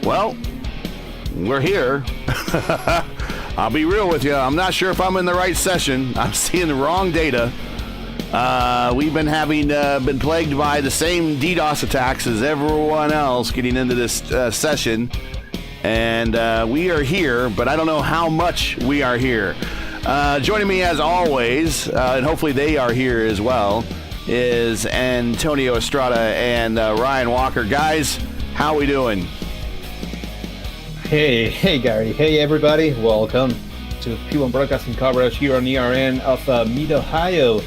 Well, we're here. I'll be real with you. I'm not sure if I'm in the right session. I'm seeing the wrong data. We've been been plagued by the same DDoS attacks as everyone else getting into this session. And we are here, but I don't know how much we are here. Joining me as always, and hopefully they are here as well, is Antonio Estrada and Ryan Walker. Guys, how we doing? Hey Gary, hey everybody, welcome to P1 Broadcasting coverage here on ERN of Mid-Ohio.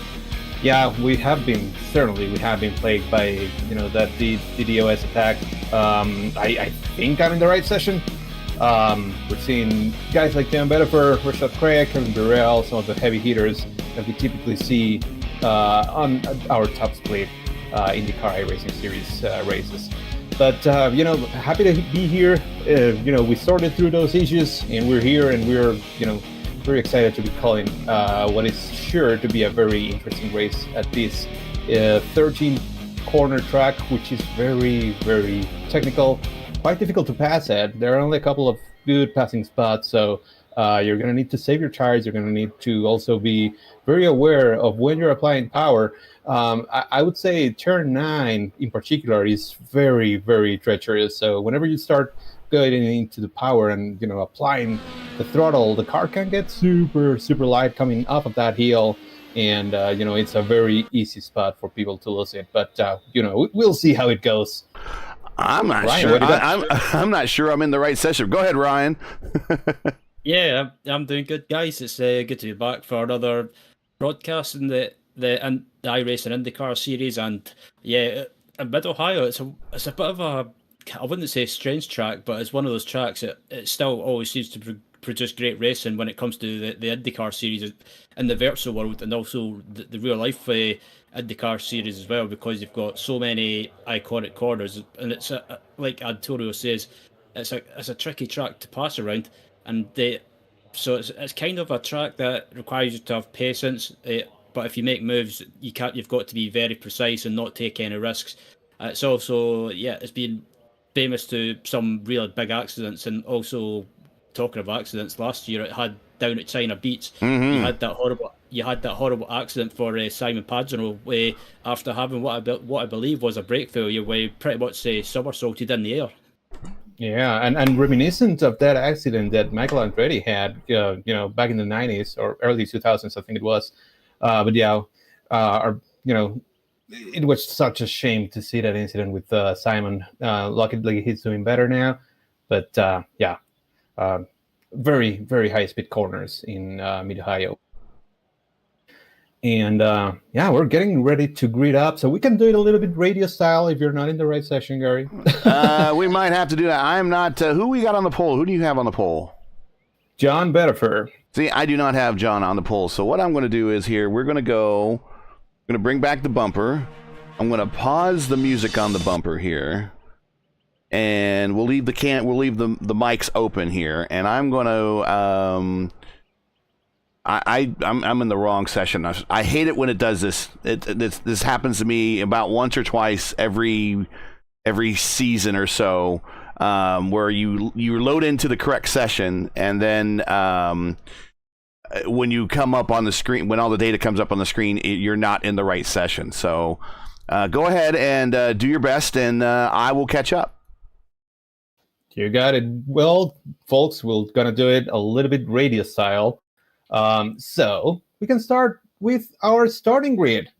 Yeah, we have been plagued by, that DDoS attack. I think I'm in the right session. We're seeing guys like Jon Bettifer, Rashad Craig, Kevin Burrell, some of the heavy hitters that we typically see on our top split IndyCar iRacing series races. But, happy to be here. We sorted through those issues and we're here, and we're, very excited to be calling what is sure to be a very interesting race at this 13-corner track, which is very, very technical, quite difficult to pass at. There are only a couple of good passing spots, so you're going to need to save your tires. You're going to need to also be very aware of when you're applying power. I would say turn 9 in particular is very, very treacherous. So whenever you start going into the power and, applying the throttle, the car can get super, super light coming off of that hill. And, it's a very easy spot for people to lose it. But, we'll see how it goes. I'm not sure. I'm not sure I'm in the right session. Go ahead, Ryan. Yeah, I'm doing good, guys. It's good to be back for another broadcast in the iRacing IndyCar series. And yeah, in Mid-Ohio, it's a bit of a, I wouldn't say strange track, but it's one of those tracks that it still always seems to produce great racing when it comes to the IndyCar series in the virtual world, and also the real life IndyCar series as well, because you've got so many iconic corners, and it's like Antonio says, it's a tricky track to pass around, and so it's kind of a track that requires you to have patience. But if you make moves, you've got to be very precise and not take any risks. It's also, it's been famous to some really big accidents, and also talking of accidents, last year it had down at China Beach. Mm-hmm. You had that horrible accident for Simon Pagenaud after having what I believe was a brake failure, where he pretty much somersaulted in the air. Yeah, and reminiscent of that accident that Michael Andretti had, back in the 90s or early 2000s, I think it was. It was such a shame to see that incident with Simon. Luckily, he's doing better now. But very, very high-speed corners in Mid-Ohio. And we're getting ready to grid up, so we can do it a little bit radio style if you're not in the right session, Gary. We might have to do that. I'm not. Who we got on the poll? Who do you have on the poll? Jon Bettifer. See, I do not have John on the poll. So what I'm going to do is we're going to bring back the bumper. I'm going to pause the music on the bumper here, and we'll leave the mics open here. And I'm going to I'm in the wrong session. I hate it when it does this. This happens to me about once or twice every season or so, where you load into the correct session, and then when you come up on the screen, when all the data comes up on the screen, you're not in the right session. So go ahead and do your best, and I will catch up. You got it. Well, folks, we're gonna do it a little bit radio style. So we can start with our starting grid.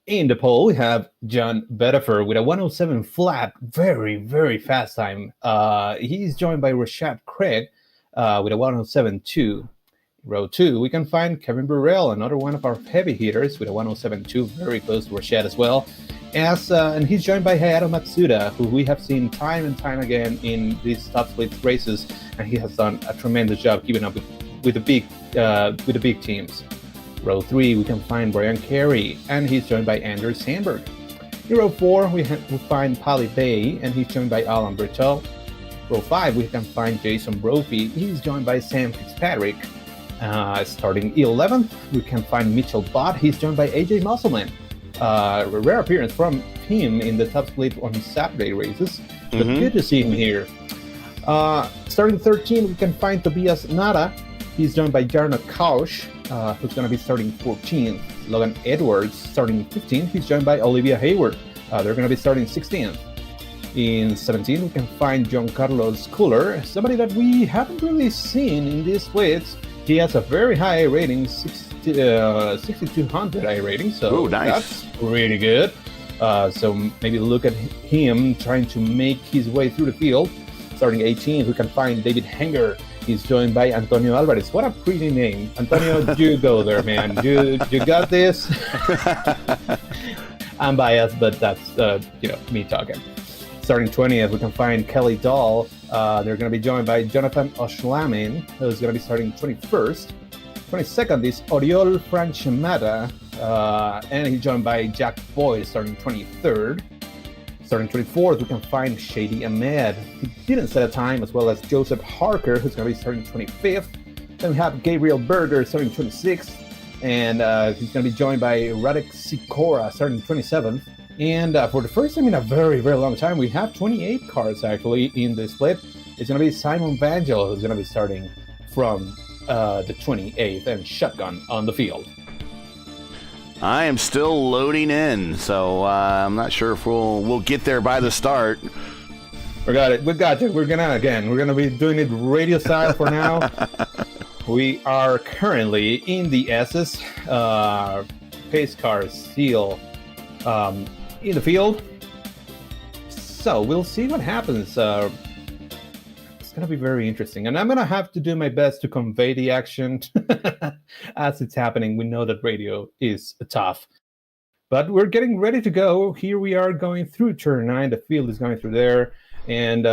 In the poll, we have Jon Bettifer with a 107 flat, very, very fast time. He's joined by Rashad Craig with a 107.2. Row 2, we can find Kevin Burrell, another one of our heavy hitters, with a 107.2, very close to Rashad as well. And he's joined by Hayato Matsuda, who we have seen time and time again in these top split races, and he has done a tremendous job keeping up with the big teams. Row 3, we can find Brian Carey, and he's joined by Andrew Sandberg. In row 4, we find Pali Bay, and he's joined by Alan Bertel. Row 5, we can find Jason Brophy. He's joined by Sam Fitzpatrick. Starting 11th, we can find Mitchell Bott. He's joined by AJ Musselman. A rare appearance from him in the top split on Saturday races, but good to see him here. Starting 13, we can find Tobias Nara. He's joined by Jarno Kausch, who's going to be starting 14th. Logan Edwards starting 15th. He's joined by Olivia Hayward. They're going to be starting 16th. In 17, we can find John Carlos Cooler, somebody that we haven't really seen in these splits. He has a very high rating, 6,200 rating, so Ooh, nice. That's pretty good. So maybe look at him trying to make his way through the field. Starting 18, we can find David Henger. He's joined by Antonio Alvarez. What a pretty name. Antonio, you go there, man. You got this. I'm biased, but that's me talking. Starting 20th, we can find Kelly Dahl. They're going to be joined by Jonathan Oshlamin, who's going to be starting 21st. 22nd is Oriol Franchemata, and he's joined by Jack Boyd, starting 23rd. Starting 24th, we can find Shady Ahmed. He didn't set a time, as well as Joseph Harker, who's going to be starting 25th. Then we have Gabriel Berger, starting 26th. And he's going to be joined by Radek Sikora, starting 27th. And for the first time in a very, very long time, we have 28 cars actually in the split. It's going to be Simon Vangel who's going to be starting from the 28th and shotgun on the field. I am still loading in, so I'm not sure if we'll get there by the start. We got it. We got you. We're gonna be doing it radio style for now. We are currently in the S's. Pace cars still in the field. So we'll see what happens. It's going to be very interesting. And I'm going to have to do my best to convey the action as it's happening. We know that radio is tough. But we're getting ready to go. Here we are going through turn 9. The field is going through there. And,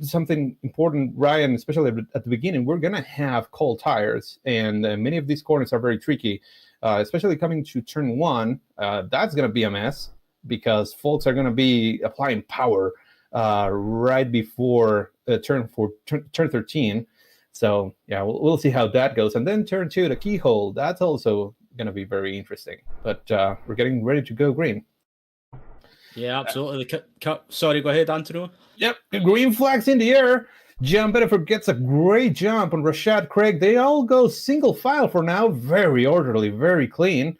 something important, Ryan, especially at the beginning, we're going to have cold tires. And many of these corners are very tricky, especially coming to turn 1. That's going to be a mess because folks are going to be applying power right before turn 13. So, yeah, we'll see how that goes. And then turn 2, the keyhole, that's also going to be very interesting. But we're getting ready to go green. Yeah, absolutely. Sorry, go ahead, Antonio. Yep, green flags in the air. John Bedford gets a great jump on Rashad Craig. They all go single file for now. Very orderly, very clean.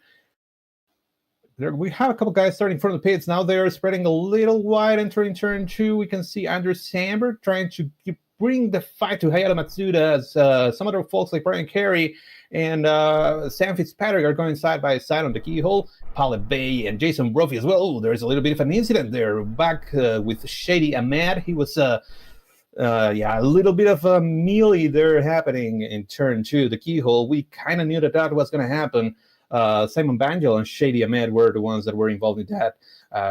We have a couple guys starting from the pits. Now they're spreading a little wide, entering turn 2. We can see Andrew Sandberg trying to bring the fight to Hayato Matsuda as some other folks like Brian Carey and Sam Fitzpatrick are going side by side on the keyhole. Paulette Bay and Jason Brophy as well. There's a little bit of an incident there. Back with Shady Ahmed. He was, a little bit of a melee there happening in turn 2. The keyhole, we kind of knew that was going to happen. Simon Banjo and Shady Ahmed were the ones that were involved in that.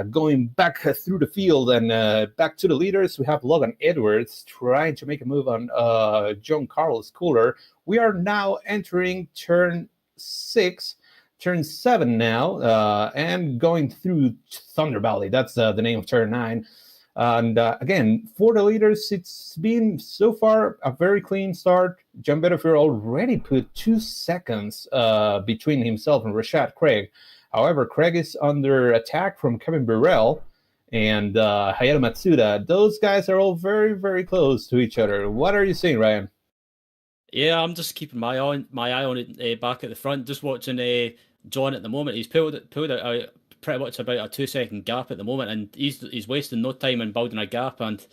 Going back through the field and back to the leaders, we have Logan Edwards trying to make a move on John Carlos Cooler. We are now entering turn 6, turn 7 now, and going through Thunder Valley. That's the name of turn 9. And again, for the leaders, it's been so far a very clean start. John Bedford already put 2 seconds between himself and Rashad Craig. However, Craig is under attack from Kevin Burrell and Hayato Matsuda. Those guys are all very, very close to each other. What are you seeing, Ryan? Yeah, I'm just keeping my eye on it back at the front. Just watching John at the moment. He's pulled it out pretty much about a 2-second gap at the moment, and he's wasting no time in building a gap. And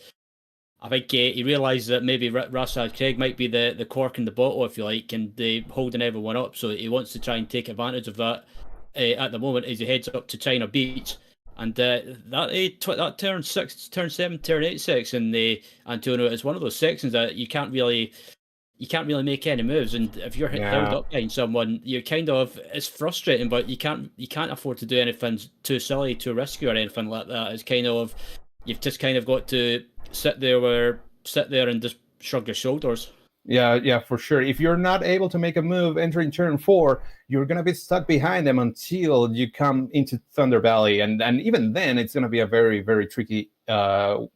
I think he realised that maybe Rashad Craig might be the cork in the bottle, if you like, and holding everyone up. So he wants to try and take advantage of that at the moment as he heads up to China Beach. And that turn 6, turn 7, turn 8 section, Antonio, is one of those sections that you can't really make any moves, and if you're held up behind someone, you're kind of, it's frustrating, but you can't afford to do anything too silly, too risky, or anything like that. It's kind of, you've just kind of got to sit there and just shrug your shoulders. Yeah, for sure. If you're not able to make a move entering turn 4, you're gonna be stuck behind them until you come into Thunder Valley, and even then, it's gonna be a very, very tricky, a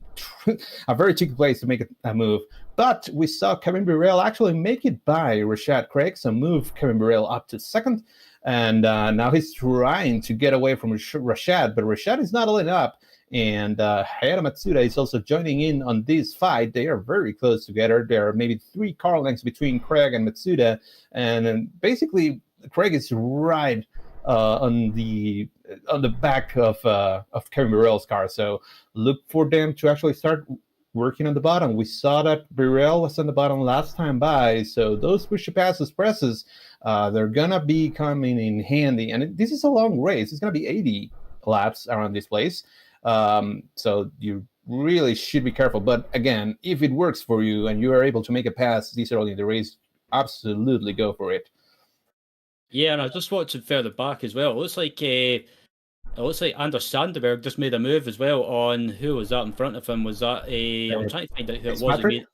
very tricky place to make a move. But we saw Kevin Burrell actually make it by Rashad Craig, so move Kevin Burrell up to 2nd, and now he's trying to get away from Rashad, but Rashad is not letting up, And Hayata Matsuda is also joining in on this fight. They are very close together. There are maybe 3 car lengths between Craig and Matsuda. And basically, Craig is right on the back of Kevin Burrell's car. So look for them to actually start working on the bottom. We saw that Burrell was on the bottom last time by, so those push passes presses, they're gonna be coming in handy. And this is a long race. It's gonna be 80 laps around this place. So you really should be careful. But again, if it works for you and you are able to make a pass this early in the race, absolutely go for it. Yeah, and I just watching further back as well. It looks like Anders Sandberg just made a move as well on who was that in front of him? Was that I'm trying to find out who it was.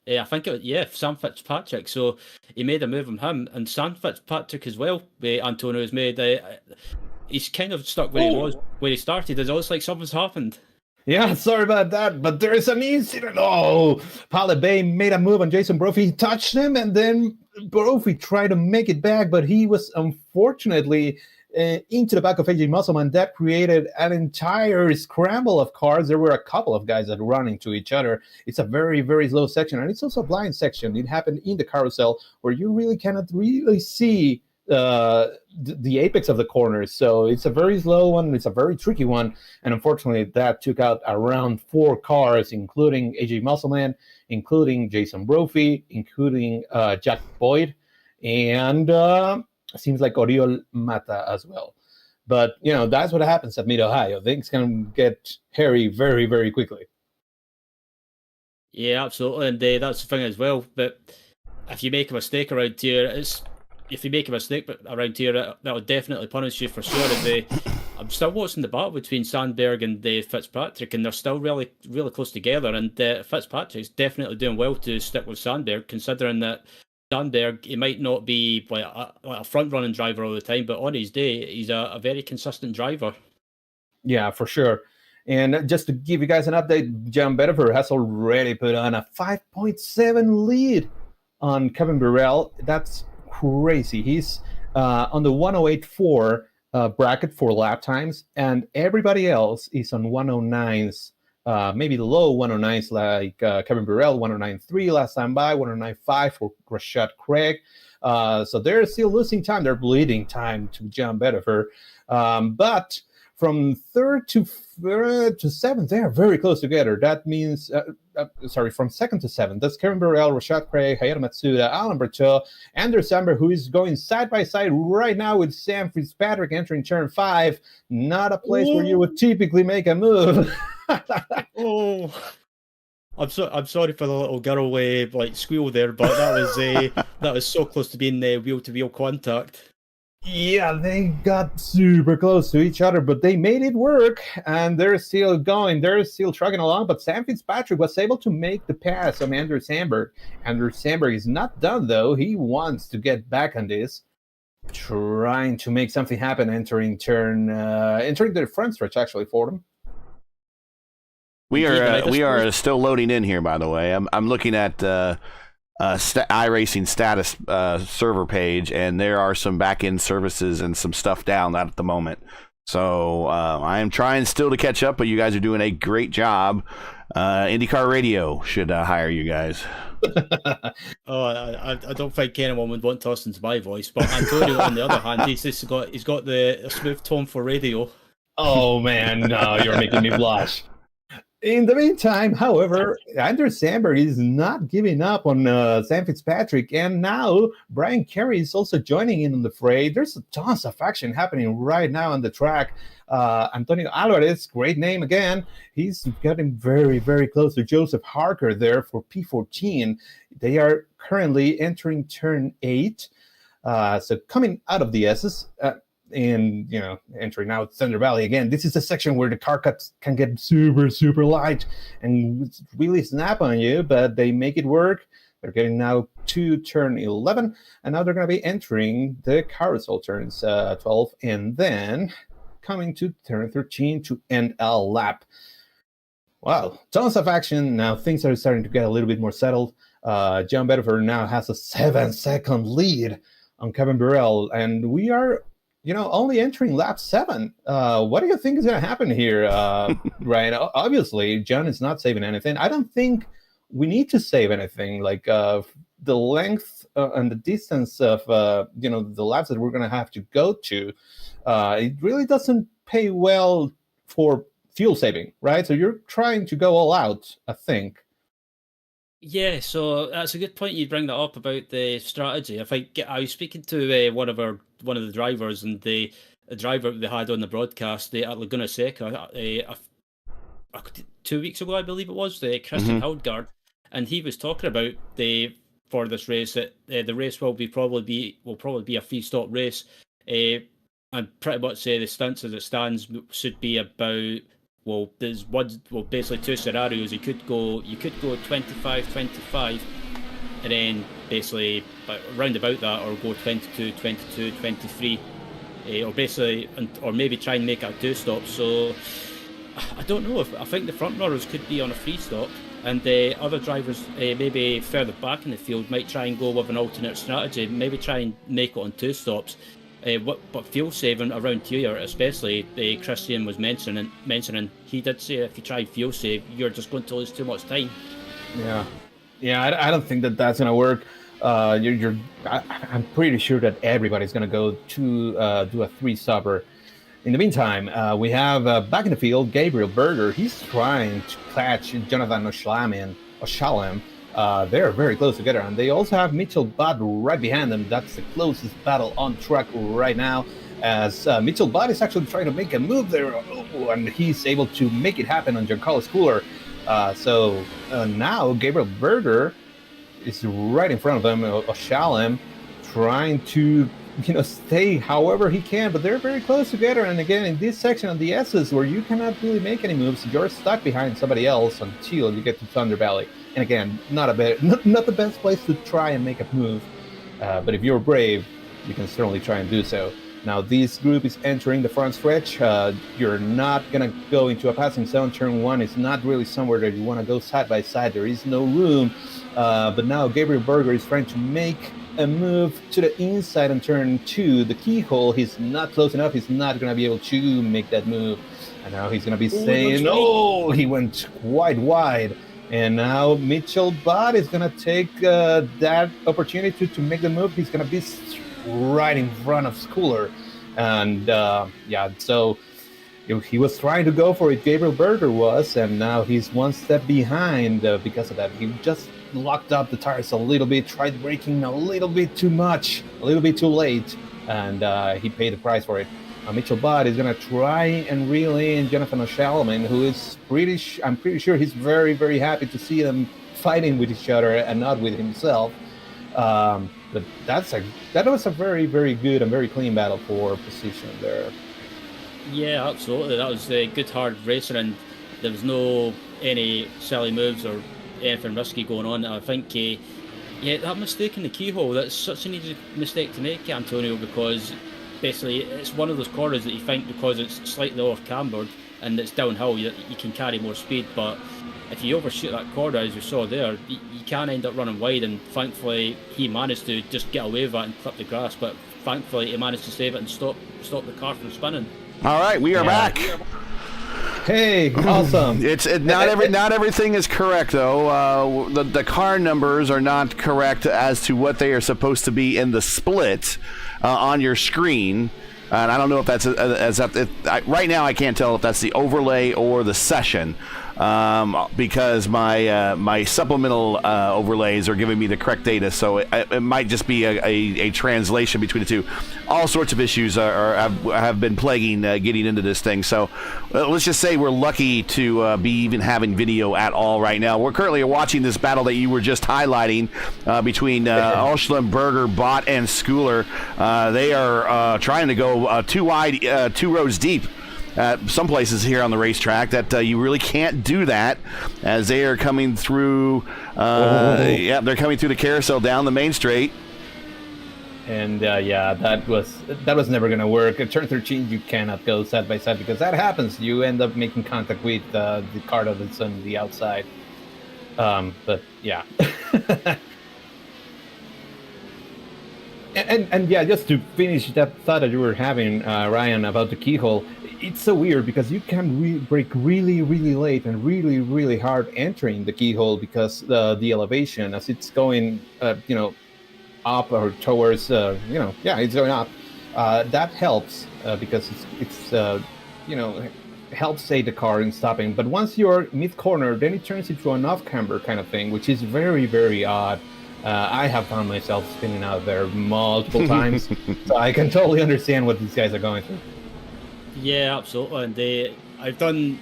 I think it was, Sam Fitzpatrick. So he made a move on him, and Sam Fitzpatrick as well. Antonio has made. He's kind of stuck where he was where he started. It looks like something's happened. Yeah, sorry about that, but there is an incident. Pale Bay made a move on Jason Brophy. He touched him, and then Brophy tried to make it back, but he was unfortunately into the back of AJ Musselman. That created an entire scramble of cars. There were a couple of guys that ran into each other. It's a very, very slow section, and it's also a blind section. It happened in the carousel where you really cannot really see the apex of the corners. So it's a very slow one. It's a very tricky one. And unfortunately, that took out around 4 cars, including AJ Musselman, including Jason Brophy, including Jack Boyd, and seems like Oriol Mata as well. But, that's what happens at Mid-Ohio. Things can get hairy very, very quickly. Yeah, absolutely. And that's the thing as well. But if you make a mistake around here, that would definitely punish you for sure. I'm still watching the battle between Sandberg and Fitzpatrick, and they're still really, really close together. And Fitzpatrick's definitely doing well to stick with Sandberg, considering that Sandberg, he might not be like a front-running driver all the time, but on his day, he's a very consistent driver. Yeah, for sure. And just to give you guys an update, John Bedford has already put on a 5.7 lead on Kevin Burrell. That's crazy. He's on the 108.4 bracket for lap times, and everybody else is on 109s, maybe low 109s like Kevin Burrell, 109.3 last time by, 109.5 for Rashad Craig. So they're still losing time. They're bleeding time to John Bedford. But from 3rd to 7th, they are very close together. That means, from 2nd to 7th, that's Kevin Burrell, Rashad Craig, Hayata Matsuda, Alan Berto, Anders Samberg, who is going side by side right now with Sam Fitzpatrick entering turn 5. Not a place where you would typically make a move. I'm sorry for the little girl squeal there, but that was so close to being wheel-to-wheel contact. Yeah, they got super close to each other, but they made it work, and they're still going. They're still trucking along, but Sam Fitzpatrick was able to make the pass on Andrew Samberg. Andrew Samberg is not done, though. He wants to get back on this, trying to make something happen, entering the front stretch, actually, for them. We are still loading in here, by the way. I'm looking at iRacing status server page, and there are some back-end services and some stuff down at the moment. So I am trying still to catch up, but you guys are doing a great job. IndyCar Radio should hire you guys. I don't think anyone would want to listen to my voice, but Antonio, on the other hand, he's got the smooth tone for radio. Oh man, no, you're making me blush. In the meantime, however, Andrew Samberg is not giving up on Sam Fitzpatrick, and now Brian Carey is also joining in on the fray. There's tons of action happening right now on the track. Antonio Alvarez, great name again. He's getting very, very close to Joseph Harker there for P14. They are currently entering turn 8. So coming out of the S's. And entering out Thunder Valley again. This is a section where the car cuts can get super, super light and really snap on you, but they make it work. They're getting now to turn 11, and now they're going to be entering the carousel turns 12, and then coming to turn 13 to end a lap. Wow, tons of action. Now things are starting to get a little bit more settled. John Bedford now has a 7-second lead on Kevin Burrell, and we are only entering lap 7. What do you think is going to happen here, Ryan? Obviously, John is not saving anything. I don't think we need to save anything. Like the length and the distance of the laps that we're going to have to go to, it really doesn't pay well for fuel saving, right? So you're trying to go all out, I think. Yeah, so that's a good point you bring that up about the strategy. I think I was speaking to one of the drivers, and the driver they had on the broadcast, at Laguna Seca, 2 weeks ago, I believe it was, the Christian Hildgaard, and he was talking about for this race that the race will probably be a free stop race, and pretty much the stunts as it stands should be about. Well, there's basically two scenarios. You could go 25-25, and then basically round about that, or go 22-22, 23, or maybe try and make it a two stop. So I don't know. I think the front runners could be on a free stop, and the other drivers maybe further back in the field might try and go with an alternate strategy. Maybe try and make it on two stops. But fuel saving around here, especially Christian was mentioning, he did say if you try fuel save, you're just going to lose too much time. Yeah. I don't think that's gonna work. I'm pretty sure that everybody's gonna go to do a three stopper. In the meantime, we have back in the field Gabriel Berger. He's trying to catch Jonathan Oshalem. They're very close together, and they also have Mitchell Budd right behind them. That's the closest battle on track right now, as Mitchell Budd is actually trying to make a move there, and he's able to make it happen on Giancarlo Schooler. So now Gabriel Berger is right in front of them. Oshalem trying to stay however he can, but they're very close together. And again, in this section of the S's where you cannot really make any moves, you're stuck behind somebody else until you get to Thunder Valley. And again, not the best place to try and make a move, but if you're brave, you can certainly try and do so. Now this group is entering the front stretch. You're not gonna go into a passing zone. Turn 1 is not really somewhere that you want to go side by side. There is no room. But now Gabriel Berger is trying to make a move to the inside on turn 2, the keyhole. He's not close enough. He's not going to be able to make that move. And now he's going to be saying, he went quite wide. And now Mitchell Budd is going to take that opportunity to make the move. He's going to be right in front of Schooler. And so he was trying to go for it, Gabriel Berger was, and now he's one step behind because of that. He just locked up the tires a little bit, tried braking a little bit too much, a little bit too late, and he paid the price for it. Mitchell Budd is going to try and reel in Jonathan O'Shalman, who is I'm pretty sure he's very, very happy to see them fighting with each other and not with himself. But that was a very, very good and very clean battle for position there. Yeah, absolutely. That was good, hard racing, and there was no any silly moves or anything risky going on. I think, that mistake in the keyhole, that's such an easy mistake to make, Antonio, because basically it's one of those corners that you think because it's slightly off cambered and it's downhill, you can carry more speed, but if you overshoot that corner, as you saw there, you can end up running wide, and thankfully he managed to just get away with that and clip the grass, but thankfully he managed to save it and stop the car from spinning. All right, we are back. Hey, awesome. Not everything is correct though. The car numbers are not correct as to what they are supposed to be in the split on your screen. And I don't know if that's right now. I can't tell if that's the overlay or the session, because my supplemental overlays are giving me the correct data. So it might just be a translation between the two. All sorts of issues have been plaguing getting into this thing. So let's just say we're lucky to be even having video at all right now. We're currently watching this battle that you were just highlighting between Oshalem, Berger, Bott, and Schooler. They are trying to go too wide, 2 rows deep. Some places here on the racetrack that you really can't do that, as they are coming through. They're coming through the carousel down the main straight. And that was never going to work. At turn 13, you cannot go side by side because that happens. You end up making contact with the car that's on the outside. But yeah. And And yeah, just to finish that thought that you were having, Ryan, about the keyhole, it's so weird because you can brake really, really late and really, really hard entering the keyhole because the elevation as it's going, up or towards, it's going up. That helps because helps save the car in stopping. But once you're mid corner, then it turns into an off camber kind of thing, which is very, very odd. I have found myself spinning out there multiple times, so I can totally understand what these guys are going through. Yeah, absolutely. And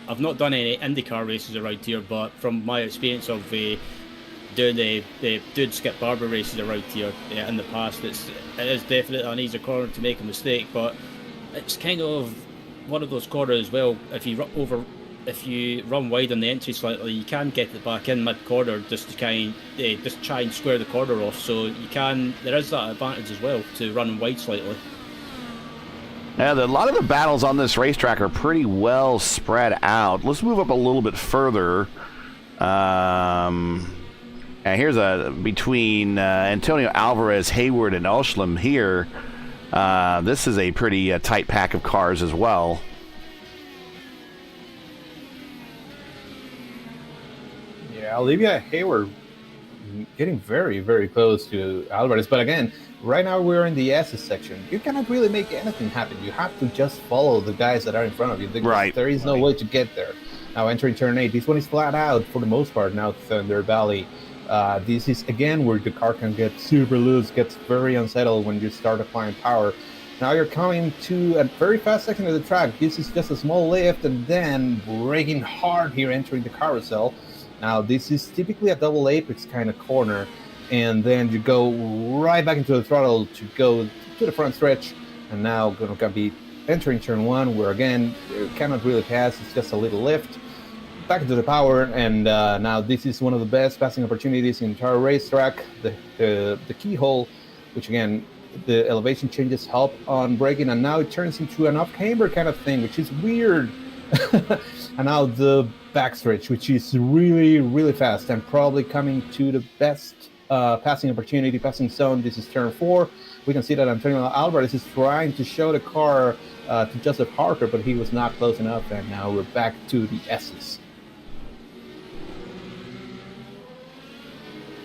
I've not done any IndyCar races around here, but from my experience of doing the Skip Barber races around here in the past, it is definitely an easy corner to make a mistake, but it's kind of one of those corners as well. If you run wide on the entry slightly, you can get it back in mid corner just to try and square the corner off. So there is that advantage as well to running wide slightly. Yeah, a lot of the battles on this racetrack are pretty well spread out. Let's move up a little bit further. And here's between Antonio Alvarez, Hayward, and Oshlam here. This is a pretty tight pack of cars as well. Yeah, Olivia Hayward getting very, very close to Alvarez. But again, right now we're in the S's section. You cannot really make anything happen. You have to just follow the guys that are in front of you. Right. There is no way to get there. Now entering turn 8. This one is flat out for the most part now, Thunder Valley. This is, again, where the car can get super loose, gets very unsettled when you start applying power. Now you're coming to a very fast section of the track. This is just a small lift and then braking hard here entering the carousel. Now this is typically a double apex kind of corner, and then you go right back into the throttle to go to the front stretch, and now going to be entering turn 1, where again you cannot really pass. It's just a little lift back into the power, and now this is one of the best passing opportunities in the entire racetrack. The keyhole, which again the elevation changes help on braking, and now it turns into an off-camber kind of thing, which is weird. And now the backstretch, which is really, really fast and probably coming to the best passing opportunity, passing zone. This is turn 4. We can see that Antonio Alvarez is trying to show the car to Joseph Harker, but he was not close enough, and now we're back to the S's.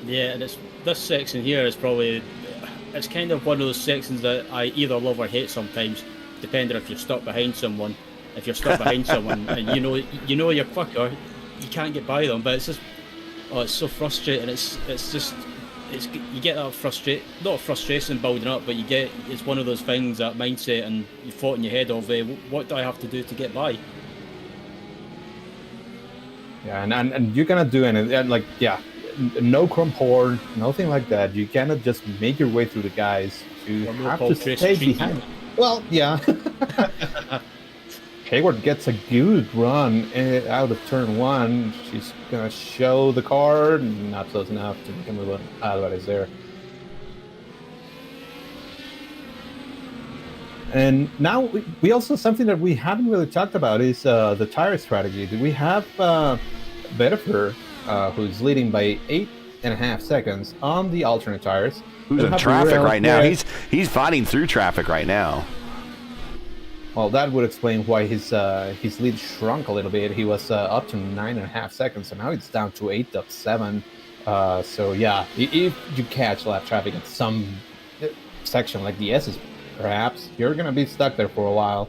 Yeah, and this section here is it's kind of one of those sections that I either love or hate sometimes, depending if you're stuck behind someone. If you're stuck behind someone and you know you're quicker, you can't get by them. But it's just, it's so frustrating. You get that not frustration building up, but it's one of those things, that mindset, and you fought in your head of what do I have to do to get by? Yeah, and you cannot do anything. No chrome horn, nothing like that. You cannot just make your way through the guys. You have to stay behind. Well, yeah. Hayward gets a good run out of turn 1. She's going to show the car. Not close enough to make a move on Alvarez there. And now we also, something that we haven't really talked about is the tire strategy. We have Bettifer, who's leading by 8.5 seconds on the alternate tires. Who's in traffic right now? He's fighting through traffic right now. Well, that would explain why his lead shrunk a little bit. He was up to 9.5 seconds, so now it's down to 8.7. So yeah, if you catch lap traffic at some section like the S's, perhaps you're gonna be stuck there for a while.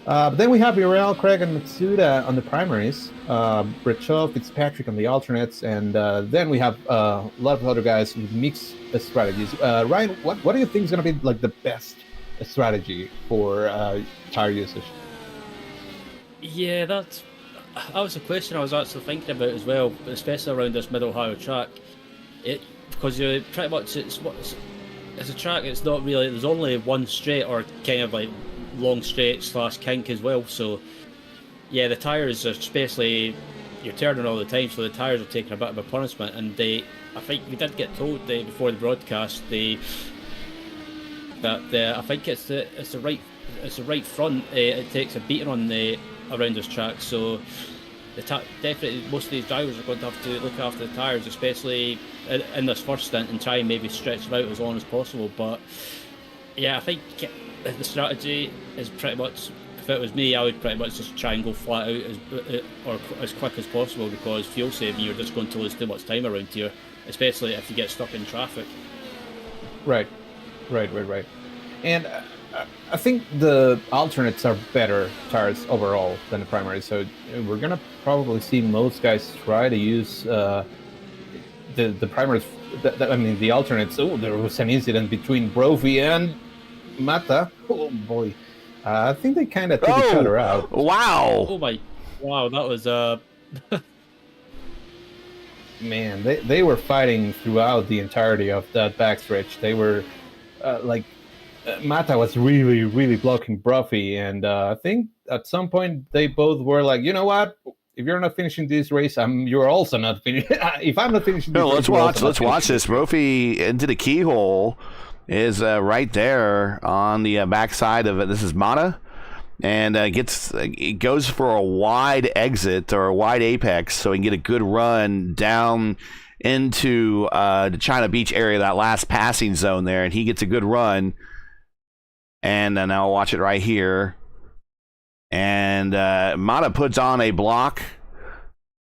But then we have Urel, Craig, and Matsuda on the primaries, Brechov, Fitzpatrick on the alternates, and then we have a lot of other guys with mixed strategies. Ryan, what do you think is gonna be like the best strategy for tire usage? Yeah, that was a question I was actually thinking about as well, especially around this Mid Ohio track. Because you're pretty much it's a track. It's not really. There's only one straight, or kind of like long straight / kink as well. So yeah, the tires are especially, you're turning all the time, so the tires are taking a bit of a punishment. And I think we did get told before the broadcast that I think it's the right front. It takes a beating on around this track, so definitely most of these drivers are going to have to look after the tyres, especially in this first stint, and try and maybe stretch them out as long as possible. But yeah, I think the strategy is pretty much, if it was me, I would pretty much just try and go flat out or as quick as possible, because fuel saving, you're just going to lose too much time around here, especially if you get stuck in traffic. Right. And I think the alternates are better tires overall than the primaries, so we're gonna probably see most guys try to use the primaries. The alternates. Oh, there was an incident between Brophy and Mata. Oh boy, I think they kind of took each other out. Wow! Wow, that was Man, they were fighting throughout the entirety of that backstretch. They were Mata was really blocking Brophy, and I think at some point they both were like, you know what? If you're not finishing this race, you're also not finishing. If I'm not finishing this race, let's watch this. Brophy into the keyhole is right there on the backside of it. This is Mata, and it goes for a wide exit or a wide apex, so he can get a good run down into the China Beach area, that last passing zone there, and he gets a good run. And then I'll watch it right here. And Mata puts on a block,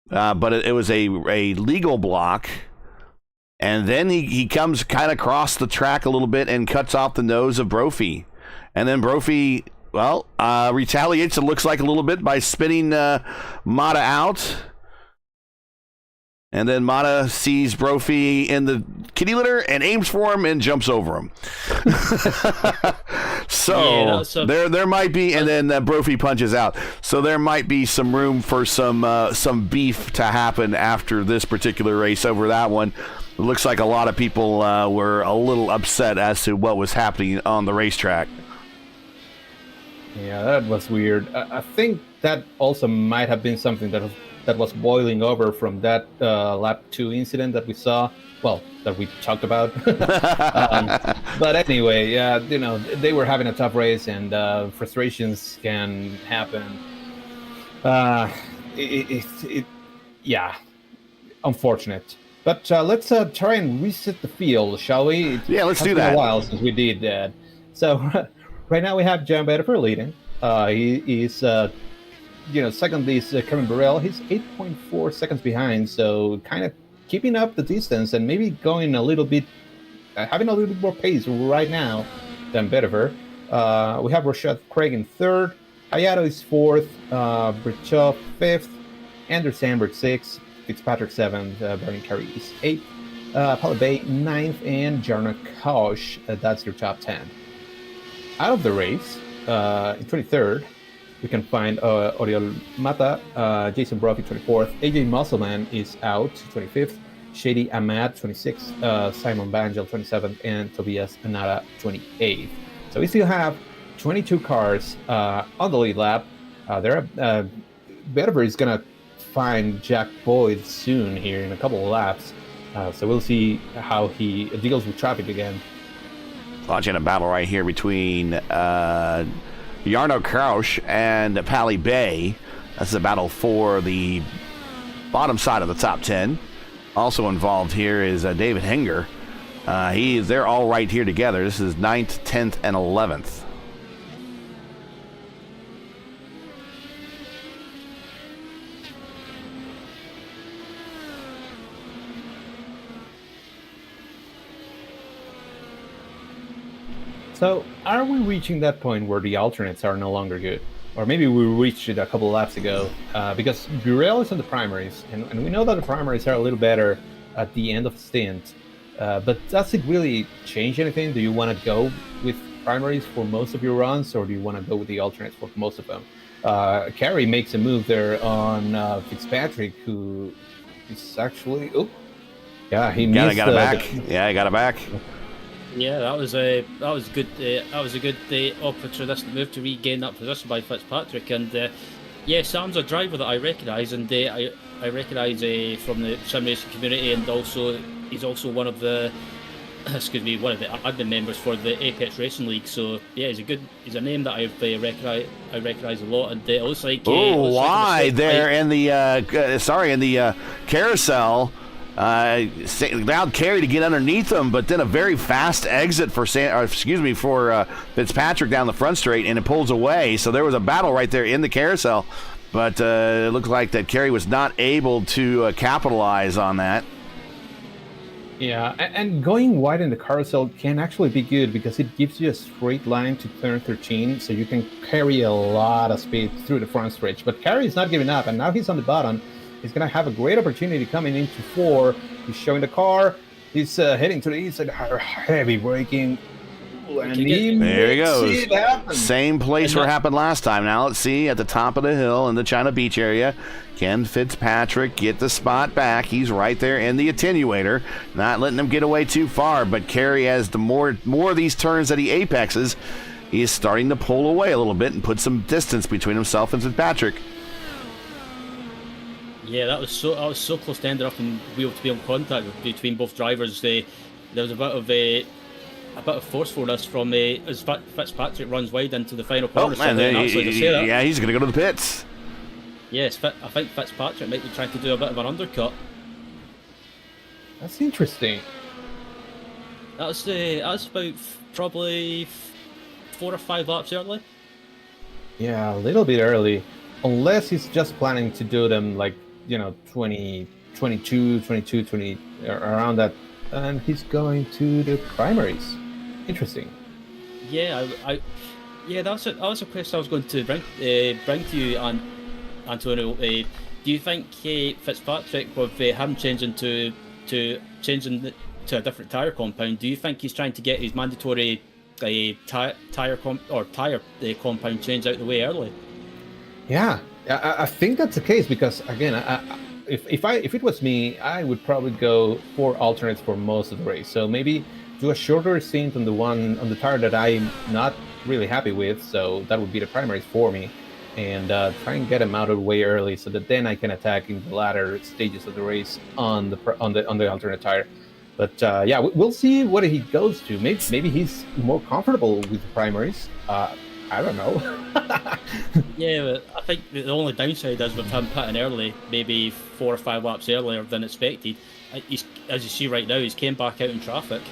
but it was a legal block. And then he comes kind of across the track a little bit and cuts off the nose of Brophy. And then Brophy, retaliates, it looks like, a little bit by spinning Mata out. And then Mata sees Brophy in the kitty litter and aims for him and jumps over him. So there might be, and then Brophy punches out. So there might be some room for some beef to happen after this particular race over that one. It looks like a lot of people were a little upset as to what was happening on the racetrack. Yeah, that was weird. I think that also might have been something that was boiling over from that lap 2 incident that we saw. Well, that we talked about. But anyway, yeah, they were having a tough race, and frustrations can happen. Yeah, unfortunate. But let's try and reset the field, shall we? Let's do that. It's been a while since we did that. So right now we have John Bedford leading. He is, second is Kevin Burrell. He's 8.4 seconds behind, so kind of keeping up the distance and maybe going a little bit, having a little bit more pace right now than Bedford. We have Rashad Craig in third. Hayato is fourth. Brichov fifth. Andrew Sandberg sixth. Fitzpatrick seventh. Bernie Carey is eighth. Palabay ninth. And Jarno Kosh, that's your top 10. Out of the race, in 23rd, we can find Oriol Mata, Jason Brophy 24th, AJ Musselman is out 25th, Shady Ahmad 26th, Simon Bangel 27th, and Tobias Anara 28th. So we still have 22 cars on the lead lap. Bedford is going to find Jack Boyd soon here in a couple of laps. So we'll see how he deals with traffic again. Watching a battle right here between Jarno Krausch and Pally Bay. That's a battle for the bottom side of the top 10. Also involved here is David Henger. They're all right here together. This is 9th, 10th, and 11th. So, are we reaching that point where the alternates are no longer good? Or maybe we reached it a couple of laps ago, because Burrell is in the primaries, and we know that the primaries are a little better at the end of the stint. But does it really change anything? Do you want to go with primaries for most of your runs, or do you want to go with the alternates for most of them? Carey makes a move there on Fitzpatrick, who is actually... he got it back. He got it back. Yeah, that was a good opportunistic move to regain that position by Fitzpatrick, and Sam's a driver that I recognise, and I recognise from the sim racing community, and also he's also one of the excuse me, one of the admin members for the Apex Racing League. So yeah, he's a name that I recognise a lot, and it looks like Oh, wide there in the carousel. Allowed Kerry to get underneath him, but then a very fast exit for Fitzpatrick down the front straight, and it pulls away. So there was a battle right there in the carousel, but it looked like that Kerry was not able to capitalize on that. Yeah, and going wide in the carousel can actually be good because it gives you a straight line to turn 13, so you can carry a lot of speed through the front stretch. But Kerry is not giving up, and now he's on the bottom. He's going to have a great opportunity coming into 4. He's showing the car. He's heading to the east side, heavy braking. And there he goes. Same place where it happened last time. Now let's see at the top of the hill in the China Beach area. Can Fitzpatrick get the spot back? He's right there in the attenuator, not letting him get away too far. But Kerry, as the more of these turns that he apexes, he is starting to pull away a little bit and put some distance between himself and Fitzpatrick. Yeah, I was so close to ending up in wheel to wheel contact between both drivers. There was a bit of forcefulness from as Fitzpatrick runs wide into the final corner. Yeah, he's going to go to the pits. Yes, I think Fitzpatrick might be trying to do a bit of an undercut. That's interesting. That's about probably 4 or 5 laps early. Yeah, a little bit early, unless he's just planning to do them like 20, 22, 20 around that, and he's going to the primaries. Interesting. Yeah, that was a question I was going to bring to you, Antonio. Do you think Fitzpatrick, with him changing to a different tyre compound, do you think he's trying to get his mandatory tyre compound change out the way early? Yeah, I think that's the case because again, if it was me, I would probably go 4 alternates for most of the race. So maybe do a shorter stint on the tire that I'm not really happy with. So that would be the primaries for me, and try and get him out of the way early so that then I can attack in the latter stages of the race on the alternate tire. But yeah, we'll see what he goes to. Maybe he's more comfortable with the primaries. I don't know. Yeah, but I think the only downside is with him pitting early, maybe 4 or 5 laps earlier than expected. As you see right now, he's came back out in traffic.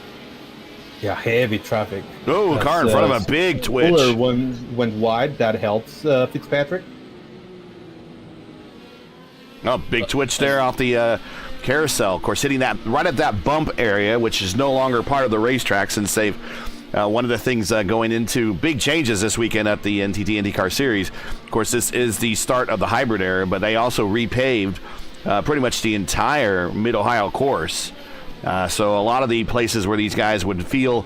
Yeah, heavy traffic. Oh, car in front of a big twitch. Fuller went wide. That helps Fitzpatrick. Oh, big twitch there off the carousel. Of course, hitting that right at that bump area, which is no longer part of the racetrack since they've one of the things going into big changes this weekend at the NTT IndyCar Series. Of course, this is the start of the hybrid era, but they also repaved pretty much the entire Mid-Ohio course. So a lot of the places where these guys would feel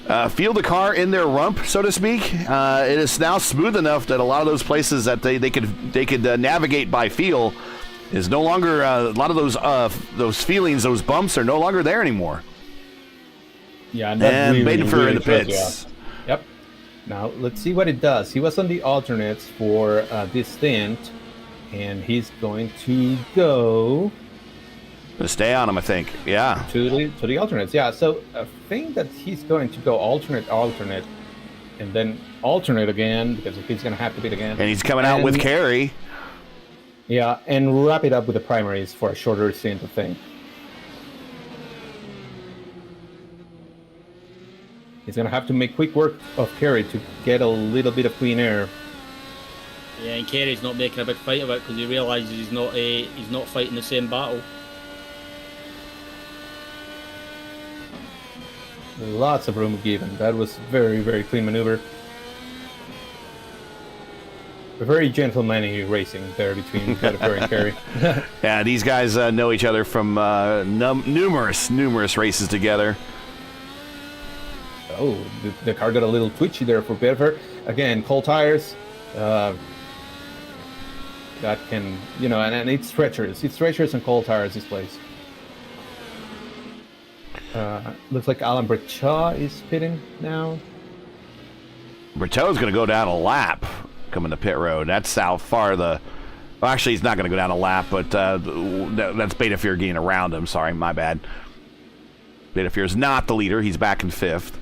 the car in their rump, so to speak, it is now smooth enough that a lot of those places that they could navigate by feel is no longer a lot of those feelings, those bumps are no longer there anymore. Yeah, and Badenfer in the pits. Yep. Now let's see what it does. He was on the alternates for this stint, and he's going to go. To stay on him, I think. Yeah. To the alternates. Yeah. So I think that he's going to go alternate, and then alternate again because he's going to have to beat again. And he's coming out with Kerry. Yeah, and wrap it up with the primaries for a shorter stint, I think. He's going to have to make quick work of Kerry to get a little bit of clean air. Yeah, and Kerry's not making a big fight of it because he realises he's not fighting the same battle. Lots of room given. That was very, very clean maneuver. A very gentlemanly racing there between Badenfer and Kerry. Yeah, these guys know each other from numerous races together. Oh, the car got a little twitchy there for Badenfer. Again, cold tires. That can, and it's stretchers. It's stretchers and cold tires this place. Looks like Alan Brechaud is pitting now. Brechaud's going to go down a lap coming to pit road. That's how far Well, actually, he's not going to go down a lap, but that's Badenfer getting around him. Sorry, my bad. Betafear is not the leader. He's back in 5th.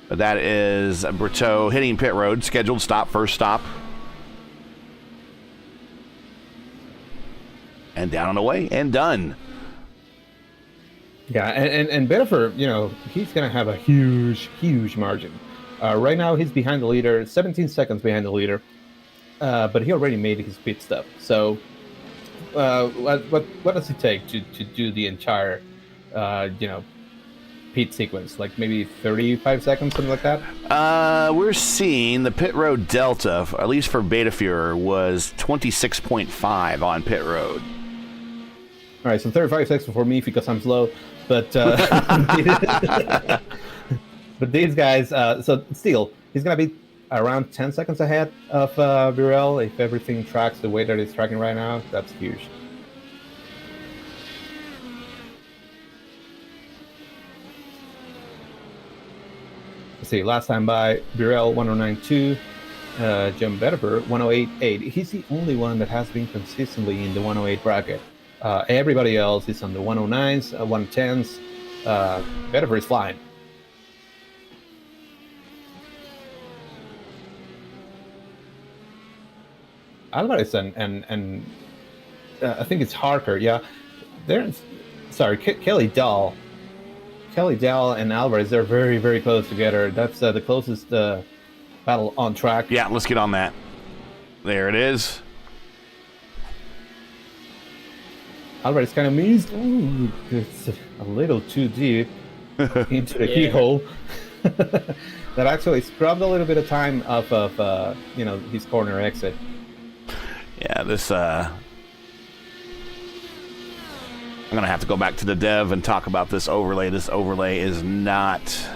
But that is Berto hitting pit road. Scheduled stop, first stop. And down and away, and done. Yeah, and Betafear, he's going to have a huge margin. Right now, he's behind the leader, 17 seconds behind the leader. But he already made his pit stop. So what does it take to do the entire, pit sequence? Like maybe 35 seconds, something like that? We're seeing the pit road delta, at least for Betafear, was 26.5 on pit road. All right, so 35 seconds for me because I'm slow. But but these guys, so still, he's going to be around 10 seconds ahead of Birel if everything tracks the way that it's tracking right now. That's huge. Let's see, last time by, Birel 109.2, Jim Betafear 108.8. He's the only one that has been consistently in the 108 bracket. Everybody else is on the 109s, 110s. Betafear is flying. Alvarez and I think it's Harker. Yeah, Kelly Dahl. Kelly Dahl and Alvarez, they're very, very close together. That's the closest battle on track. Yeah, let's get on that. There it is. Alvarez kind of missed. Ooh, it's a little too deep into the keyhole. That actually scrubbed a little bit of time off of his corner exit. Yeah, this I'm gonna have to go back to the dev and talk about this overlay. This overlay is not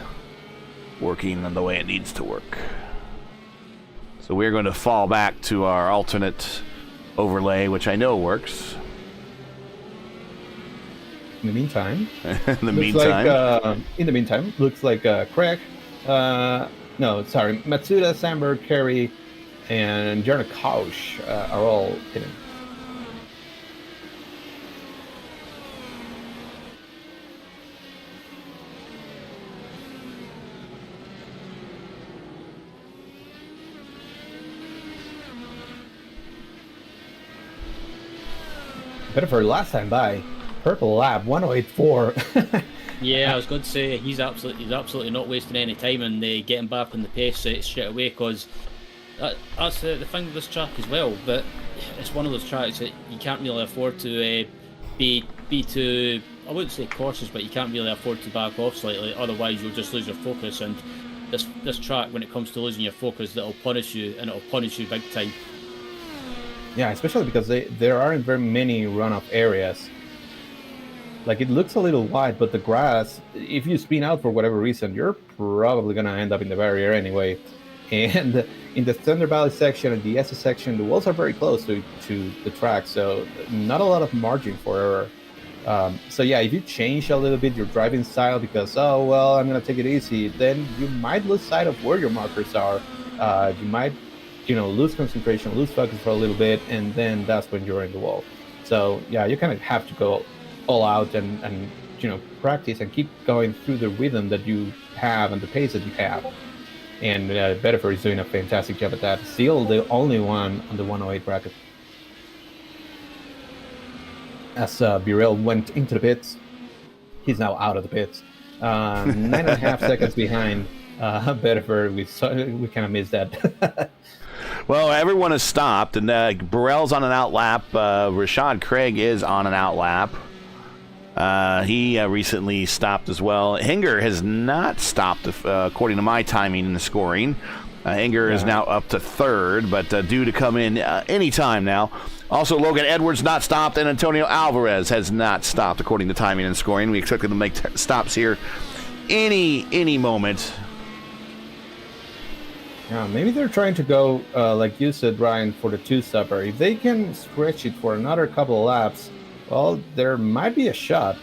working the way it needs to work. So we're going to fall back to our alternate overlay, which I know works. In the meantime, looks like Craig. Matsuda, Sandberg, Kerry, and Jarno Kausch are all hidden. Better for last time by. Purple Lab 108.4. Yeah, I was going to say he's absolutely not wasting any time and getting back on the pace straight away, because that's the thing with this track as well. But it's one of those tracks that you can't really afford to be too, I wouldn't say cautious, but you can't really afford to back off slightly. Otherwise, you'll just lose your focus. And this track, when it comes to losing your focus, that'll punish you, and it'll punish you big time. Yeah, especially because there aren't very many runoff areas. Like, it looks a little wide, but the grass, if you spin out for whatever reason, you're probably going to end up in the barrier anyway. And in the Thunder Valley section and the SS section, the walls are very close to the track, so not a lot of margin for error. So yeah, if you change a little bit your driving style because, I'm going to take it easy, then you might lose sight of where your markers are. You might, lose concentration, lose focus for a little bit, and then that's when you're in the wall. So yeah, you kind of have to go all out and practice and keep going through the rhythm that you have and the pace that you have. And Betafear is doing a fantastic job at that. Still the only one on the 108 bracket. As Birel went into the pits, he's now out of the pits. 9.5 seconds behind Betafear. We kind of missed that. Well, everyone has stopped, and Burrell's on an outlap. Rashad Craig is on an outlap. He recently stopped as well. Hinger has not stopped, according to my timing in the scoring. Hinger is now up to third, but due to come in any time now. Also, Logan Edwards not stopped, and Antonio Alvarez has not stopped, according to timing and scoring. We expect them to make stops here any moment. Yeah, maybe they're trying to go, like you said, Ryan, for the two-stopper. If they can stretch it for another couple of laps, well, there might be a shot.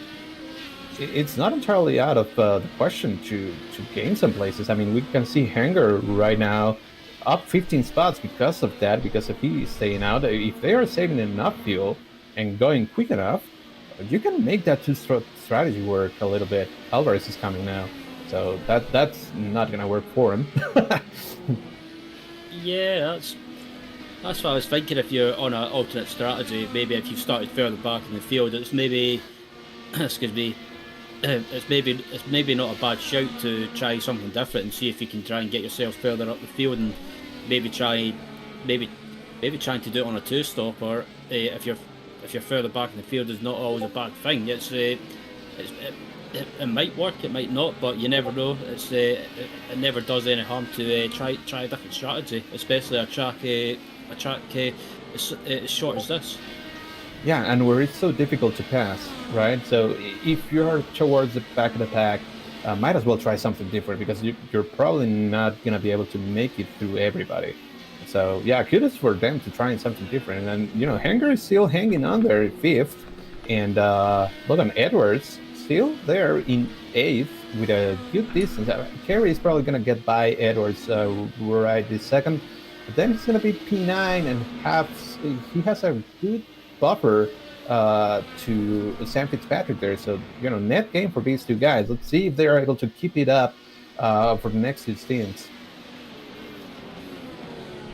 It's not entirely out of the question to gain some places. I mean, we can see Hanger right now up 15 spots because of that, because if he's staying out, if they are saving enough fuel and going quick enough, you can make that strategy work a little bit. Alvarez is coming now, so that's not gonna work for him. Yeah, that's what I was thinking. If you're on an alternate strategy, maybe if you started further back in the field, it's maybe excuse me, it's maybe not a bad shout to try something different and see if you can try and get yourself further up the field and maybe maybe trying to do it on a two-stop, or if you're further back in the field is not always a bad thing. It might work, it might not, but you never know. It never does any harm to try a different strategy, especially a track as short as this. Yeah, and where it's so difficult to pass, right? So if you're towards the back of the pack, might as well try something different, because you're probably not gonna be able to make it through everybody. So yeah, kudos for them to trying something different. And Hanger is still hanging on there 5th, and Logan Edwards still there in 8th with a good distance. Kerry is probably gonna get by Edwards right this second, but then it's gonna be P9, and he has a good buffer to Sam Fitzpatrick there. So net gain for these two guys. Let's see if they're able to keep it up for the next two stints.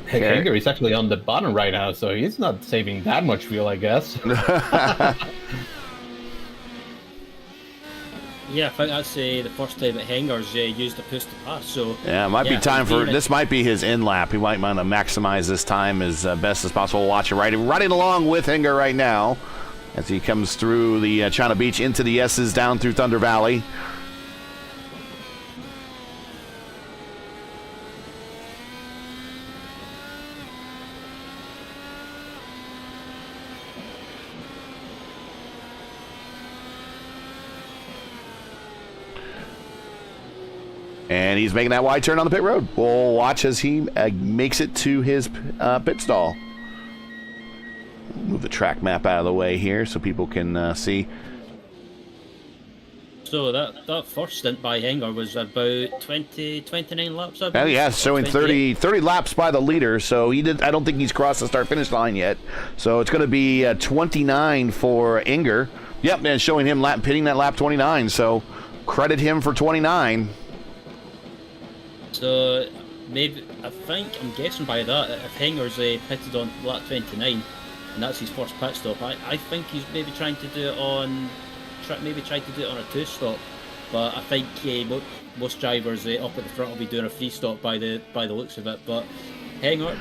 Hanger is actually on the bottom right now, so he's not saving that much fuel, I guess. Yeah, I think that's the first time that Henger's used a push to pass. So yeah, it might be time for this. Might be his in lap. He might want to maximize this time as best as possible. Watch it riding along with Henger right now as he comes through the China Beach into the S's down through Thunder Valley. And he's making that wide turn on the pit road. We'll watch as he makes it to his pit stall. Move the track map out of the way here so people can see. So that first stint by Henger was about 29 laps. Oh yeah, showing 30 laps by the leader. So I don't think he's crossed the start-finish line yet. So it's going to be 29 for Henger. Yep, and showing him pitting that lap 29. So credit him for 29. So maybe I'm guessing by that, if Henger's pitted on lap 29 and that's his first pit stop, I think he's maybe trying to do it on a two-stop. But I think most drivers up at the front will be doing a free stop by the looks of it. But Henger,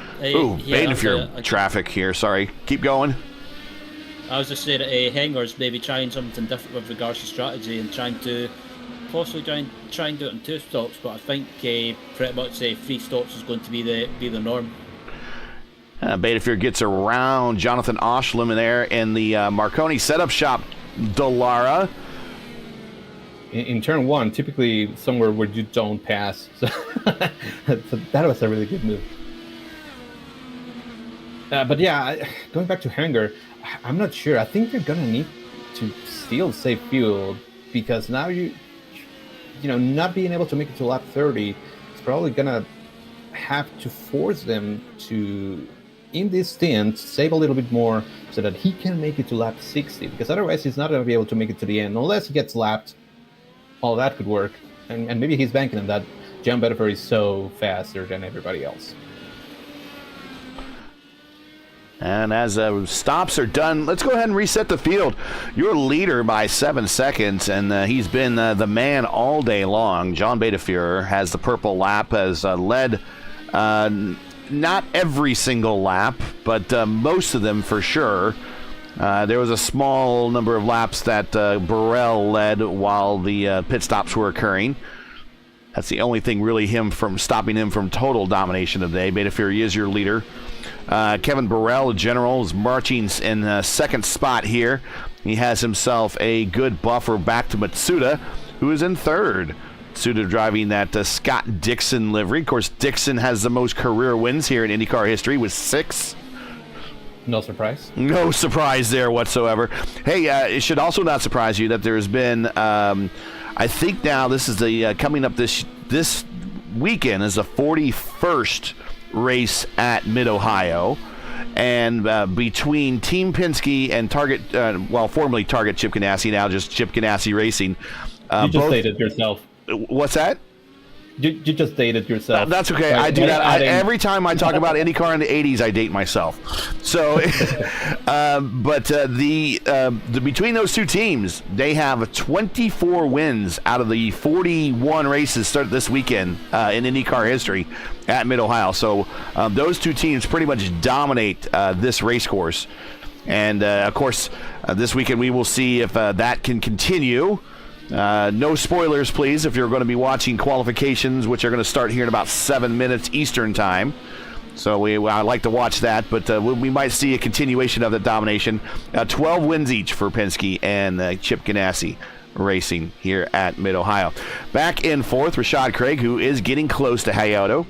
baiting for your traffic here. Sorry, keep going. I was just saying that Henger's maybe trying something different with regards to strategy and trying to possibly try and do it in two stops, but I think pretty much three stops is going to be the norm. Betafear gets around Jonathan Oshlam in there in the Marconi setup shop. Dallara. In turn one, typically somewhere where you don't pass. So that was a really good move. But yeah, going back to Henger, I'm not sure. I think you're going to need to still save fuel, because now not being able to make it to lap 30 is probably gonna have to force them to, in this stint, save a little bit more so that he can make it to lap 60, because otherwise he's not gonna be able to make it to the end unless he gets lapped. All that could work, and maybe he's banking on that. John Bettifer is so faster than everybody else. And as stops are done, let's go ahead and reset the field. Your leader by 7 seconds, and he's been the man all day long. John Betafear has the purple lap, has led not every single lap, but most of them for sure. There was a small number of laps that Burrell led while the pit stops were occurring. That's the only thing really stopping him from total domination of the day. Betafear is your leader. Kevin Burrell, general, is marching in second spot here. He has himself a good buffer back to Matsuda, who is in third. Matsuda driving that Scott Dixon livery. Of course, Dixon has the most career wins here in IndyCar history with 6. No surprise. No surprise there whatsoever. Hey, it should also not surprise you that there's been, I think now this is the coming up this weekend is the 41st race at Mid-Ohio. And between Team Penske and Target, formerly Target Chip Ganassi, now just Chip Ganassi Racing. You just stated yourself. What's that? You just dated yourself. That's okay. I do that every time I talk about IndyCar in the 80s. I date myself. So, between those two teams, they have 24 wins out of the 41 races started this weekend in IndyCar history at Mid-Ohio. So those two teams pretty much dominate this race course. And of course, this weekend we will see if that can continue. No spoilers, please, if you're going to be watching qualifications, which are going to start here in about 7 minutes Eastern time. So I like to watch that, but we might see a continuation of the domination. 12 wins each for Penske and Chip Ganassi Racing here at Mid-Ohio. Back in fourth, Rashad Craig, who is getting close to Hayato.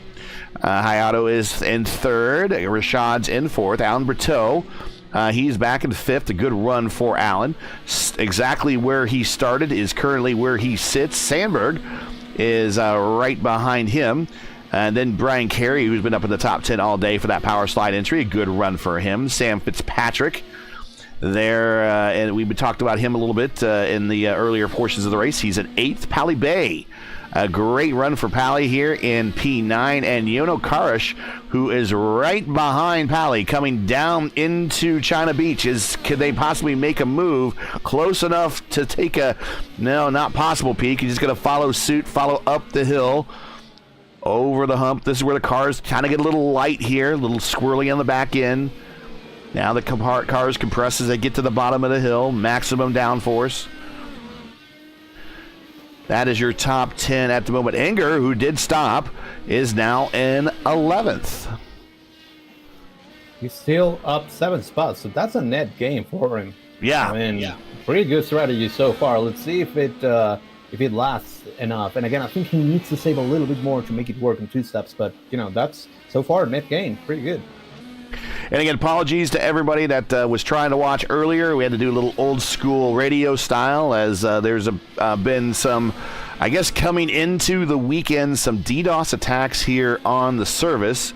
Hayato is in third. Rashad's in fourth. Alan Berteau. He's back in fifth. A good run for Allen. Exactly where he started is currently where he sits. Sandberg is right behind him. And then Brian Carey, who's been up in the top 10 all day for that power slide entry. A good run for him. Sam Fitzpatrick there. And we talked about him a little bit in the earlier portions of the race. He's at eighth. Pally Bay. A great run for Pally here in P9. And Yono Karish, who is right behind Pally, coming down into China Beach. Could they possibly make a move close enough to take a... No, not possible, Pete. He's just going to follow suit, follow up the hill, over the hump. This is where the cars kind of get a little light here, a little squirrely on the back end. Now the cars compress as they get to the bottom of the hill. Maximum downforce. That is your top 10 at the moment. Enger, who did stop, is now in 11th. He's still up 7 spots, so that's a net gain for him. Yeah. I mean, pretty good strategy so far. Let's see if it lasts enough. And again, I think he needs to save a little bit more to make it work in 2 steps. But, that's so far net gain. Pretty good. And again, apologies to everybody that was trying to watch earlier. We had to do a little old school radio style as there's been some, I guess, coming into the weekend, some DDoS attacks here on the service.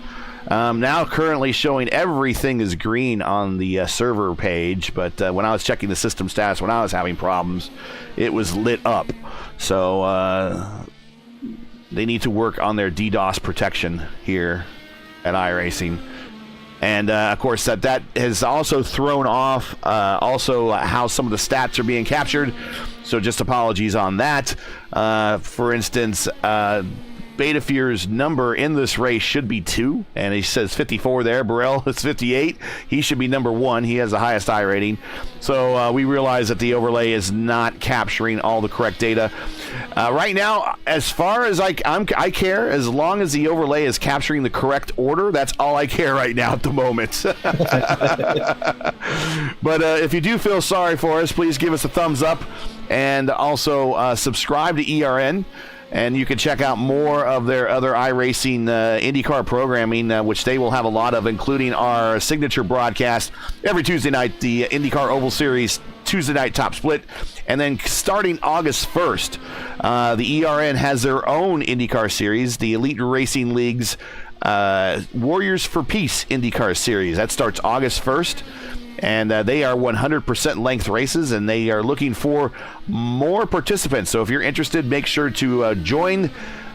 Now currently showing everything is green on the server page, but when I was checking the system stats, when I was having problems, it was lit up. So they need to work on their DDoS protection here at iRacing. And, of course, that has also thrown off how some of the stats are being captured. So just apologies on that. For instance, Beta Fear's number in this race should be 2, and he says 54 there. Burrell is 58. He should be number 1. He has the highest I rating. So we realize that the overlay is not capturing all the correct data. Right now, as far as I care, as long as the overlay is capturing the correct order, that's all I care right now at the moment. But if you do feel sorry for us, please give us a thumbs up and also subscribe to ERN. And you can check out more of their other iRacing IndyCar programming, which they will have a lot of, including our signature broadcast every Tuesday night, the IndyCar Oval Series Tuesday night top split. And then starting August 1st, the ERN has their own IndyCar series, the Elite Racing League's Warriors for Peace IndyCar series. That starts August 1st. And they are 100% length races, and they are looking for more participants. So if you're interested, make sure to join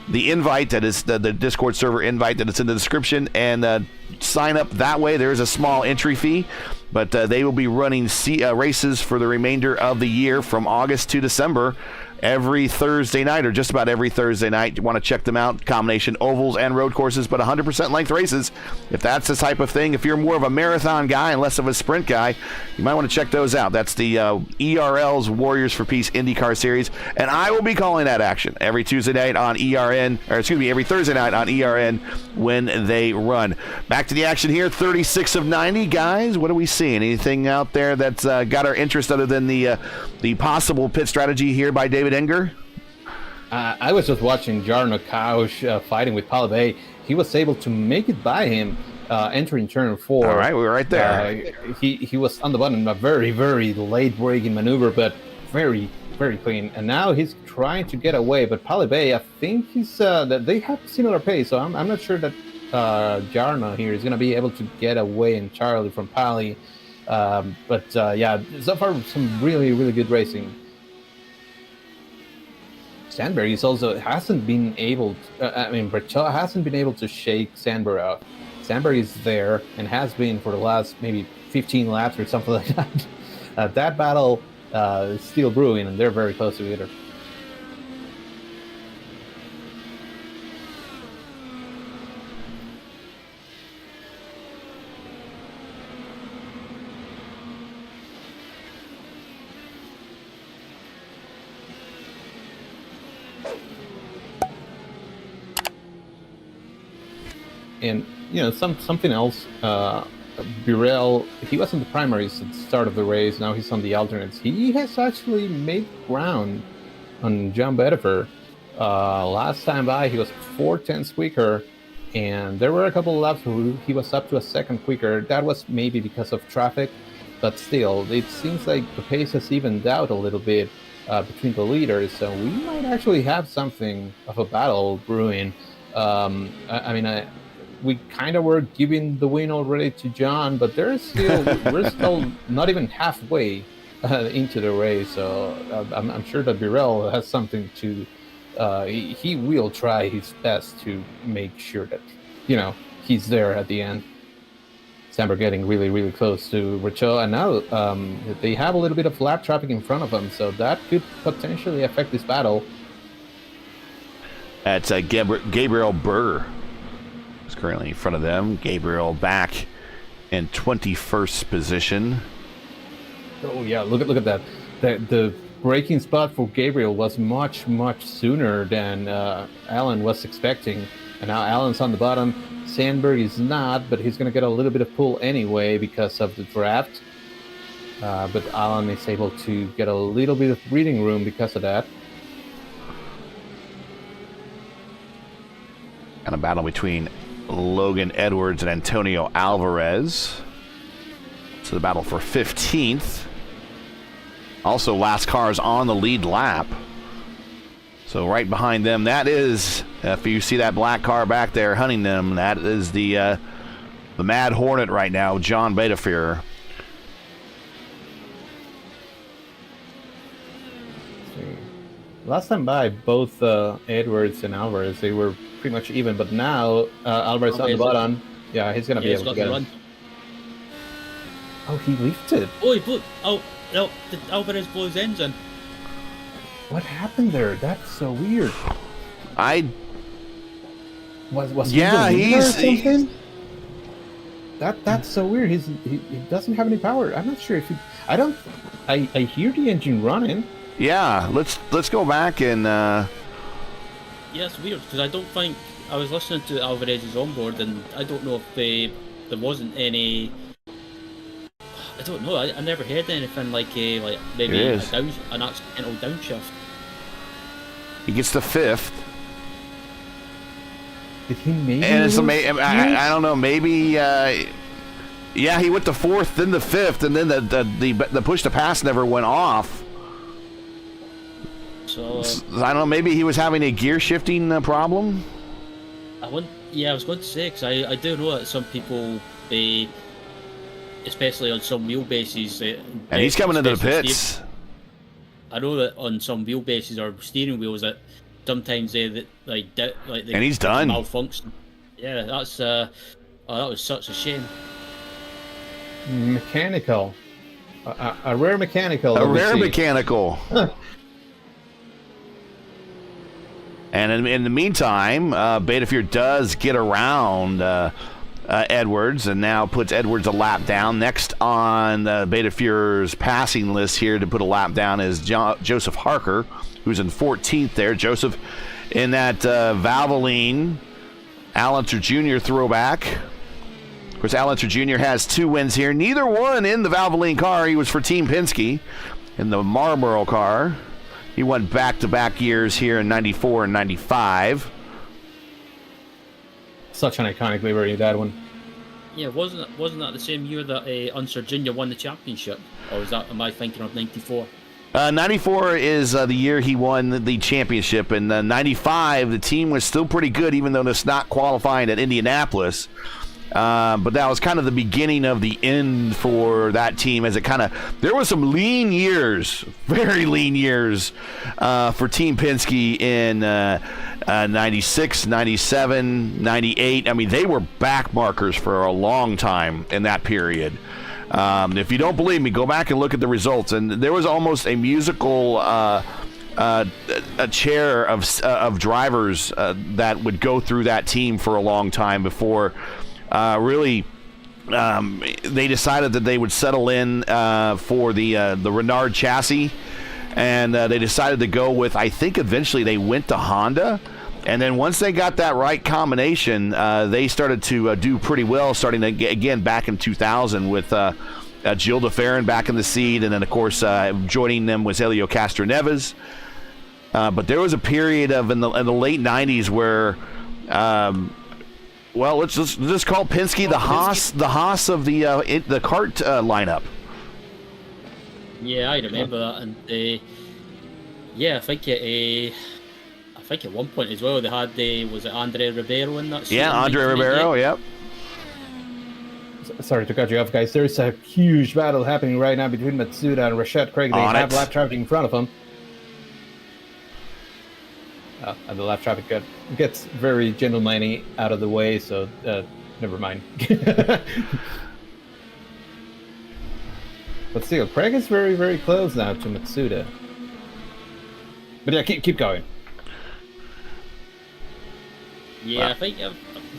the invite that is the Discord server invite that is in the description, and sign up that way. There is a small entry fee, but they will be running races for the remainder of the year from August to December. Every Thursday night, or just about every Thursday night. You want to check them out. Combination ovals and road courses, but 100% length races. If that's the type of thing, if you're more of a marathon guy and less of a sprint guy, you might want to check those out. That's the ERL's Warriors for Peace IndyCar series, and I will be calling that action every Tuesday night on ERN, or excuse me, every Thursday night on ERN when they run. Back to the action here. 36 of 90, guys. What are we seeing? Anything out there that's got our interest other than the possible pit strategy here by David Enger? I was just watching Jarno Kausch fighting with Pally Bay. He was able to make it by him entering turn 4. All right, we were right there. He was on the button, a very, very late braking maneuver, but very, very clean. And now he's trying to get away, but Pally Bay, I think he's that they have similar pace, so I'm not sure that Jarno here is going to be able to get away entirely from Pally. But yeah, so far some really, really good racing. Sandberg is also hasn't been able Berchel hasn't been able to shake Sandberg out. Sandberg is there and has been for the last maybe 15 laps or something like that. That battle is still brewing, and they're very close to each other. And something else. Birel, he was in the primaries at the start of the race. Now he's on the alternates. He has actually made ground on John Bettifer. Last time by, he was 4/10 quicker, and there were a couple of laps where he was up to a second quicker. That was maybe because of traffic, but still, it seems like the pace has evened out a little bit between the leaders. So we might actually have something of a battle brewing. We kind of were giving the win already to John, but we're still not even halfway into the race. So I'm sure that Birel has something to. He will try his best to make sure that he's there at the end. Sandberg getting really, really close to Richo, and now they have a little bit of lap traffic in front of them, so that could potentially affect this battle. That's Gabriel Burr. Currently in front of them. Gabriel back in 21st position. Oh yeah, look at that. The braking spot for Gabriel was much sooner than Alan was expecting, and now Alan's on the bottom. Sandberg is not, but he's going to get a little bit of pull anyway because of the draft. But Alan is able to get a little bit of breathing room because of that. And a battle between Logan Edwards and Antonio Alvarez. So the battle for 15th. Also, last cars on the lead lap. So right behind them, that is, if you see that black car back there hunting them, that is the Mad Hornet right now, John Bettifer. Last time by, both Edwards and Alvarez, they were pretty much even, but now Alvarez on the bottom. Yeah, he's going to be able to get him. Oh, he lifted. Oh, he blew. Oh, no, did Alvarez blow his engine? What happened there? That's so weird. Was yeah, something? That's so weird. He doesn't have any power. I'm not sure if I hear the engine running. Yeah, let's go back and. Yeah, it's weird because I don't think I was listening to Alvarez's onboard, and I don't know if there wasn't any. I don't know. I never heard anything like maybe an accidental downshift. He gets the 5th. Did he maybe? And it's amazing. I don't know. Maybe. Yeah, he went to 4th, then the 5th, and then the push to pass never went off. So I don't know. Maybe he was having a gear shifting problem. I was going to say because I do know that some people especially on some wheelbases, and he's coming into the pits. I know that on some wheelbases or steering wheels that sometimes they and he's done malfunction. Yeah, that was such a shame. Mechanical, a rare mechanical. A rare mechanical. And in the meantime, Bettifer does get around Edwards and now puts Edwards a lap down. Next on Bettifer's passing list here to put a lap down is Joseph Harker, who's in 14th there. Joseph in that Valvoline Allenser Jr. throwback. Of course, Allenser Jr. has 2 wins here. Neither one in the Valvoline car. He was for Team Penske in the Marlboro car. He won back-to-back years here in 94 and 95. Such an iconic livery, that one. Yeah, wasn't that the same year that Unser Jr. won the championship? Or am I thinking of 94? 94 is the year he won the championship, and 95 the team was still pretty good, even though it's not qualifying at Indianapolis. But that was kind of the beginning of the end for that team, as it kind of, there was some lean years, very lean years for Team Penske in 96, 97, 98. I mean, they were back markers for a long time in that period. If you don't believe me, go back and look at the results. And there was almost a musical a chair of drivers that would go through that team for a long time before really they decided that they would settle in for the Renard chassis. And they decided to go with, I think eventually they went to Honda. And then once they got that right combination, they started to do pretty well, starting to again back in 2000 with Gilles de Ferran back in the seat. And then, of course, joining them was Helio Castroneves. But there was a period of in the late 90s where, well, let's just call Penske the Haas of the kart lineup. Yeah, I remember that, and yeah, I think at one point as well they had was it Andre Ribeiro in that season? Yeah, Andre Ribeiro, yep. Sorry to cut you off, guys. There's a huge battle happening right now between Matsuda and Rashad Craig. They have lap traffic in front of them. And the lap traffic gets very gentlemanly out of the way, so never mind. But still, Craig is very, very close now to Matsuda. But yeah, keep going. Yeah, I think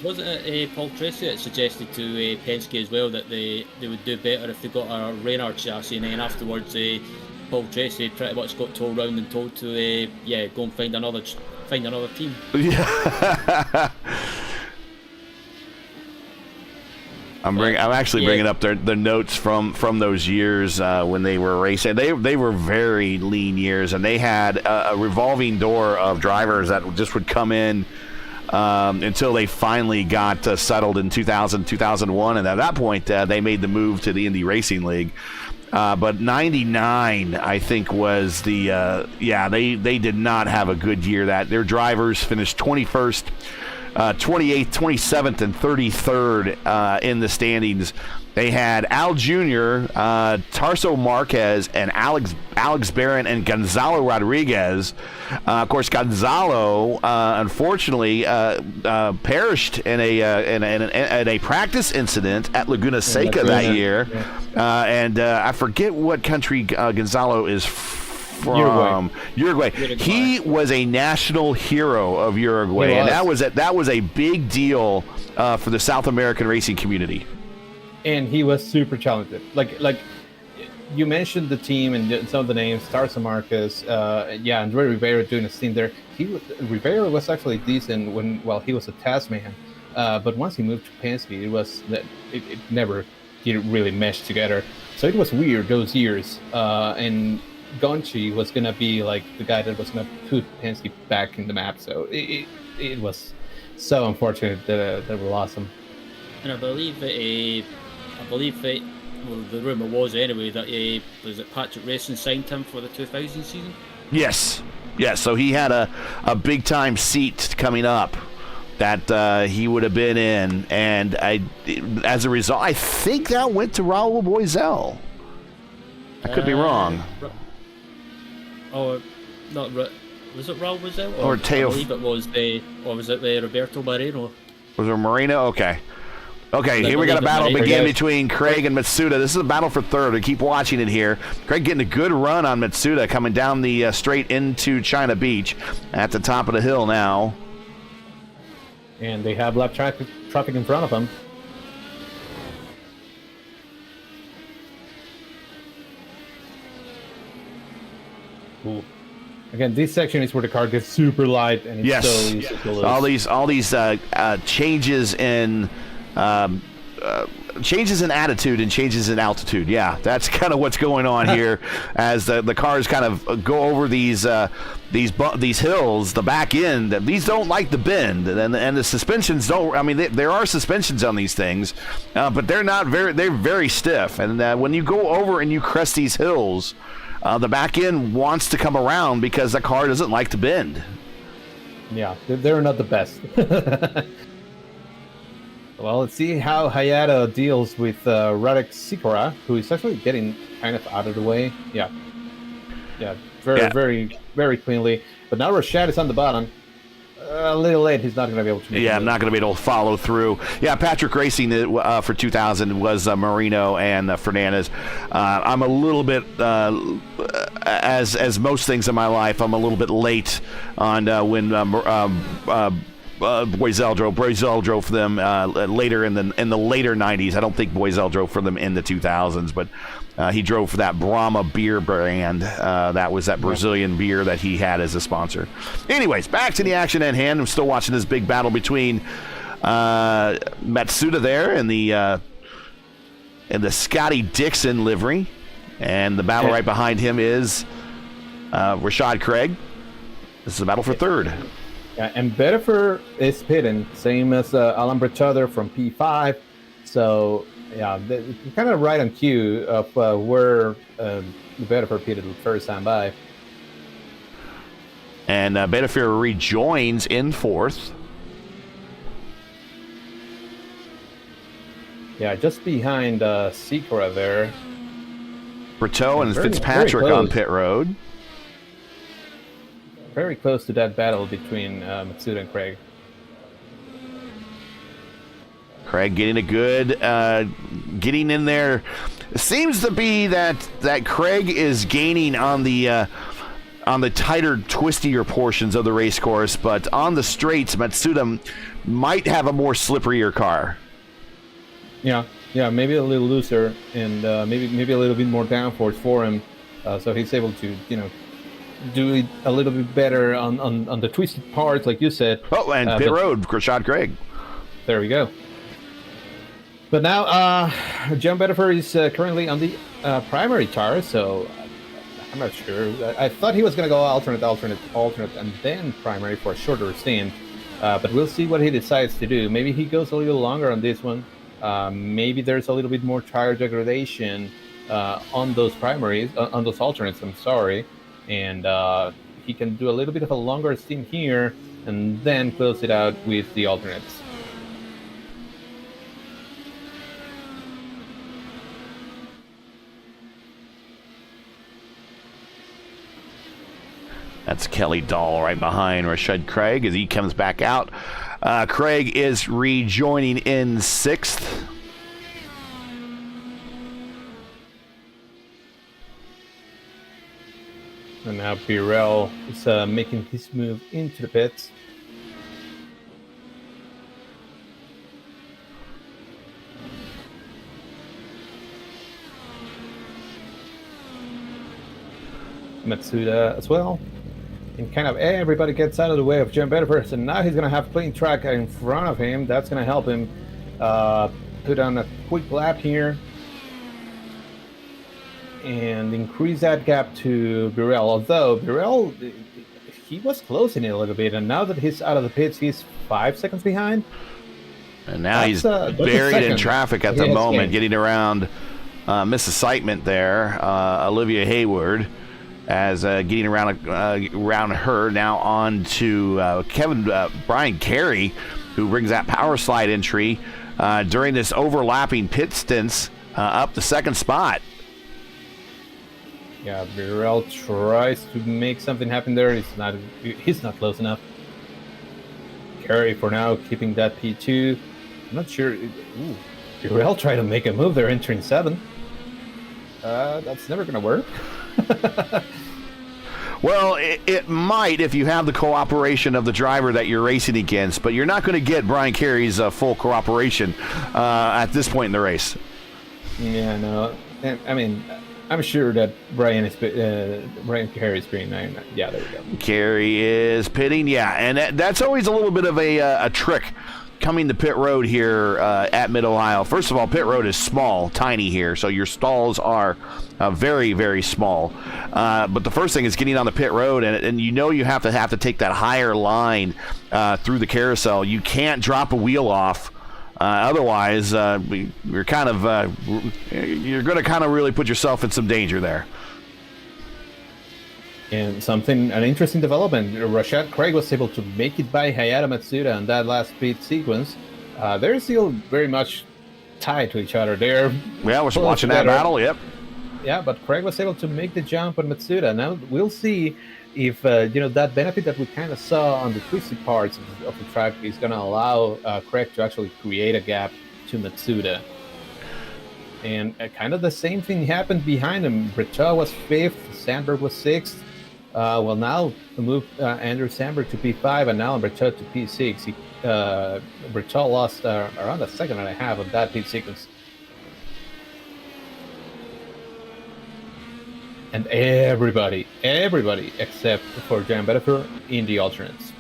wasn't it Paul Tracy that suggested to Penske as well that they would do better if they got a Reynard chassis, and then afterwards Paul Tracy pretty much got told round and told to go and find another team. Yeah. I'm actually bringing up their notes from those years when they were racing. They were very lean years, and they had a revolving door of drivers that just would come in until they finally got settled in 2000, 2001, and at that point they made the move to the Indy Racing League. But 99, I think, was the they did not have a good year. That their drivers finished 21st. 28th, 27th, and 33rd in the standings. They had Al Jr., Tarso Marquez, and Alex Barron and Gonzalo Rodriguez. Of course, Gonzalo unfortunately perished in a practice incident at Laguna Seca that year. Yeah. And I forget what country Gonzalo is from. Uruguay. He was a national hero of Uruguay, and that was a big deal for the South American racing community. And he was super talented. Like you mentioned the team and some of the names, Tarso Marquez, Andre Ribeiro doing his thing there. Ribeiro was actually decent while he was a task man, but once he moved to Penske, it never didn't really mesh together. So it was weird those years, and Gonchi was going to be like the guy that was going to put Penske back in the map. So it was so unfortunate that we lost him. And I believe the rumor was anyway that was it Patrick Racing signed him for the 2000 season? Yes. So he had a big time seat coming up that he would have been in, and as a result, I think that went to Raul Boisel. I could be wrong. Was it Raul Boisel? Or Teo? I believe it was was it Roberto Moreno? Was it Moreno? Okay, here we got a battle begin between Craig and Matsuda. This is a battle for third. We keep watching it here. Craig getting a good run on Matsuda, coming down the straight into China Beach at the top of the hill now. And they have lap traffic in front of them. Ooh. Again, this section is where the car gets super light, and it's so easy to lose. All these changes in attitude and changes in altitude. Yeah, that's kind of what's going on here as the cars kind of go over these hills. The back end, these don't like the bend, and the suspensions don't. I mean, there are suspensions on these things, but they're not very. They're very stiff, and when you go over and you crest these hills. the back end wants to come around because the car doesn't like to bend. Yeah, they're not the best. Well, let's see how Hayato deals with Radek Sikora, who is actually getting kind of out of the way. Yeah, very cleanly. But now Rashad is on the bottom. A little late. He's not going to be able to. I'm not going to be able to follow through. Yeah, Patrick Racing for 2000 was Marino and Fernandez. I'm a little bit, as most things in my life, I'm a little bit late on when Boiselle drove for them later in the later 90s. I don't think Boiselle drove for them in the 2000s, but he drove for that Brahma beer brand. That was that Brazilian beer that he had as a sponsor. Anyways, back to the action at hand. I'm still watching this big battle between Matsuda there in the Scotty Dixon livery, and the battle right behind him is Rashad Craig. This is a battle for third. Yeah, and Bettifer is pitting, same as Alan Brechother from P5. So, yeah, they're kind of right on cue of where Bettifer pitted the first time by. And Bettifer rejoins in fourth. Yeah, just behind Sikora there. Brito and Fitzpatrick on pit road. Very close to that battle between Matsuda and Craig. Craig getting a good, getting in there. It seems to be that Craig is gaining on the tighter, twistier portions of the race course, but on the straights, Matsuda might have a more slipperier car. Yeah, maybe a little looser and maybe a little bit more downforce for him, so he's able to, do it a little bit better on the twisted parts, like you said. Oh, and pit road, Rashad Craig. There we go. But now, John Bettifer is currently on the primary tire, so I'm not sure. I thought he was going to go alternate, and then primary for a shorter stint. But we'll see what he decides to do. Maybe he goes a little longer on this one. Maybe there's a little bit more tire degradation on those primaries, on those alternates, I'm sorry. And he can do a little bit of a longer stint here and then close it out with the alternates. That's Kelly Dahl right behind Rashad Craig as he comes back out. Craig is rejoining in sixth. And now Birel is making his move into the pits. Matsuda as well. And kind of everybody gets out of the way of Jim Bettifer. So now he's going to have clean track in front of him. That's going to help him put on a quick lap here and increase that gap to Birel. Although Birel, he was closing it a little bit, and now that he's out of the pits, he's 5 seconds behind. And now he's buried in traffic at the moment, getting around Mrs. Sitement there, Olivia Hayward, as getting around her. Now on to Brian Carey, who brings that power slide entry during this overlapping pit stints up the second spot. Yeah, Birel tries to make something happen there. He's not close enough. Carey for now keeping that P2. I'm not sure. Birel tried to make a move there entering 7. That's never going to work. Well, it might if you have the cooperation of the driver that you're racing against, but you're not going to get Brian Carey's full cooperation at this point in the race. Yeah, no. I mean, I'm sure that Brian Carey is being. Yeah, there we go. Carey is pitting, yeah, and that's always a little bit of a trick coming to pit road here at Mid-Ohio. First of all, pit road is small, tiny here, so your stalls are very, very small. But the first thing is getting on the pit road, and you have to take that higher line through the carousel. You can't drop a wheel off. Otherwise, you're going to kind of really put yourself in some danger there. And an interesting development. Rashad Craig was able to make it by Hayato Matsuda in that last pit sequence. They're still very much tied to each other. They're Yeah, we're watching that battle. Yep. Yeah, but Craig was able to make the jump on Matsuda. Now we'll see if that benefit that we kind of saw on the twisty parts of the track is going to allow Craig to actually create a gap to Matsuda. And kind of the same thing happened behind him. Brito was 5th, Sandberg was 6th. Well, now we move Andrew Sandberg to P5 and now Brito to P6. Brito lost around a second and a half of that pit sequence. And everybody except for Jan Bettifer in the alternates.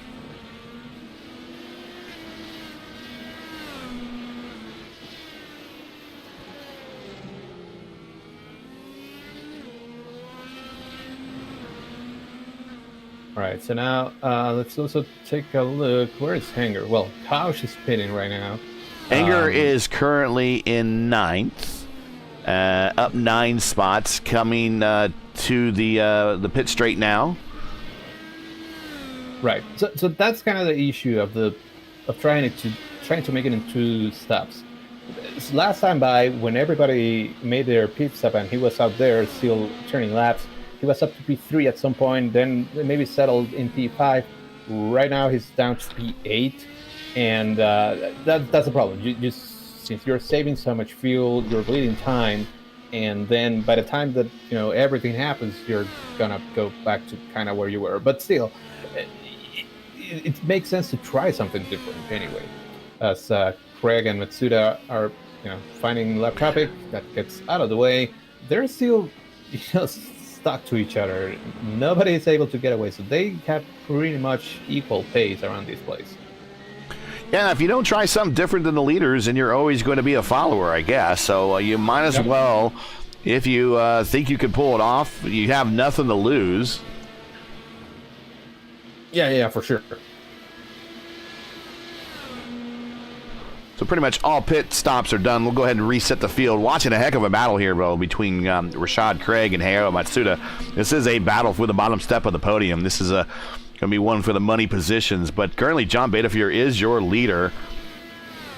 All right, so now let's also take a look. Where is Hanger? Well, Kaush is pitting right now. Hanger is currently in 9th. Up 9 spots, coming to the pit straight now. Right. So that's kind of the issue of trying to make it in 2 stops. Last time by, when everybody made their pit stop and he was out there still turning laps, he was up to P3 at some point, then maybe settled in P5. Right now he's down to P8, and that's a problem. Since you're saving so much fuel, you're bleeding time, and then by the time that everything happens, you're gonna go back to kind of where you were. But still, it makes sense to try something different anyway. As Craig and Matsuda are finding lap traffic that gets out of the way, they're still stuck to each other. Nobody is able to get away, so they have pretty much equal pace around this place. Yeah, if you don't try something different than the leaders, then you're always going to be a follower, I guess. So you might as well, if you think you can pull it off, you have nothing to lose. Yeah, for sure. So pretty much all pit stops are done. We'll go ahead and reset the field. Watching a heck of a battle here, bro, between Rashad Craig and Hayato Matsuda. This is a battle for the bottom step of the podium. This is going to be one for the money positions. But currently, John Bettifer is your leader.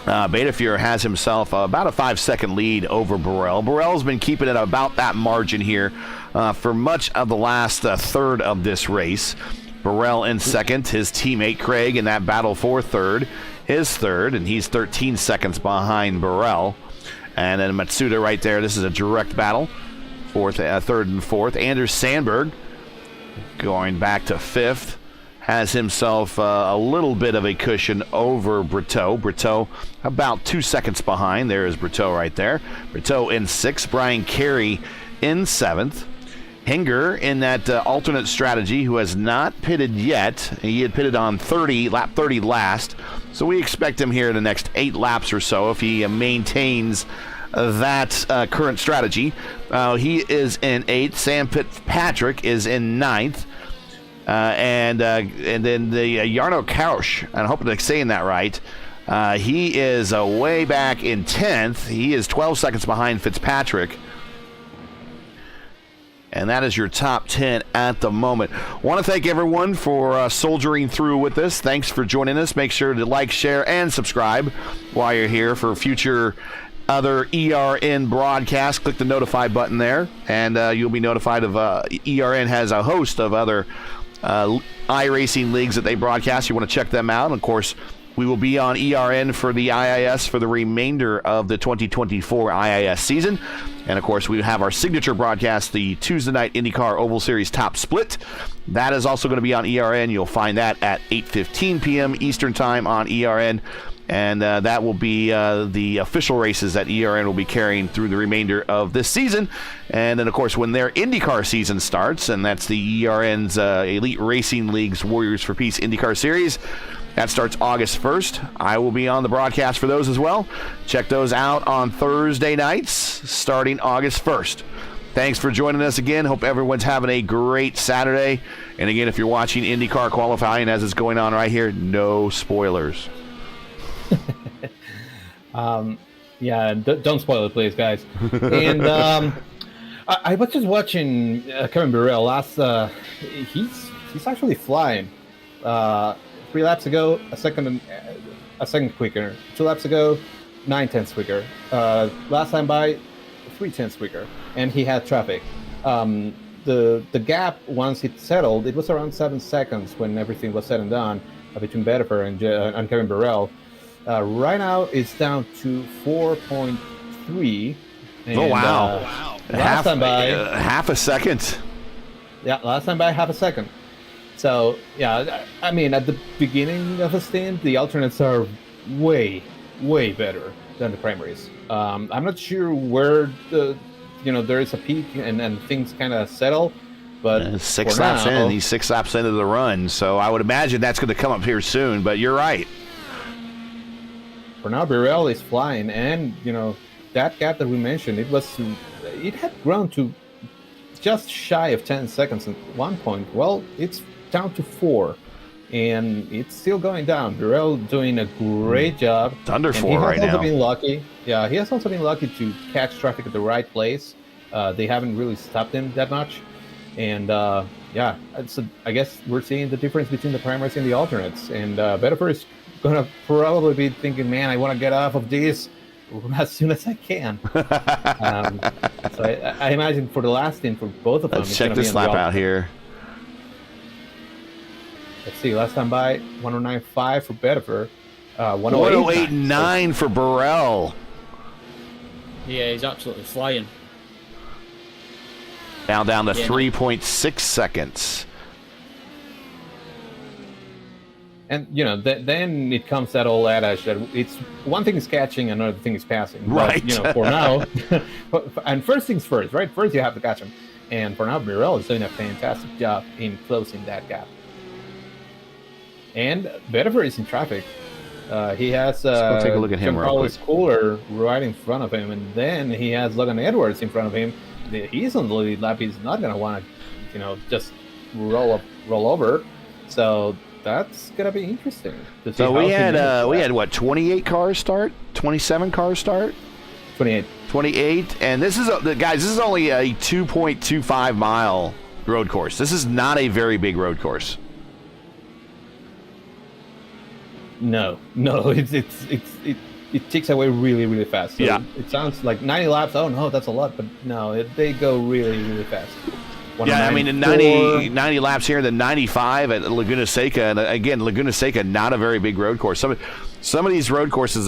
Bettifer has himself about a 5-second lead over Burrell. Burrell's been keeping it about that margin here for much of the last third of this race. Burrell in second, his teammate Craig in that battle for third. His third, and he's 13 seconds behind Burrell. And then Matsuda right there. This is a direct battle for third and fourth. Anders Sandberg going back to 5th. Has himself a little bit of a cushion over Brito. Brito about 2 seconds behind. There is Brito right there. Brito in 6th. Brian Carey in 7th. Hinger in that alternate strategy, who has not pitted yet. He had pitted on lap 30 last. So we expect him here in the next 8 laps or so if he maintains that current strategy. He is in 8th. Sam Fitzpatrick is in 9th. And then the Jarno Kausch, I hope I'm saying that right. He is way back in 10th. He is 12 seconds behind Fitzpatrick. And that is your top 10 at the moment. Want to thank everyone for soldiering through with this. Thanks for joining us. Make sure to like, share, and subscribe while you're here for future other ERN broadcasts. Click the notify button there, and you'll be notified of ERN has a host of other iRacing leagues that they broadcast. You want to check them out. And of course, we will be on ERN for the IIS for the remainder of the 2024 IIS season. And of course, we have our signature broadcast, the Tuesday night IndyCar Oval Series Top Split. That is also going to be on ERN. You'll find that at 8:15 p.m. Eastern Time on ERN. And that will be the official races that ERN will be carrying through the remainder of this season. And then, of course, when their IndyCar season starts, and that's the ERN's Elite Racing League's Warriors for Peace IndyCar Series, that starts August 1st. I will be on the broadcast for those as well. Check those out on Thursday nights starting August 1st. Thanks for joining us again. Hope everyone's having a great Saturday. And again, if you're watching IndyCar qualifying as it's going on right here, no spoilers. Yeah, don't spoil it, please, guys. And all I was just watching Kevin Burrell last. He's actually flying. 3 laps ago, a second quicker. 2 laps ago, 9/10 quicker. Last time by, 3/10 quicker, and he had traffic. The gap, once it settled, it was around 7 seconds when everything was said and done between Bettifer and Kevin Burrell. Right now, it's down to 4.3. And, oh wow! Last time by half a second. Yeah, last time by half a second. So yeah, I mean, at the beginning of a stint, the alternates are way better than the primaries. I'm not sure where there is a peak and things kind of settle, but 6 laps in, he's 6 laps into the run, so I would imagine that's going to come up here soon. But you're right. For now, Burrell is flying, and that gap that we mentioned, it had grown to just shy of 10 seconds at one point. Well, it's down to 4, and it's still going down. Burrell doing a great job. It's under 4 right now. He has also been lucky. Yeah, he has also been lucky to catch traffic at the right place. They haven't really stopped him that much, and yeah, so I guess we're seeing the difference between the primaries and the alternates. And Bettifer is gonna probably be thinking, man, I want to get off of this as soon as I can. So I imagine for the last stint for both of them. Let's check this lap out here. Let's see. Last time by 109.5 for Bettifer. 108.9 for Burrell. Yeah, he's absolutely flying. Now down to 3.6 seconds. And then it comes that old adage that it's one thing is catching, another thing is passing. Right. But, for now, and first things first, right? First you have to catch him. And for now, Burrell is doing a fantastic job in closing that gap. And Bettifer is in traffic. He has Let's go take a look at him real quick. Cooler right in front of him, and then he has Logan Edwards in front of him. He's on the lead lap. He's not going to want to, just roll over. So that's gonna be interesting. So we had what, 28 cars start, 27 cars start, 28, and this is guys. This is only a 2.25 mile road course. This is not a very big road course. No, it ticks away really fast. So yeah, it sounds like 90 laps. Oh no, that's a lot, but no, they go really fast. Yeah, I mean, in 90 laps here, then 95 at Laguna Seca. And again, Laguna Seca, not a very big road course. Some of these road courses,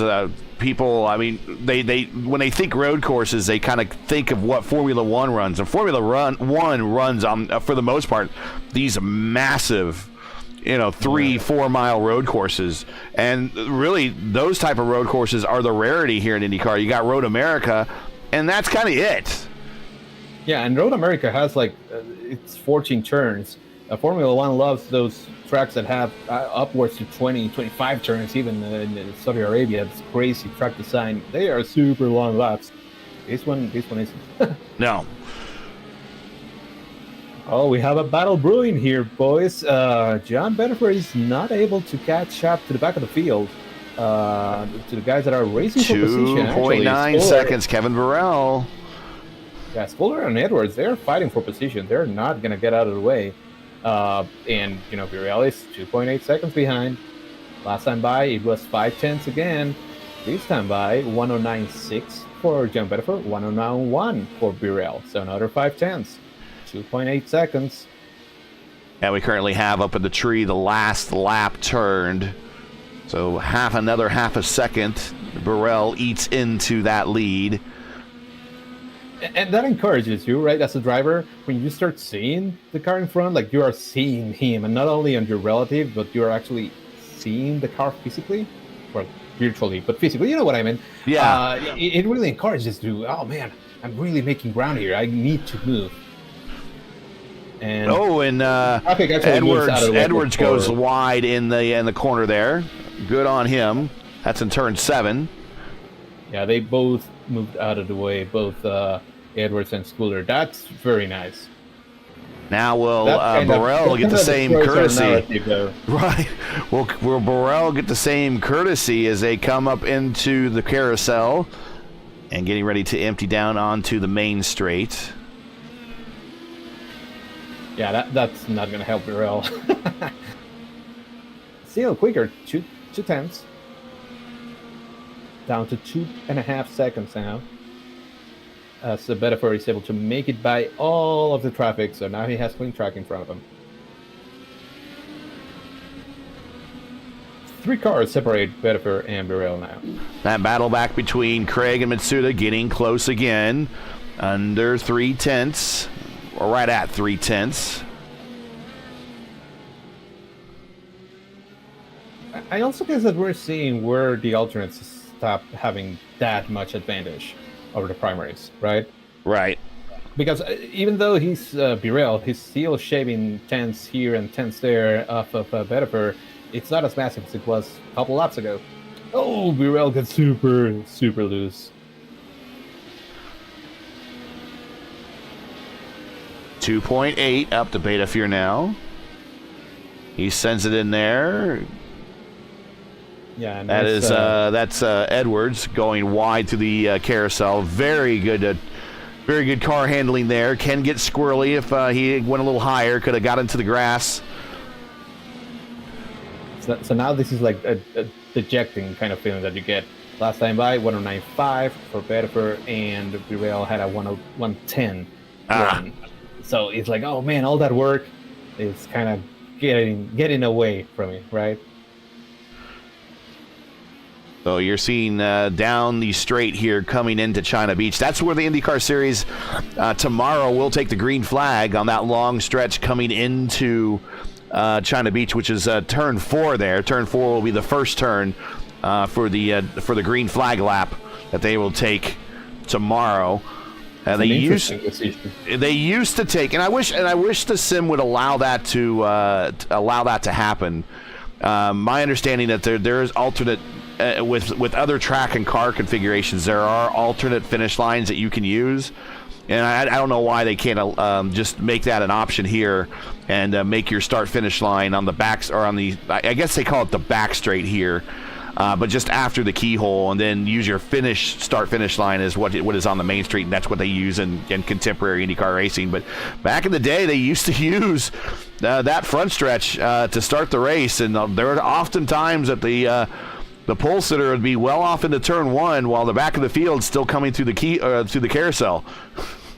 people, I mean, they when they think road courses, they kind of think of what Formula One runs. And Formula One runs, for the most part, these massive, 3-4 mile road courses. And really, those type of road courses are the rarity here in IndyCar. You got Road America, and that's kind of it. Yeah, and Road America has it's 14 turns. Formula One loves those tracks that have upwards to 20, 25 turns, even in Saudi Arabia. It's crazy track design. They are super long laps. This one isn't. No. Oh, we have a battle brewing here, boys. John Bettifer is not able to catch up to the back of the field. To the guys that are racing for position. 2.9 seconds, Kevin Burrell. Yeah, Spuller and Edwards, they're fighting for position. They're not going to get out of the way. And, Burrell is 2.8 seconds behind. Last time by, it was 5/10 again. This time by, 109.6 for John Bettifer, 109.1 for Burrell. So another 5/10, 2.8 seconds. And we currently have up in the tree the last lap turned. So another half a second. Burrell eats into that lead. And that encourages you, right, as a driver, when you start seeing the car in front, like you are seeing him, and not only on your relative, but you're actually seeing the car physically, or virtually, but physically, you know what I mean? Yeah. It really encourages you, oh man, I'm really making ground here, I need to move. And Edwards goes wide in the corner there. Good on him. That's in turn 7. Yeah, they both moved out of the way, both Edwards and Schooler. That's very nice. Now will Burrell get the same courtesy? Right. Will Burrell get the same courtesy as they come up into the carousel and getting ready to empty down onto the main straight? Yeah, that's not going to help Burrell. Still quicker, two tenths. Down to 2.5 seconds now. So Bettifer is able to make it by all of the traffic, so now he has clean track in front of him. 3 cars separate Bettifer and Burrell now. That battle back between Craig and Matsuda getting close again. Under 3 tenths, or right at 3 tenths. I also guess that we're seeing where the alternates stop having that much advantage over the primaries, right? Right. Because even though he's Burrell, he's still shaving tenths here and tenths there off of Bettifer. It's not as massive as it was a couple laps ago. Oh, Burrell gets super loose. 2.8 up to Beta Fear now. He sends it in there. Yeah, and that's Edwards going wide to the carousel. Very good car handling there. Can get squirrely if he went a little higher. Could have got into the grass. So now this is like a dejecting kind of feeling that you get. Last time by 109.5 for Bettifer, and Burrell had a 110 run. So it's like, oh man, all that work is kind of getting away from me, right? So you're seeing down the straight here coming into China Beach. That's where the IndyCar Series tomorrow will take the green flag on that long stretch coming into China Beach, which is turn 4 there. Turn 4 will be the first turn for the green flag lap that they will take tomorrow. They used to take, and I wish the sim would allow that to happen. My understanding that there is alternate with other track and car configurations. There are alternate finish lines that you can use, and I don't know why they can't just make that an option here and make your start finish line on the backs or on the, I guess they call it the back straight here. But just after the keyhole, and then use your start finish line is what is on the main street, and that's what they use in contemporary IndyCar racing. But back in the day, they used to use that front stretch to start the race, and there were often times that the pole sitter would be well off into turn 1 while the back of the field still coming through the carousel.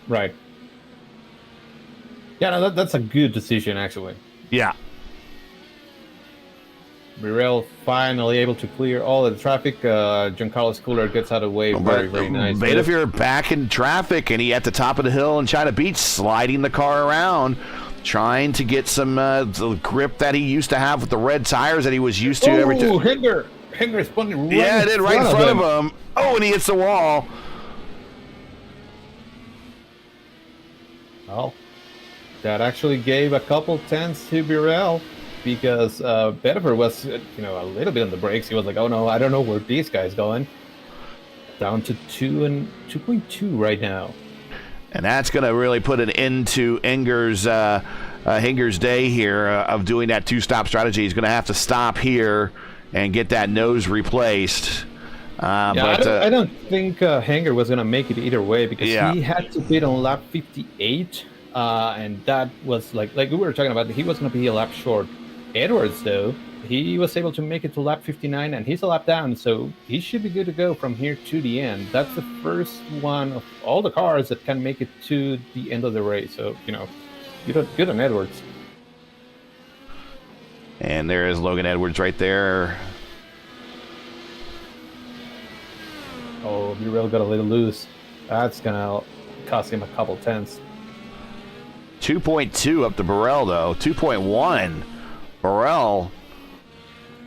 Right. Yeah, no, that's a good decision actually. Yeah. Burrell finally able to clear all of the traffic. Giancarlo Schooler gets out of the way very nice. Beta Fear back in traffic, and he at the top of the hill in China Beach, sliding the car around, trying to get some the grip that he used to have with the red tires that he was used to every time. Hinger is spun right in front of him. Oh, and he hits the wall. Well, that actually gave a couple tenths to Burrell. Because Bettifer was, a little bit on the brakes. He was like, "Oh no, I don't know where these guys going." Down to 2.2 right now, and that's going to really put an end to Hinger's day here of doing that 2-stop strategy. He's going to have to stop here and get that nose replaced. I don't think Hinger was going to make it either way because he had to bid on lap 58, and that was like we were talking about. He was going to be a lap short. Edwards, though, he was able to make it to lap 59, and he's a lap down, so he should be good to go from here to the end. That's the first one of all the cars that can make it to the end of the race. So, good on Edwards. And there is Logan Edwards right there. Oh, Burrell got a little loose. That's going to cost him a couple tenths. 2.2 up to Burrell, though. 2.1. Burrell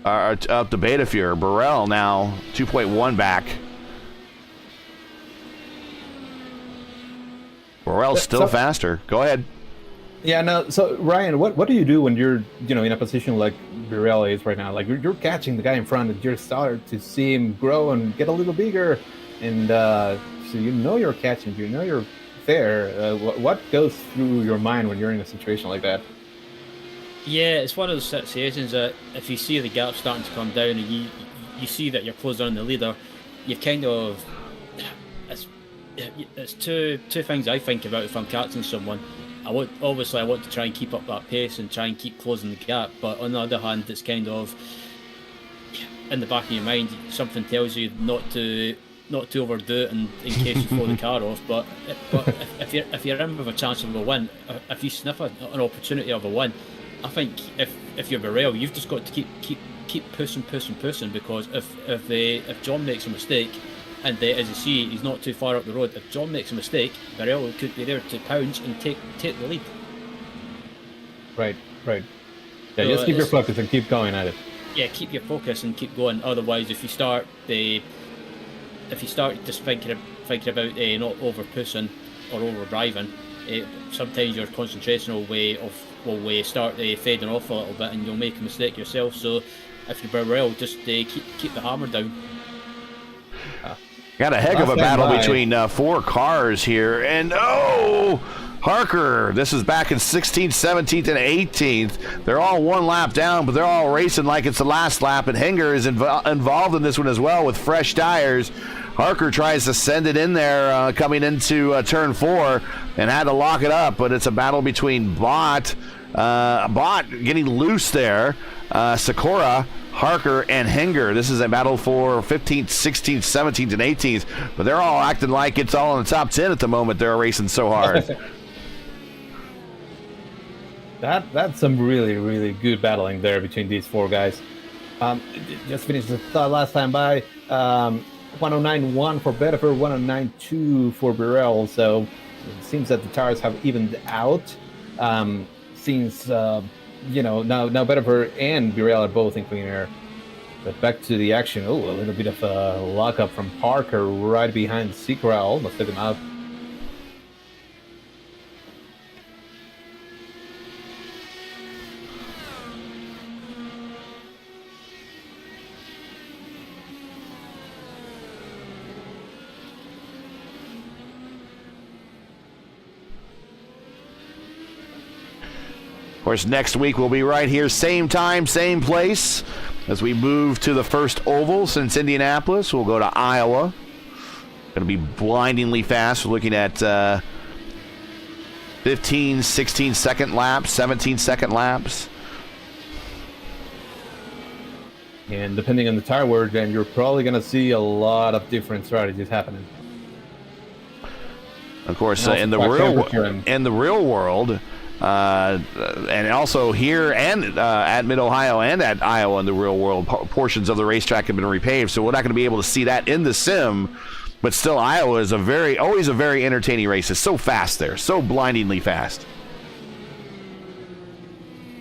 up to Beta Fear. Burrell now 2.1 back. Burrell's still faster. Go ahead. Yeah, no. So Ryan, what do you do when you're in a position like Burrell is right now? Like you're catching the guy in front, and you're starting to see him grow and get a little bigger, and so you're catching, you're there. What goes through your mind when you're in a situation like that? Yeah, it's one of those situations that if you see the gap starting to come down and you see that you're closing on the leader, you kind of it's two things I think about if I'm catching someone. I want to try and keep up that pace and try and keep closing the gap. But on the other hand, it's kind of in the back of your mind, something tells you not to overdo it in case you throw the car off. But if you're in with a chance of a win, if you sniff an opportunity of a win, I think if you're Burrell, you've just got to keep pushing, because if John makes a mistake, and as you see, he's not too far up the road. If John makes a mistake, Burrell could be there to pounce and take the lead. Right. Yeah, so just keep your focus and keep going at it. Yeah, keep your focus and keep going. Otherwise, if you start just thinking about not over pushing or over driving, sometimes your concentration will start fading off a little bit, and you'll make a mistake yourself. So if you're Burrell, just keep the hammer down. Got a heck of a battle between 4 cars here, and Harker, this is back in 16th, 17th, and 18th. They're all 1 lap down, but they're all racing like it's the last lap, and Henger is involved in this one as well with fresh tires. Harker tries to send it in there coming into turn 4 and had to lock it up, but it's a battle between Bott getting loose there, Sakura, Harker, and Henger. This is a battle for 15th, 16th, 17th, and 18th, but they're all acting like it's all in the top 10 at the moment. They're racing so hard. That's some really, really good battling there between these 4 guys. Just finished the last time by 109.1 for Bedford, 109.2 for Burrell. So it seems that the tires have evened out. Since now Bedford and Burrell are both in clean air. But back to the action. A little bit of a lockup from Parker right behind Sikora. Almost took him out. Of course, next week we'll be right here, same time, same place. As we move to the first oval since Indianapolis, we'll go to Iowa. Going to be blindingly fast. We're looking at 15, 16-second laps, 17-second laps. And depending on the tire wear, then you're probably going to see a lot of different strategies happening. Of course, in the real world, and also here and at Mid-Ohio and at Iowa in the real world, portions of the racetrack have been repaved, so we're not going to be able to see that in the sim. But still, Iowa is always a very entertaining race. It's so fast there, so blindingly fast.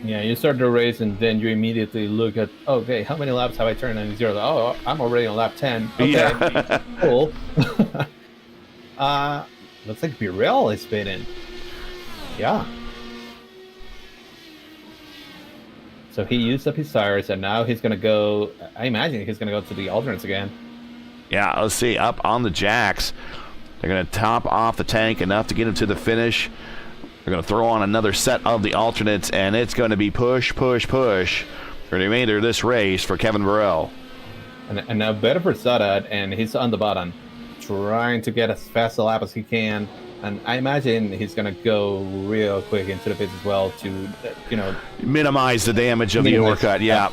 Yeah, you start the race and then you immediately look at, okay, how many laps have I turned on 0? Oh, I'm already on lap 10. Okay, yeah. Cool. Looks like Burrell is spinning. Yeah. So he used up his tires, and now he's going to go, I imagine he's going to go to the alternates again. Yeah, let's see, up on the jacks. They're going to top off the tank enough to get him to the finish. They're going to throw on another set of the alternates, and it's going to be push for the remainder of this race for Kevin Burrell. And now Bedford saw that, and he's on the bottom, trying to get as fast a lap as he can. And I imagine he's going to go real quick into the pits as well to, minimize the damage of the overcut. Yeah.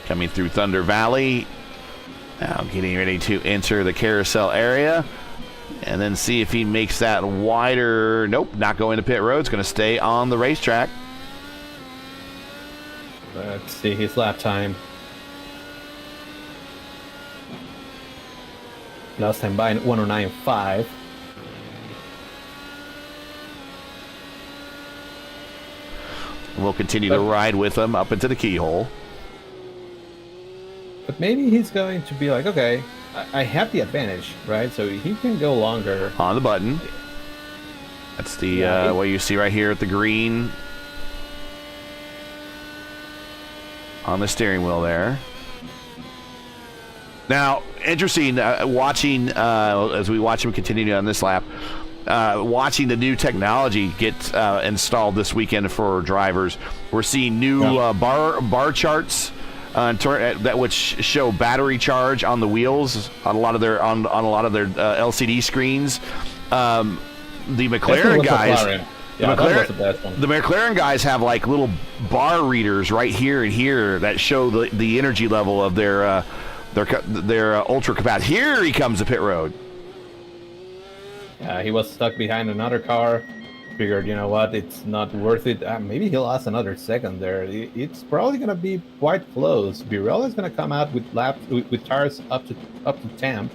Coming through Thunder Valley. Now getting ready to enter the carousel area. And then see if he makes that wider. Nope, not going to pit road. It's going to stay on the racetrack. Let's see his lap time. Last time by 109.5. We'll continue to ride with him up into the keyhole. But maybe he's going to be like, okay, I have the advantage, right? So he can go longer. On the button. That's the what you see right here at the green. On the steering wheel there. Now, interesting watching as we watch him continue on this lap. watching the new technology get installed this weekend for drivers. We're seeing new bar charts that which show battery charge on the wheels on a lot of their LCD screens. The McLaren guys. The McLaren guys have like little bar readers right here and here that show the energy level of their ultra capacitor. Here he comes to pit road. He was stuck behind another car. Figured, you know what, it's not worth it. Maybe he'll last another second there. It's probably going to be quite close. Birella is going to come out with tires up to temp.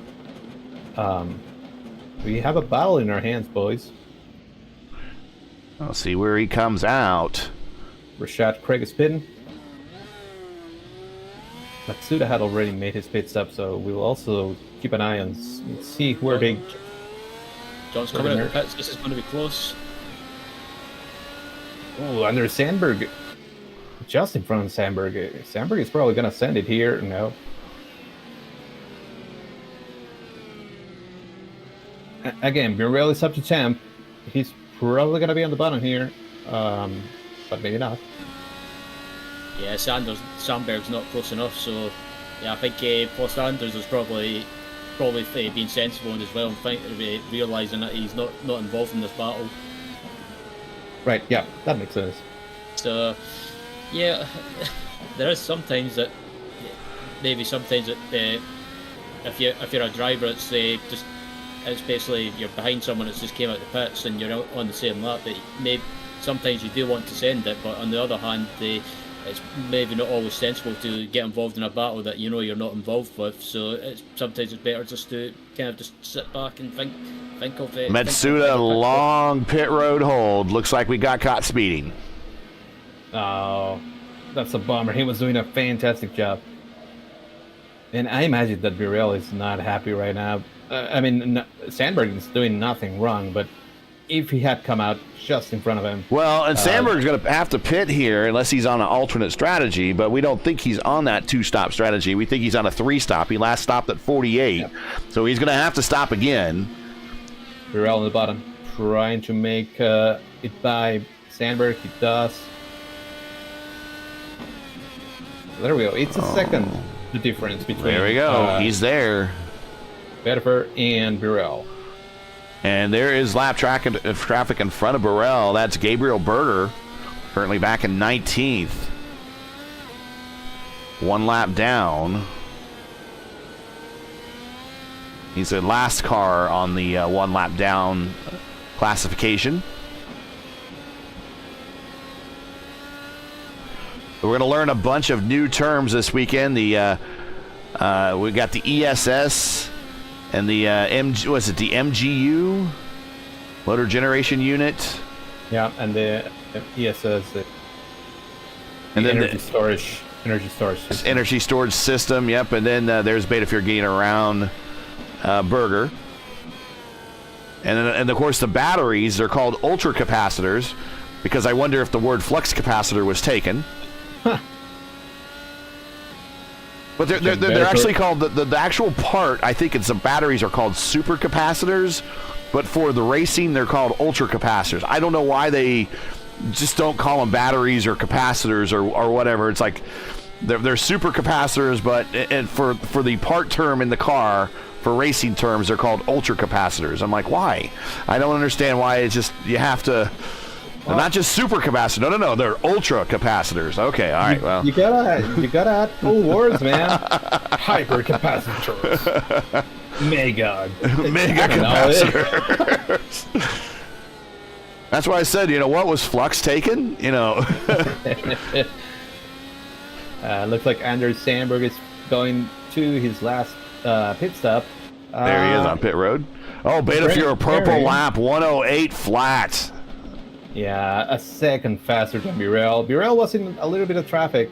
We have a battle in our hands, boys. I'll see where he comes out. Rashad Craig is pitting. Matsuda had already made his pit stop, so we'll also keep an eye on see where they... John's coming out of the pits. This is going to be close. Oh, under Sandberg. Just in front of Sandberg. Sandberg is probably going to send it here. No. Again, Birelli's up to temp. He's probably going to be on the bottom here, but maybe not. Yeah, Sandberg's not close enough, so yeah, I think Paul Sanders is probably being sensible as well, and realising that he's not involved in this battle. Right, yeah, that makes sense. So, yeah, there is sometimes that if you're a driver, it's basically you're behind someone that's just came out the pits and you're on the same lap. But sometimes you do want to send it, but on the other hand, it's maybe not always sensible to get involved in a battle that you know you're not involved with. So sometimes it's better just to kind of just sit back and think of it. Matsuda, long pit road hold. Looks like we got caught speeding. Oh, that's a bummer. He was doing a fantastic job. And I imagine that Birel is not happy right now. Sandberg is doing nothing wrong, but if he had come out just in front of him... Well, and Sandberg's going to have to pit here unless he's on an alternate strategy, but we don't think he's on that 2-stop strategy. We think he's on a 3-stop. He last stopped at 48, so he's going to have to stop again. Birel on the bottom, trying to make it by Sandberg. He does. There we go. It's a second, the difference between... There we go. He's there. Bettifer and Birel. And there is lap traffic in front of Burrell. That's Gabriel Berger, currently back in 19th. 1 lap down. He's the last car on the 1 lap down classification. We're going to learn a bunch of new terms this weekend. We got the ESS. And the the MGU, motor generation unit. Yeah, and the ESS, and then energy storage system. Energy storage system. Yep, and then there's Beta if you're getting around Berger. And of course the batteries are called ultra capacitors because I wonder if the word flux capacitor was taken. Huh. But they're actually called, the actual part, I think it's the batteries are called super capacitors, but for the racing, they're called ultra capacitors. I don't know why they just don't call them batteries or capacitors or whatever. It's like they're super capacitors, but and for the part term in the car, for racing terms, they're called ultra capacitors. I'm like, why? I don't understand why it's just, you have to... They're not just super capacitors. No. They're ultra capacitors. Okay, all right. Well, you gotta add cool words, man. Hyper capacitors. Mega capacitors. That's why I said, what was flux taken? Looks like Anders Sandberg is going to his last pit stop. There he is on pit road. Oh, Beta Fuhrer purple lap 108 flat. Yeah, a second faster than Birel. Birel was in a little bit of traffic,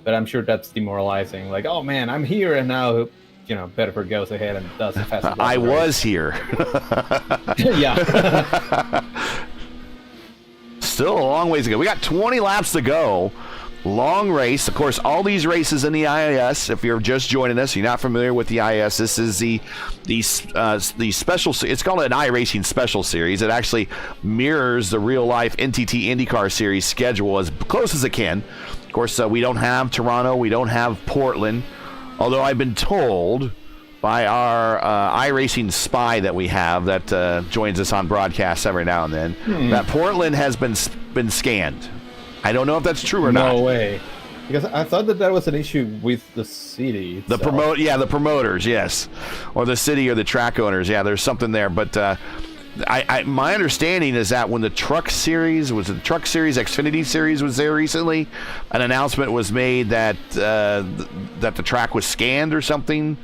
but I'm sure that's demoralizing. Like, oh man, I'm here, and now, Bettifer goes ahead and does the fastest. I was here. Yeah. Still a long ways to go. We got 20 laps to go. long race. Of course, all these races in the IIS, if you're just joining us, you're not familiar with the IIS, this is the special, it's called an iRacing special series. It actually mirrors the real-life NTT IndyCar series schedule as close as it can. Of course, we don't have Toronto, we don't have Portland, although I've been told by our iRacing spy that we have that joins us on broadcasts every now and then, that Portland has been scanned. I don't know if that's true or not. No way. Because I thought that was an issue with the city itself. The promoters, yes, or the city or the track owners. Yeah, there's something there. But my understanding is that when the Truck Series Xfinity Series was there recently, an announcement was made that the track was scanned or something.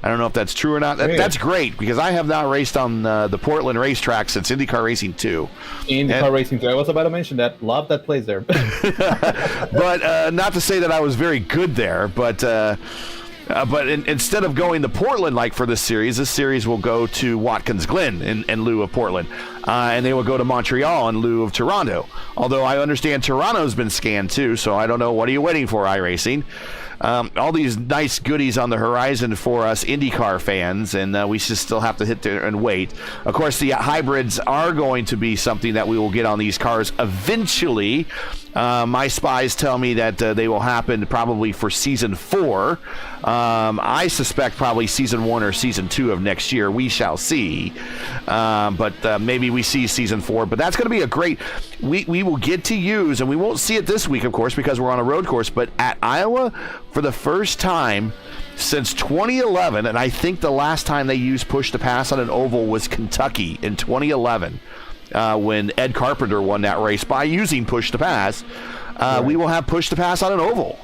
I don't know if that's true or not. That's great because I have not raced on the Portland racetrack since IndyCar Racing 2. IndyCar Racing 2. I was about to mention that. Love that place there. But not to say that I was very good there, but instead of going to Portland like for this series will go to Watkins Glen in lieu of Portland. And they will go to Montreal in lieu of Toronto. Although I understand Toronto's been scanned too, so I don't know. What are you waiting for, iRacing? All these nice goodies on the horizon for us IndyCar fans, and we just still have to hit there and wait. Of course, the hybrids are going to be something that we will get on these cars eventually. My spies tell me that they will happen probably for Season 4. I suspect probably Season 1 or Season 2 of next year. We shall see. But maybe we see Season 4. But that's going to be a great... We will get to use, and we won't see it this week, of course, because we're on a road course, but at Iowa, for the first time since 2011, and I think the last time they used push to pass on an oval was Kentucky in 2011. When Ed Carpenter won that race by using push to pass, we will have push to pass on an oval.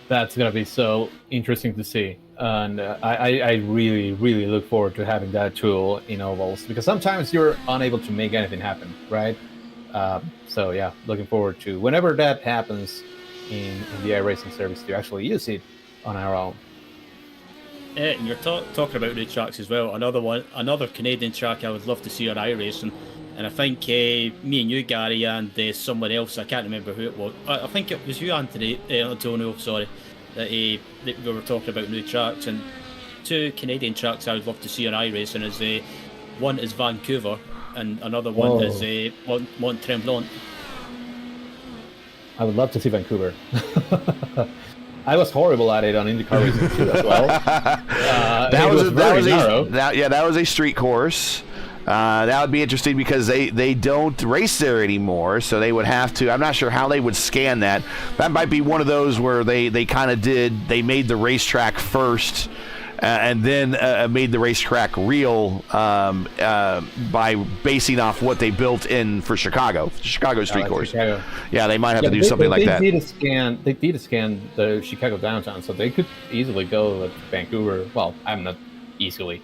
That's going to be so interesting to see. And I really, really look forward to having that tool in ovals because sometimes you're unable to make anything happen, right? So, yeah, looking forward to whenever that happens in the iRacing service to actually use it on our own. And you're talking about new tracks as well. Another Canadian track I would love to see on iRacing, and I think me and you, Gary, and someone else, I can't remember who it was. I think it was you, Antonio, sorry, that we were talking about new tracks. And two Canadian tracks I would love to see on iRacing is one is Vancouver, and another one is Mont Tremblant. I would love to see Vancouver. I was horrible at it on IndyCar Racing 2 as well. That was a street course. That would be interesting because they don't race there anymore, so they would have to. I'm not sure how they would scan that. That might be one of those where they kind of they made the racetrack first. And then made the racetrack real by basing off what they built in for Chicago street course. Chicago. Yeah, they might have to do something like that. They did scan the Chicago downtown, so they could easily go to Vancouver. Well, I'm not easily.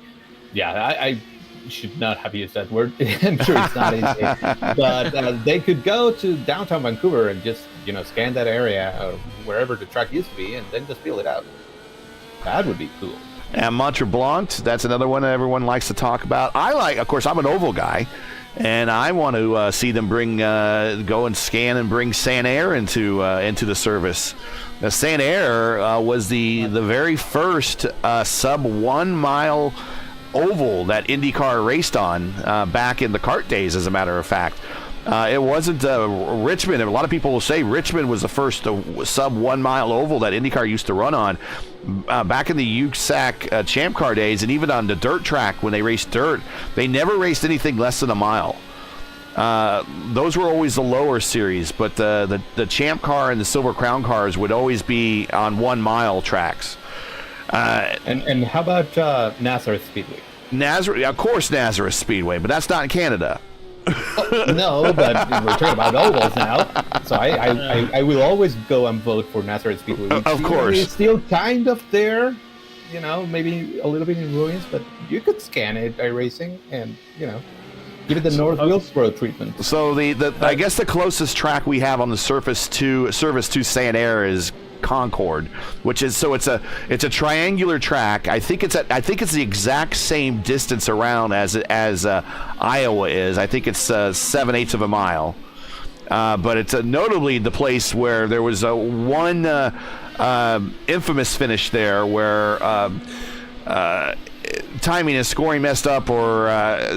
Yeah, I should not have used that word. I'm sure it's not easy. But they could go to downtown Vancouver and just scan that area or wherever the track used to be, and then just fill it out. That would be cool. And Mont Tremblant, that's another one that everyone likes to talk about. Of course, I'm an oval guy, and I want to see them go and scan and bring Saint Air into the service. Saint Air was the very first sub 1 mile oval that IndyCar raced on back in the kart days, as a matter of fact. It wasn't Richmond. A lot of people will say Richmond was the first sub 1 mile oval that IndyCar used to run on. Back in the USAC Champ Car days, and even on the dirt track when they raced dirt, they never raced anything less than a mile. Those were always the lower series, but the Champ Car and the Silver Crown cars would always be on 1 mile tracks. And how about Nazareth Speedway? Of course, Nazareth Speedway, but that's not in Canada. No, but we're talking about ovals now, so I will always go and vote for Nazareth Speedway. Of course, it's still kind of there, maybe a little bit in ruins, but you could scan it by racing and give it the North Wilkesboro treatment. So I guess the closest track we have on the service to Saint Air is Concord, which is it's a triangular track. I think it's the exact same distance around as Iowa is. I think it's 7/8 of a mile. but it's notably the place where there was one infamous finish there where timing and scoring messed up, or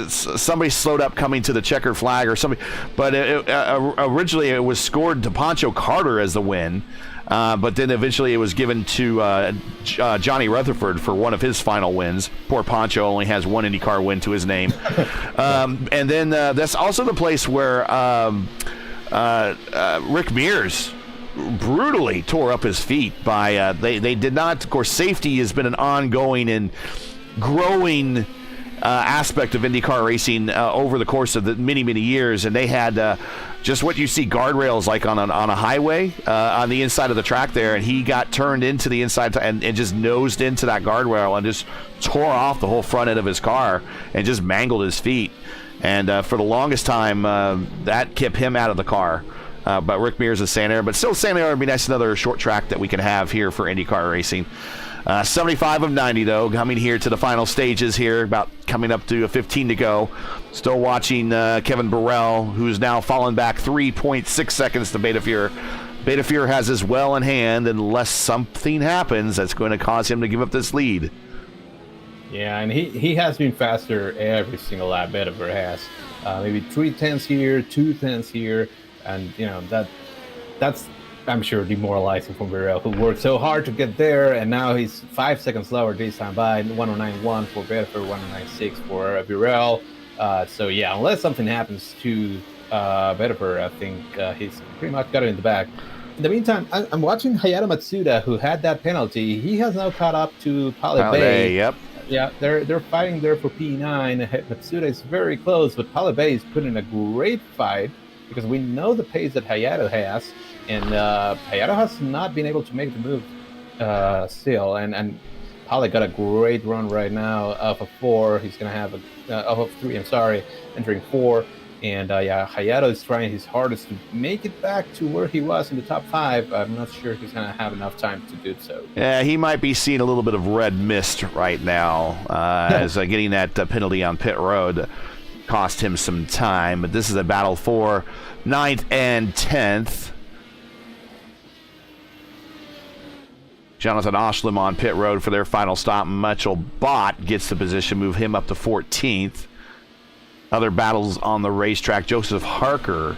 somebody slowed up coming to the checkered flag or something. But originally it was scored to Pancho Carter as the win. But then eventually it was given to Johnny Rutherford for one of his final wins. Poor Pancho only has one IndyCar win to his name. And then that's also the place where Rick Mears brutally tore up his feet by they did not. Of course, safety has been an ongoing and growing aspect of IndyCar racing over the course of the many years, and they had just what you see guardrails like on a highway on the inside of the track there, and he got turned into the inside and just nosed into that guardrail and just tore off the whole front end of his car and just mangled his feet. And for the longest time, that kept him out of the car. But Rick Mears is Santa Ana, but still Santa Ana would be nice, another short track that we can have here for IndyCar racing. 75 of 90, though, coming here to the final stages here, about coming up to 15 to go. Still watching Kevin Burrell, who's now fallen back 3.6 seconds to Beta Fuhrer. Beta Fuhrer has his well in hand, unless something happens that's going to cause him to give up this lead. Yeah, and he has been faster every single lap. Beta Fuhrer has. Maybe 3/10 here, 2/10 here, and, you know, that's I'm sure demoralizing for Burrell, who worked so hard to get there, and now he's 5 seconds slower this time by 109.1 for Bedford, 109.6 for Burrell. So yeah, unless something happens to Bedford, I think he's pretty much got it in the bag. In the meantime, I'm watching Hayato Matsuda, who had that penalty. He has now caught up to Pale Bay. Yep. Yeah, they're fighting there for P9. Matsuda is very close, but Pale Bay is putting a great fight because we know the pace that Hayato has. And Hayato has not been able to make the move still. And Pale got a great run right now off of 4. He's going to have off of 3, entering 4. And yeah, Hayato is trying his hardest to make it back to where he was in the top 5. I'm not sure he's going to have enough time to do so. Yeah, he might be seeing a little bit of red mist right now as getting that penalty on pit road cost him some time. But this is a battle for 9th and 10th. Jonathan Oshlam on pit road for their final stop. Mitchell Bott gets the position, move him up to 14th. Other battles on the racetrack. Joseph Harker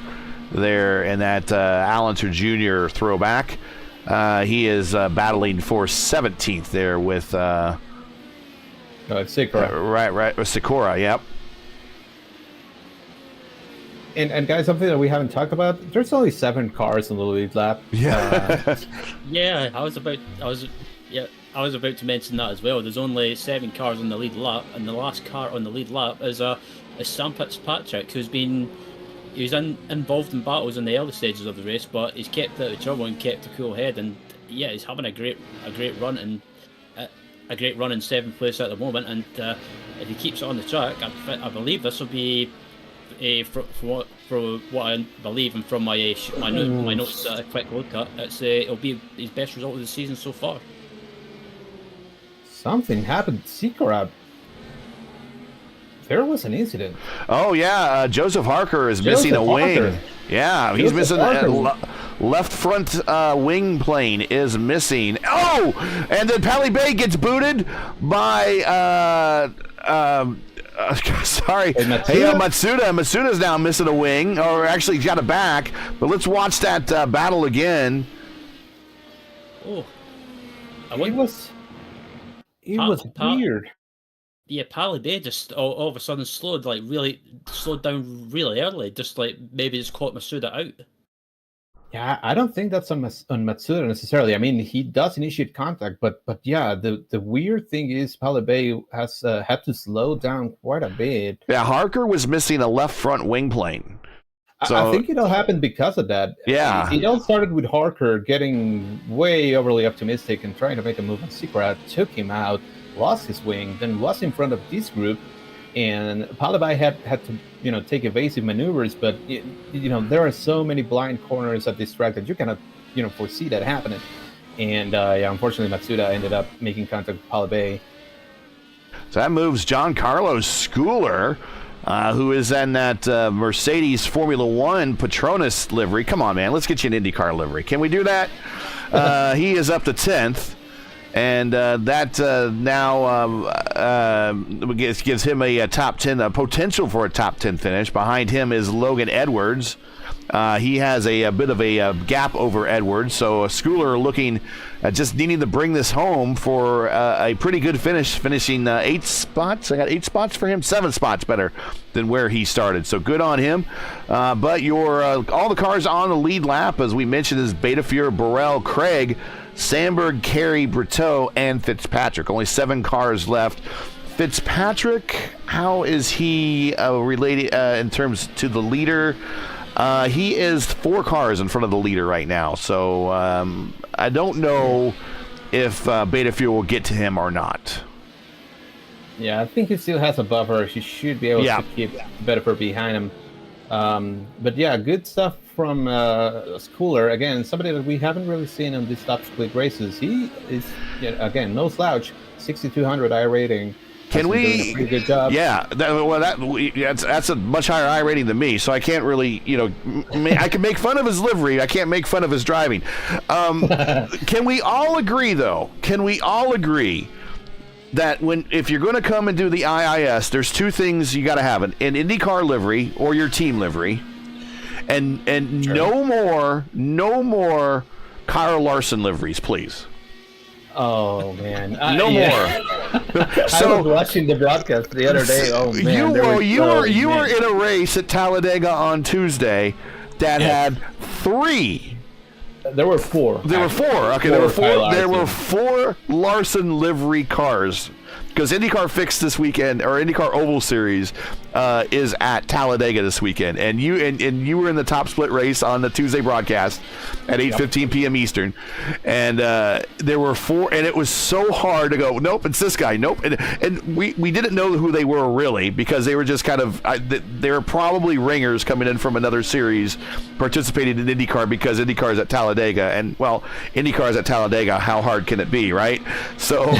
there in that Allenser Jr. throwback. He is battling for 17th there with Sikora. Right, with Sikora, yep. And guys, something that we haven't talked about, there's only 7 cars in the lead lap. Yeah. Yeah, I was about to mention that as well. There's only 7 cars on the lead lap, and the last car on the lead lap is Sam Fitzpatrick, who's involved in battles in the early stages of the race, but he's kept out of trouble and kept a cool head, and yeah, he's having a great run and a great run in 7th place at the moment. And if he keeps it on the track, I believe this will be. For what I believe and from my notes a quick look at, it'll be his best result of the season so far. Something happened to Sikora. There was an incident. Oh yeah, Joseph Harker is missing a wing. Yeah, he's missing left front wing plane is missing. Oh, and then Pally Bay gets booted by sorry. Matsuda. Matsuda's now missing a wing, or actually he's got it back. But let's watch that battle again. Oh, it was weird. Yeah, Pally Bay just all of a sudden slowed down really early, just like maybe just caught Matsuda out. Yeah, I don't think that's on Matsuda necessarily. I mean, he does initiate contact, but yeah, the weird thing is Pally Bay has had to slow down quite a bit. Yeah, Harker was missing a left front wing plane. So, I think it all happened because of that. Yeah. It all started with Harker getting way overly optimistic and trying to make a move on Sikora, took him out, lost his wing, then was in front of this group, and Pally Bay had to take evasive maneuvers, but there are so many blind corners at this track that you cannot foresee that happening. And unfortunately Matsuda ended up making contact with Pally Bay. So that moves John Carlos Schooler who is in that Mercedes Formula One Petronas livery. Come on, man, let's get you an IndyCar livery. Can we do that? He is up to 10th. And that now gives him a top 10, a potential for a top 10 finish. Behind him is Logan Edwards. He has a bit of a gap over Edwards, so Schooler looking just needing to bring this home for a pretty good finish, finishing 8 spots. I got 8 spots for him, 7 spots better than where he started, so good on him. But your all the cars on the lead lap, as we mentioned, is Betafuhr, Burrell, Craig, Sandberg, Carey, Brito, and Fitzpatrick. Only 7 cars left. Fitzpatrick, how is he related in terms to the leader? He is 4 cars in front of the leader right now, so I don't know if Betafuhr will get to him or not. Yeah, I think he still has a buffer. He should be able to keep Betafuhr behind him. But yeah, good stuff from Schooler. Again, somebody that we haven't really seen on these top split races. He is, again, no slouch, 6,200 I rating. Can we? Doing a pretty good job. Yeah, that's a much higher I rating than me, so I can't really, I can make fun of his livery. I can't make fun of his driving. Can we all agree, though? Can we all agree that if you're going to come and do the IIS, there's 2 things you got to have: an IndyCar livery or your team livery, and sure. no more Kyle Larson liveries, please. Oh man, no more. So, I was watching the broadcast the other day. Oh man, you were in a race at Talladega on Tuesday that had 3. There were 4. There were 4. Okay, there were 4 Larson livery cars. Because IndyCar Fixed this weekend, or IndyCar Oval Series, is at Talladega this weekend, and you were in the top split race on the Tuesday broadcast at 8:15 p.m. Eastern, and there were 4, and it was so hard to go. Nope, it's this guy. Nope, and we didn't know who they were really, because they were just kind of they were probably ringers coming in from another series, participating in IndyCar because IndyCar is at Talladega, and well, IndyCar is at Talladega. How hard can it be, right? So.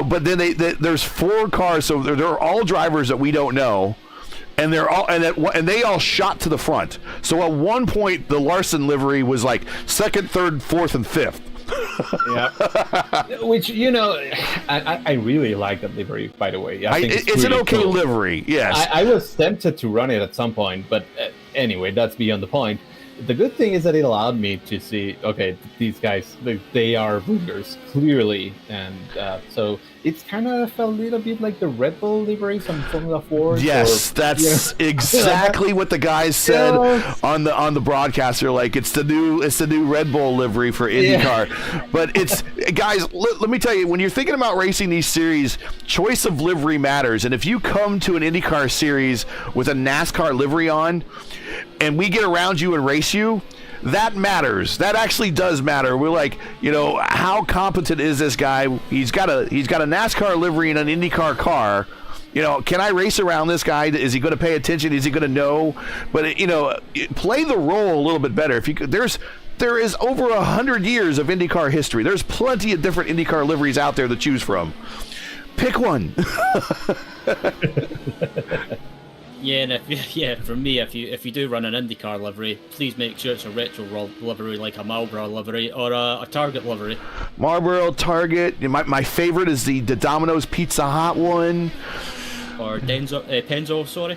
But then there's 4 cars, so they're all drivers that we don't know, and they're all and they all shot to the front. So at one point, the Larson livery was like 2nd, 3rd, 4th, and 5th. Yeah, which I really like that livery. By the way, I think it's really an okay cool livery. Yes, I was tempted to run it at some point, but anyway, that's beyond the point. The good thing is that it allowed me to see, okay, these guys, they are ringers, clearly. And so it's kind of a little bit like the Red Bull liveries on Formula 4. Yes, that's exactly what the guys said on the broadcast. They're like, it's the new Red Bull livery for IndyCar. Yeah. But it's, guys, let me tell you, when you're thinking about racing these series, choice of livery matters. And if you come to an IndyCar series with a NASCAR livery on, and we get around you and race you, that matters. That actually does matter. We're like, how competent is this guy? He's got a NASCAR livery and an IndyCar car. Can I race around this guy? Is he going to pay attention? Is he going to know? But play the role a little bit better. If you could, there is over 100 years of IndyCar history. There's plenty of different IndyCar liveries out there to choose from. Pick one. Yeah, and for me, if you do run an IndyCar livery, please make sure it's a retro livery, like a Marlboro livery or a Target livery. Marlboro, Target. My favorite is the Domino's Pizza Hut one. Or Pennzoil, sorry.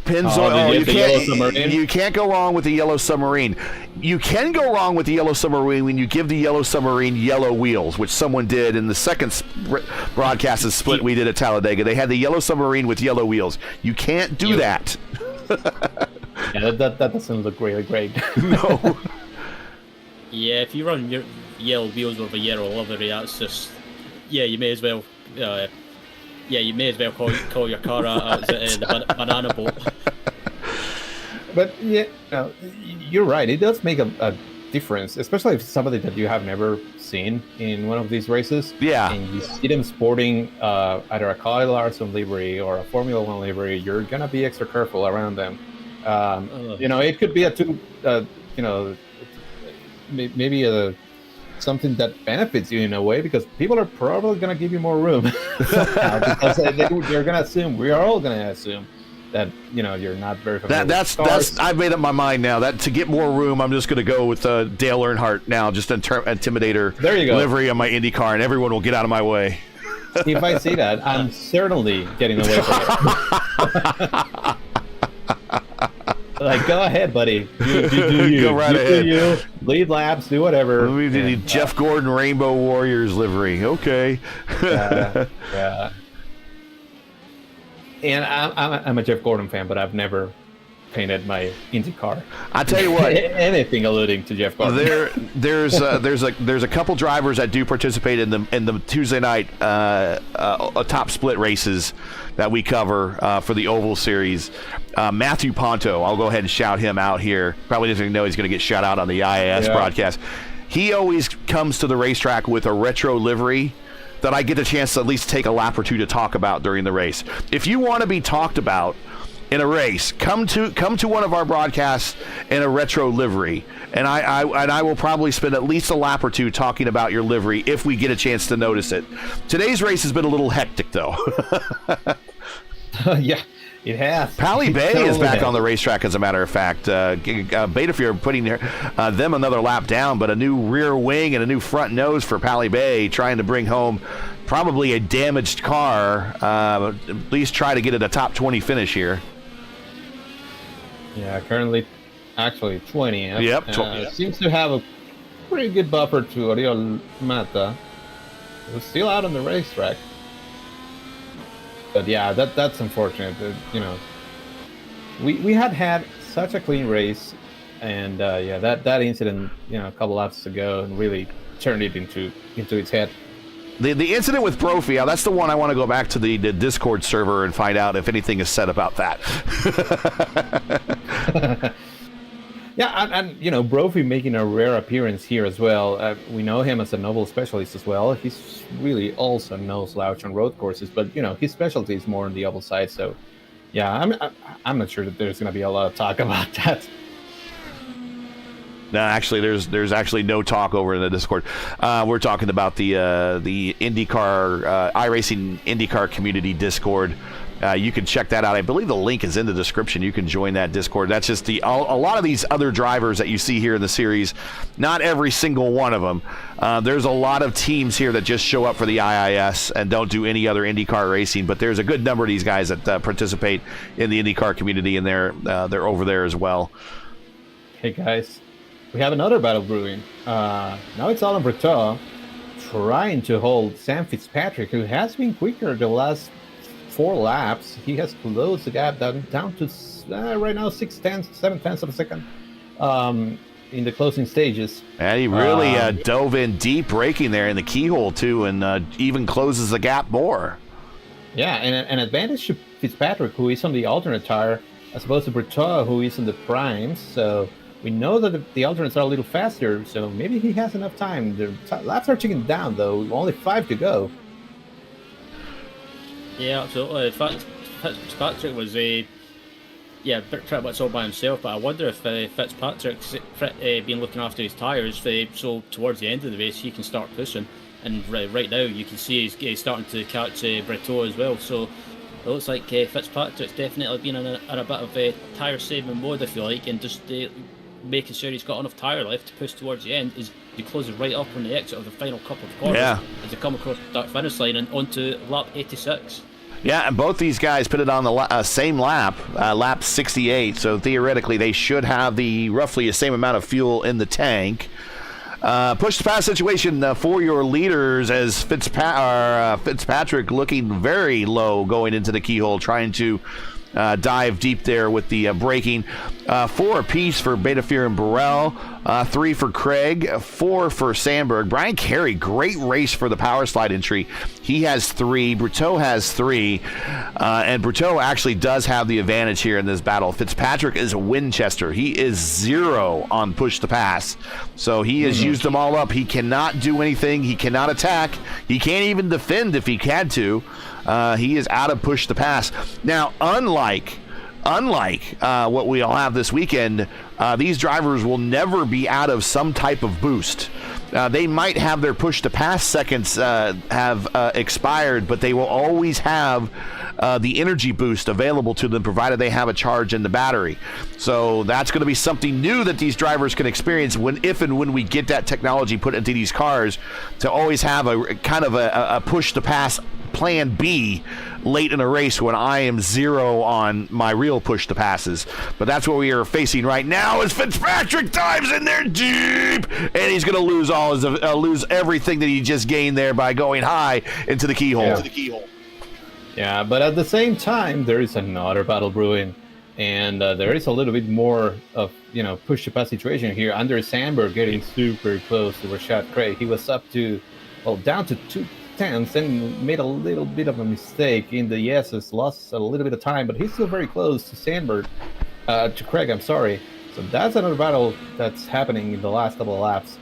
Pennzoil. You can't go wrong with the Yellow Submarine. You can go wrong with the Yellow Submarine when you give the Yellow Submarine yellow wheels, which someone did in the second broadcast split we did at Talladega. They had the Yellow Submarine with yellow wheels. You can't do that. Yeah, that doesn't look really great. No. Yeah, if you run your yellow wheels with a yellow livery, that's just you may as well. You may as well call your car the banana boat. But you're right. It does make a difference, especially if somebody that you have never seen in one of these races. Yeah. And you see them sporting either a Kyle Larson livery or a Formula One livery, you're gonna be extra careful around them. It could be maybe a something that benefits you in a way, because people are probably going to give you more room somehow, because they're going to assume, we are all going to assume that, you're not very familiar with cars. I've made up my mind now that to get more room, I'm just going to go with Dale Earnhardt now, just Intimidator there you go. livery on my IndyCar, and everyone will get out of my way. If I see that, I'm certainly getting away from it. Like, go ahead, buddy. Do you. Go right ahead. Do you. Lead laps, do whatever. We need Jeff Gordon Rainbow Warriors livery. Okay. Yeah. And I'm a Jeff Gordon fan, but I've never painted my IndyCar. I tell you what, anything alluding to Jeff Gordon. There's a couple drivers that do participate in the Tuesday night top split races that we cover for the Oval Series. Matthew Ponto, I'll go ahead and shout him out here. Probably doesn't even know he's going to get shout out on the IAS broadcast. He always comes to the racetrack with a retro livery that I get a chance to at least take a lap or two to talk about during the race. If you want to be talked about in a race, come to one of our broadcasts in a retro livery, and I will probably spend at least a lap or two talking about your livery if we get a chance to notice it. Today's race has been a little hectic, though. Yeah, it has. Pally Bay is back on the racetrack, as a matter of fact. Beta Fear putting them another lap down, but a new rear wing and a new front nose for Pally Bay, trying to bring home probably a damaged car, at least try to get it a top 20 finish here. Yeah, currently, actually 20th. Yep. Seems to have a pretty good buffer to Oriol Mata, who's still out on the racetrack. But yeah, that's unfortunate. We had such a clean race, and that incident, a couple laps ago, really turned it into its head. The incident with Brophy, that's the one I want to go back to the Discord server and find out if anything is said about that. Yeah, and Brophy making a rare appearance here as well. We know him as a novel specialist as well. He's really also no slouch on road courses, but his specialty is more on the oval side. So, yeah, I'm not sure that there's going to be a lot of talk about that. No, actually, there's actually no talk over in the Discord. We're talking about the IndyCar iRacing IndyCar community Discord. You can check that out. I believe the link is in the description. You can join that Discord. That's just a lot of these other drivers that you see here in the series. Not every single one of them. There's a lot of teams here that just show up for the IIS and don't do any other IndyCar racing. But there's a good number of these guys that participate in the IndyCar community, and they're over there as well. Hey guys. We have another battle brewing. Now it's Alain Breton trying to hold Sam Fitzpatrick, who has been quicker the last 4 laps. He has closed the gap down to right now 7/10 of a second in the closing stages. And he really dove in deep, braking there in the keyhole too, and even closes the gap more. Yeah, and an advantage to Fitzpatrick, who is on the alternate tire, as opposed to Breton, who is on the primes. So we know that the alternates are a little faster, so maybe he has enough time. The laps are ticking down, though. Only 5 to go. Yeah, absolutely. In fact, Fitzpatrick was pretty much all by himself, but I wonder if Fitzpatrick's been looking after his tyres, so towards the end of the race he can start pushing. And right now you can see he's starting to catch Breton as well, so it looks like Fitzpatrick's definitely been in a bit of a tyre-saving mode, if you like, and just making sure he's got enough tyre left to push towards the end. He closes right up on the exit of the final couple of corners as they come across the finish line and onto lap 86. Yeah, and both these guys put it on the same lap, lap 68, so theoretically they should have roughly the same amount of fuel in the tank. Push to pass situation for your leaders, as Fitzpatrick looking very low going into the keyhole, trying to dive deep there with the braking. 4 apiece for Beta Fear and Burrell, 3 for Craig, 4 for Sandberg. Brian Carey, great race for the power slide entry. He has 3. Breton has 3. And Breton actually does have the advantage here in this battle. Fitzpatrick is a Winchester. He is 0 on push to pass. So he has used them all up. He cannot do anything. He cannot attack. He can't even defend if he had to. He is out of push to pass. Now, unlike what we all have this weekend, these drivers will never be out of some type of boost. They might have their push-to-pass seconds have expired, but they will always have the energy boost available to them, provided they have a charge in the battery. So that's going to be something new that these drivers can experience if and when we get that technology put into these cars, to always have a kind of a push-to-pass plan B late in a race when I am zero on my real push to passes. But that's what we are facing right now, as Fitzpatrick dives in there deep, and he's going to lose lose everything that he just gained there by going high into the keyhole. Yeah, but at the same time, there is another battle brewing, and there is a little bit more of push to pass situation here. Anders Sandberg getting super close to Rashad Craig. He was up to down to 2/10 and made a little bit of a mistake in the yeses, lost a little bit of time, but he's still very close to Sandberg, to Craig, I'm sorry. So that's another battle that's happening in the last couple of laps.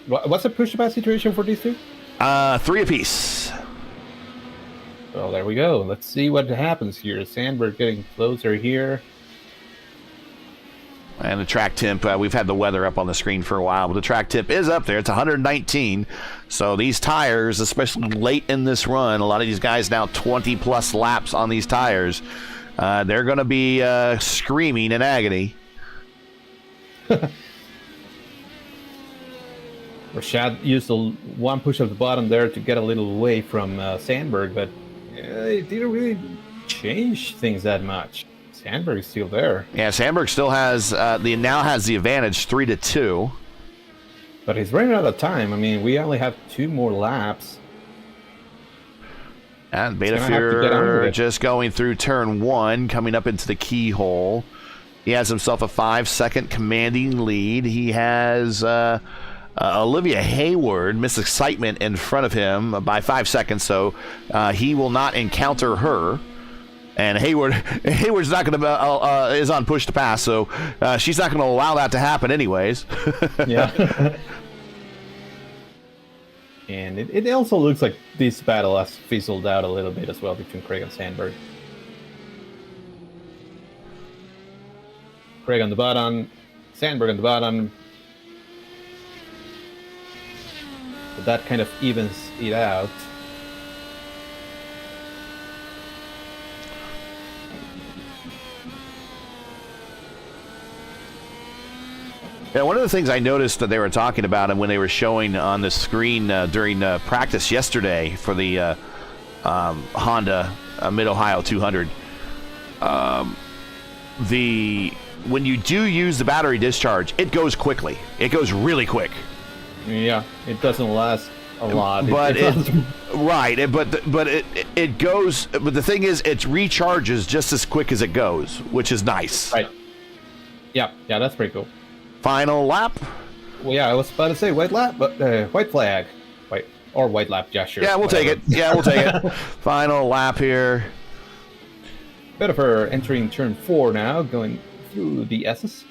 What's the push-to-pass situation for these two? 3 apiece. Well, there we go. Let's see what happens here. Sandberg getting closer here. And the track temp, we've had the weather up on the screen for a while, but the track temp is up there. It's 119. So these tires, especially late in this run, a lot of these guys now 20-plus laps on these tires, they're going to be screaming in agony. Rashad used the one push of the bottom there to get a little away from Sandberg, but it didn't really change things that much. Sandberg's still there. Yeah, Sandberg still has the advantage 3-2. But he's running out of time. I mean, we only have 2 more laps. And Betafur just going through turn 1, coming up into the keyhole. He has himself a 5-second commanding lead. He has Olivia Hayward, Miss Excitement, in front of him by 5 seconds, so he will not encounter her. And Hayward's not going to is on push to pass, so she's not going to allow that to happen, anyways. Yeah. And it also looks like this battle has fizzled out a little bit as well between Craig and Sandberg. Craig on the bottom, Sandberg on the bottom. But that kind of evens it out. Yeah, one of the things I noticed that they were talking about, and when they were showing on the screen during practice yesterday for the Honda Mid-Ohio 200, when you do use the battery discharge, it goes quickly. It goes really quick. Yeah, it doesn't last a lot. But it goes. But the thing is, it recharges just as quick as it goes, which is nice. Right. Yeah, that's pretty cool. Final lap. Well, yeah, I was about to say white lap, but white flag, white lap. Yeah, sure. Yeah, we'll take it. Yeah, we'll take it. Final lap here. Betafur entering turn 4 now, going through the S's.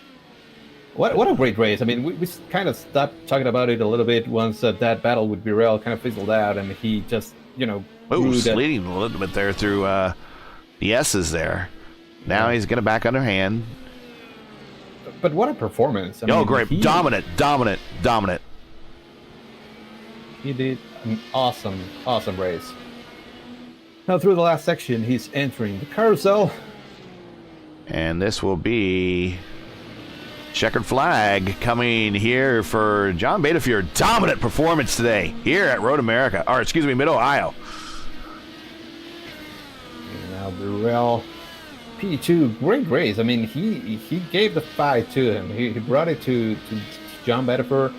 What a great race! I mean, we kind of stopped talking about it a little bit once that battle with Birel kind of fizzled out, and he just leading a little bit there through the S's there. Now he's going to back underhand. But what a performance! I mean, great! Dominant. He did an awesome race. Now through the last section, he's entering the carousel. And this will be checkered flag coming here for John Betafur. Dominant performance today here at Mid-Ohio. And now Birel. P2, great race. I mean, he gave the fight to him. He brought it to John Betafur.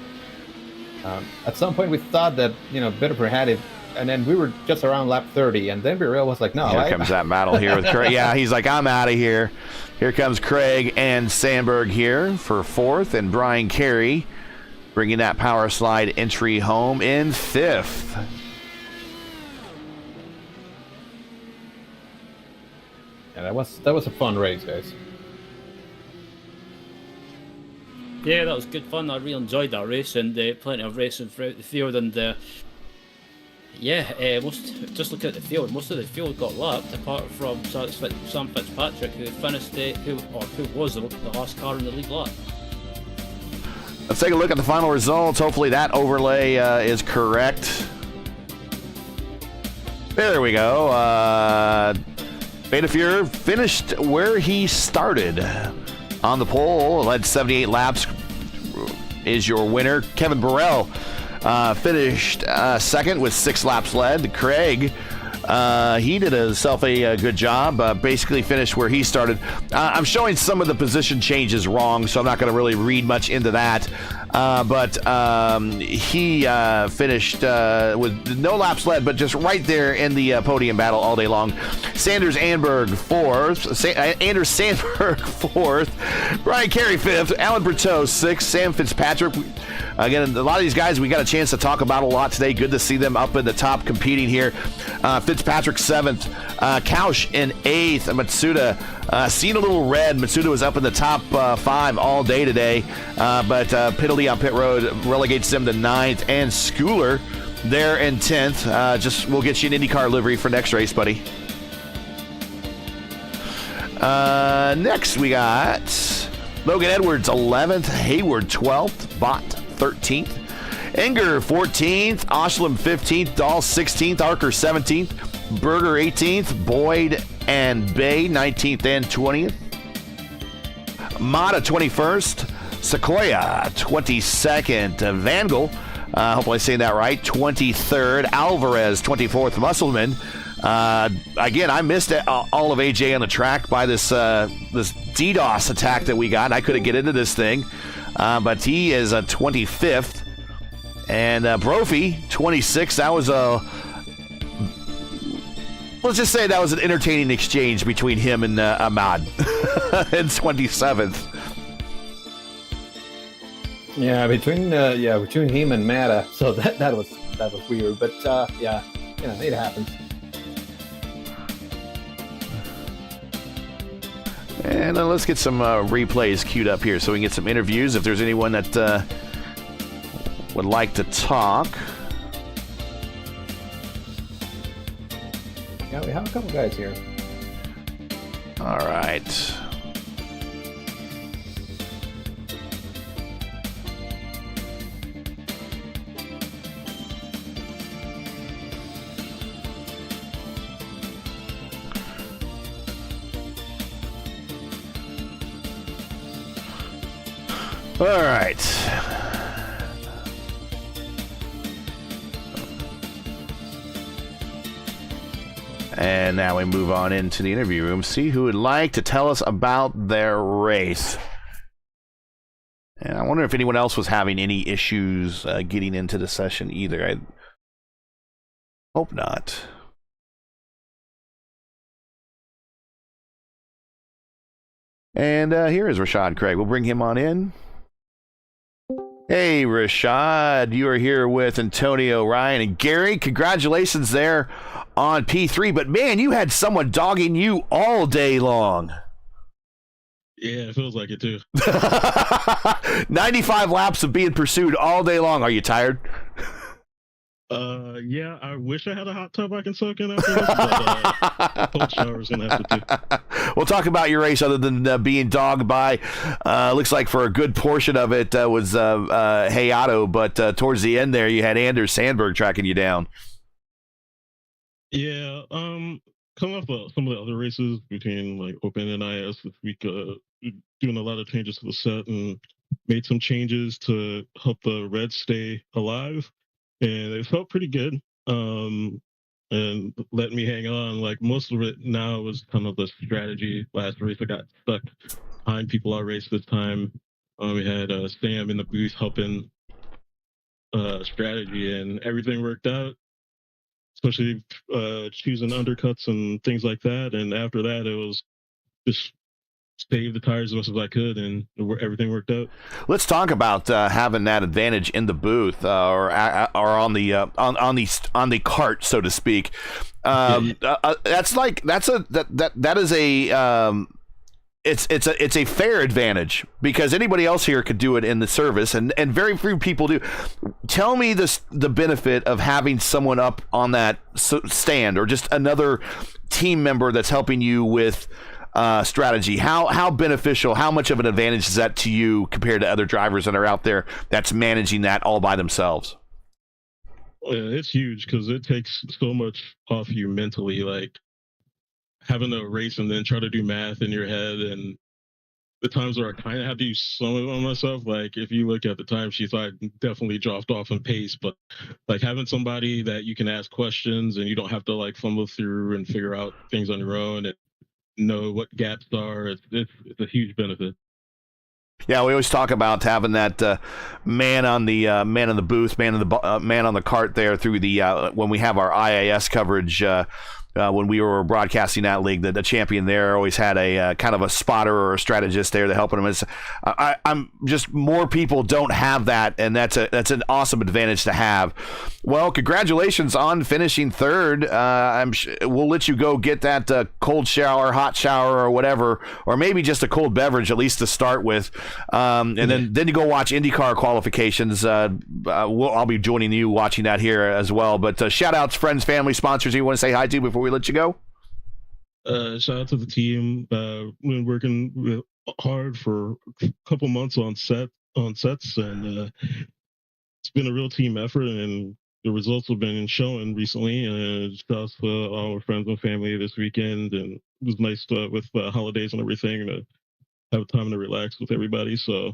At some point, we thought that Betafur had it, and then we were just around lap 30, and then Birel was like, "No." Here comes that battle here with Craig. Yeah, he's like, "I'm out of here." Here comes Craig and Sandberg here for 4th, and Brian Carey bringing that power slide entry home in 5th. Yeah, that was a fun race, guys. Yeah, that was good fun. I really enjoyed that race, and plenty of racing throughout the field. And just looking at the field, most of the field got lapped, apart from Sam Fitzpatrick, who finished who was the last car in the lead lap. Let's take a look at the final results. Hopefully that overlay is correct. There we go. Beta Fuhrer finished where he started on the pole, led 78 laps, is your winner. Kevin Burrell finished second with 6 laps led. Craig, he did himself a good job, basically finished where he started. I'm showing some of the position changes wrong, so I'm not going to really read much into that. But he finished with no laps led, but just right there in the podium battle all day long. Anders Sandberg fourth, Brian Carey fifth, Alan Berteau sixth, Sam Fitzpatrick. Again, a lot of these guys we got a chance to talk about a lot today. Good to see them up in the top competing here. Fitzpatrick seventh, Kausch in eighth, Matsuda seen a little red. Matsuda was up in the top 5 all day today, but penalty on pit road relegates him to 9th, and Schooler there in 10th. Just we'll get you an IndyCar livery for next race, buddy. Next we got Logan Edwards 11th, Hayward 12th, Bott 13th, Enger 14th, Oshlam 15th, Dahl 16th, Archer 17th, Berger 18th, Boyd and Bay 19th and 20th, Mata 21st, Sequoia 22nd, Vangel, hopefully I'm saying that right, 23rd, Alvarez 24th, Musselman. Again, I missed all of AJ on the track by this DDoS attack that we got. I couldn't get into this thing, but he is a 25th, and Brophy 26th. That was let's just say that was an entertaining exchange between him and Ahmad in 27th. Yeah, between him and Mata. So that was weird, but yeah, it happens. And let's get some replays queued up here so we can get some interviews if there's anyone that would like to talk. Yeah, we have a couple guys here. All right. All right. And now we move on into the interview room, see who would like to tell us about their race. And I wonder if anyone else was having any issues getting into the session either. I hope not. And here is Rashad Craig. We'll bring him on in. Hey, Rashad, you are here with Antonio, Ryan, and Gary. Congratulations there on P3. But, man, you had someone dogging you all day long. Yeah, it feels like it, too. 95 laps of being pursued all day long. Are you tired? Yeah, I wish I had a hot tub I can soak in after this, but cold shower's gonna have to do. We'll talk about your race other than being dogged by, looks like for a good portion of it was Hayato, but towards the end there you had Anders Sandberg tracking you down. Yeah, coming off some of the other races between like Open and IS this week, doing a lot of changes to the set and made some changes to help the Reds stay alive. And it felt pretty good, and let me hang on. Like most of it now was kind of the strategy. Last race I got stuck behind people all race this time. We had Sam in the booth helping strategy, and everything worked out, especially choosing undercuts and things like that. And after that, it was just save the tires as much as I could, and everything worked out. Let's talk about having that advantage in the booth or on the cart, so to speak. That is it's a fair advantage because anybody else here could do it in the service, and very few people do. Tell me the benefit of having someone up on that stand or just another team member that's helping you with strategy. How beneficial, how much of an advantage is that to you compared to other drivers that are out there that's managing that all by themselves? Yeah, it's huge because it takes so much off you mentally, like having to race and then try to do math in your head. And the times where I kind of had to use some of it on myself, like if you look at the timesheets, I definitely dropped off in pace. But like having somebody that you can ask questions and you don't have to like fumble through and figure out things on your own and know what gaps are, it's a huge benefit. Yeah, we always talk about having that man on the man in the booth, man on the cart there through the when we have our IAS coverage. When we were broadcasting that league, the champion there always had a kind of a spotter or a strategist there to help him. I'm just more people don't have that, and that's an awesome advantage to have. Well, congratulations on finishing third. We'll let you go get that cold shower, hot shower, or whatever, or maybe just a cold beverage at least to start with, and then you go watch IndyCar qualifications. I'll be joining you watching that here as well. But shout outs, friends, family, sponsors you want to say hi to before we let you go? Shout out to the team. Been working hard for a couple months on sets, and it's been a real team effort, and the results have been showing recently. And shout out to all our friends and family this weekend, and it was nice with holidays and everything to have time to relax with everybody. So,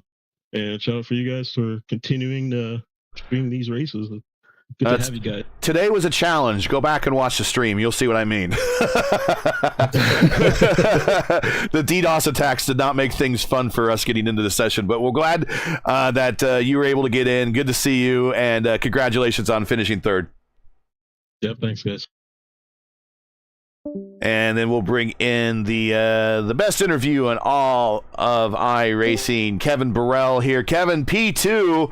and shout out for you guys for continuing to stream these races. Good to have you guys. Today was a challenge. Go back and watch the stream. You'll see what I mean. The DDoS attacks did not make things fun for us getting into the session, but we're glad that you were able to get in. Good to see you, and congratulations on finishing third. Yep, thanks, guys. And then we'll bring in the best interview in all of iRacing, Kevin Burrell here. Kevin, P2,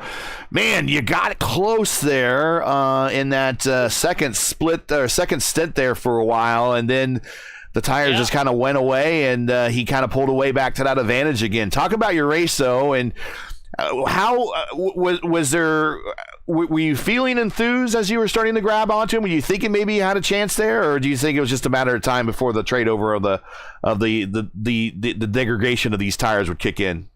man, you got close there in that second stint there for a while, and then the tires just kind of went away, and he kind of pulled away back to that advantage again. Talk about your race, though, and how was there? Were you feeling enthused as you were starting to grab onto him? Were you thinking maybe you had a chance there, or do you think it was just a matter of time before the trade over of the degradation of these tires would kick in?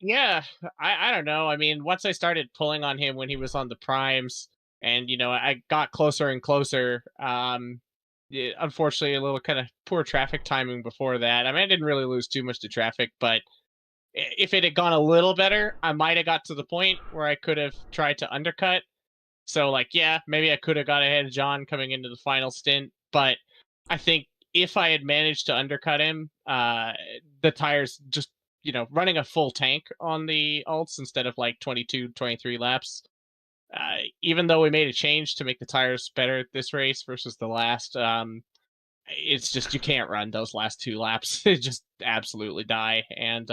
Yeah, I don't know. I mean, once I started pulling on him when he was on the primes, and I got closer and closer. Unfortunately, a little kind of poor traffic timing before that. I mean, I didn't really lose too much to traffic, but if it had gone a little better, I might have got to the point where I could have tried to undercut. So, maybe I could have got ahead of John coming into the final stint. But I think if I had managed to undercut him, the tires just, running a full tank on the alts instead of 22, 23 laps. Even though we made a change to make the tires better at this race versus the last, it's just you can't run those last 2 laps. They just absolutely die. And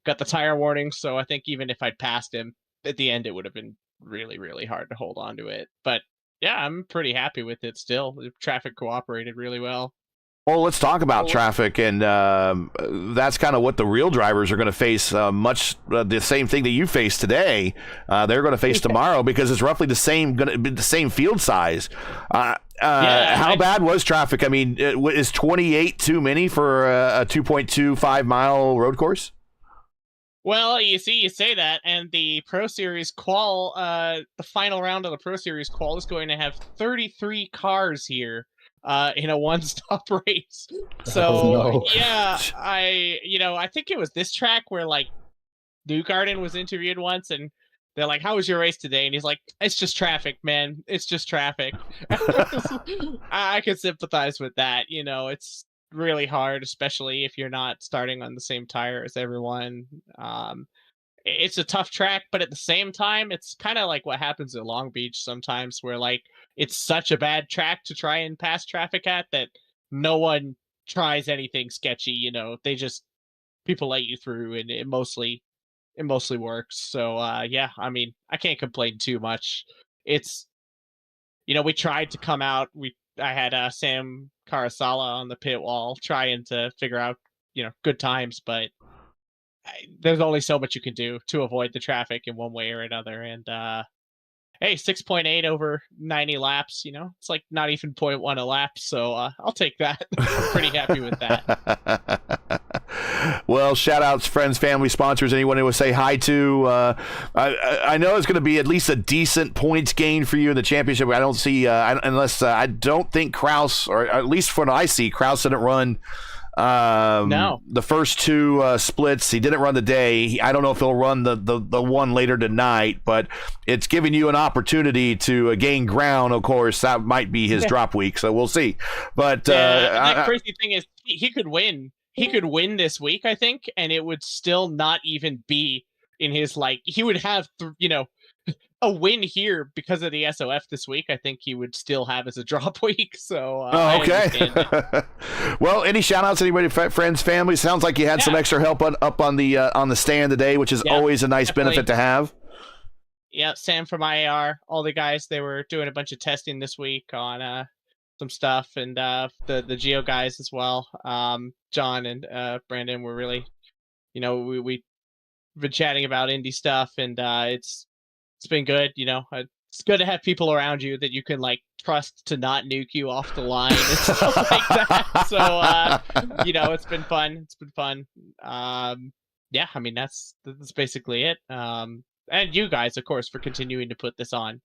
got the tire warning, so I think even if I'd passed him at the end, it would have been really, really hard to hold on to it. But yeah, I'm pretty happy with it still. The traffic cooperated really well. Well, let's talk about traffic, and that's kind of what the real drivers are going to face. Much the same thing that you faced today, they're going to face tomorrow, because it's roughly going to be the same field size. How bad was traffic? I mean, is 28 too many for a 2.25 mile road course? Well, you say that, and the Pro Series qual, the final round of the Pro Series qual is going to have 33 cars here. In a one-stop race. So, yeah, I think it was this track where, Newgarden was interviewed once, and they're like, how was your race today? And he's like, it's just traffic, man. It's just traffic. I can sympathize with that. It's really hard, especially if you're not starting on the same tire as everyone. It's a tough track, but at the same time, it's kind of like what happens at Long Beach sometimes, where it's such a bad track to try and pass traffic at that no one tries anything sketchy. People let you through, and it mostly works. So yeah, I mean, I can't complain too much. It's we tried to come out. I had Sam Karasala on the pit wall trying to figure out good times, but there's only so much you can do to avoid the traffic in one way or another. And hey, 6.8 over 90 laps, it's not even 0.1 a lap. So I'll take that. I'm pretty happy with that. Well, shout outs, friends, family, sponsors, anyone who would say hi to. I know it's going to be at least a decent points gain for you in the championship. I don't see, I don't think Kraus, or at least from what I see, Kraus didn't run the first two splits. He didn't run the day. I don't know if he'll run the one later tonight, but it's giving you an opportunity to gain ground. Of course, that might be his drop week, so we'll see. But the crazy thing is, he could win. He could win this week, I think, and it would still not even be in his, like, he would have, a win here because of the SOF this week. I think he would still have as a drop week. So, okay. Well, any shout outs, anybody, friends, family? Sounds like you had some extra help up on the stand today, which is always a nice benefit to have. Yeah, Sam from IAR, all the guys, they were doing a bunch of testing this week on some stuff, and the Geo guys as well. John and Brandon were really, we've been chatting about indie stuff, and it's been good. It's good to have people around you that you can like trust to not nuke you off the line and stuff like that. So it's been fun. It's been fun. Yeah, I mean that's basically it. And you guys, of course, for continuing to put this on.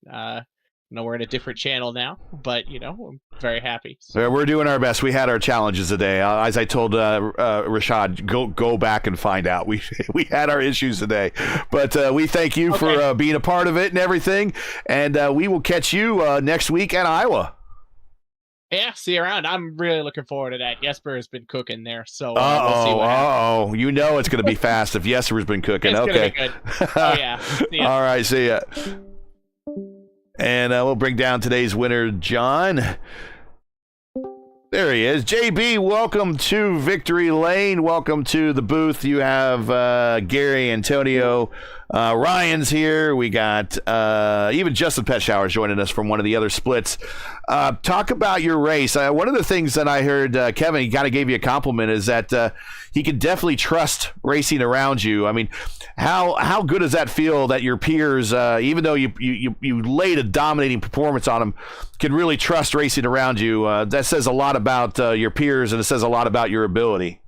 We're in a different channel now, but I'm very happy. So. We're doing our best. We had our challenges today. As I told Rashad, go back and find out. We had our issues today, but we thank you for being a part of it and everything. And we will catch you next week at Iowa. Yeah, see you around. I'm really looking forward to that. Jesper has been cooking there, so we'll see what happens. It's going to be fast if Jesper's been cooking. It's okay. Gonna be good. Oh yeah. See ya. All right. See ya. And we'll bring down today's winner, John. There he is. JB, welcome to Victory Lane. Welcome to the booth. You have Gary, Antonio, Ryan's here. We got even Justin Petschauer joining us from one of the other splits. Talk about your race. One of the things that I heard, Kevin, he kind of gave you a compliment, is that he can definitely trust racing around you. I mean, how good does that feel that your peers, even though you laid a dominating performance on them, can really trust racing around you? That says a lot about your peers, and it says a lot about your ability.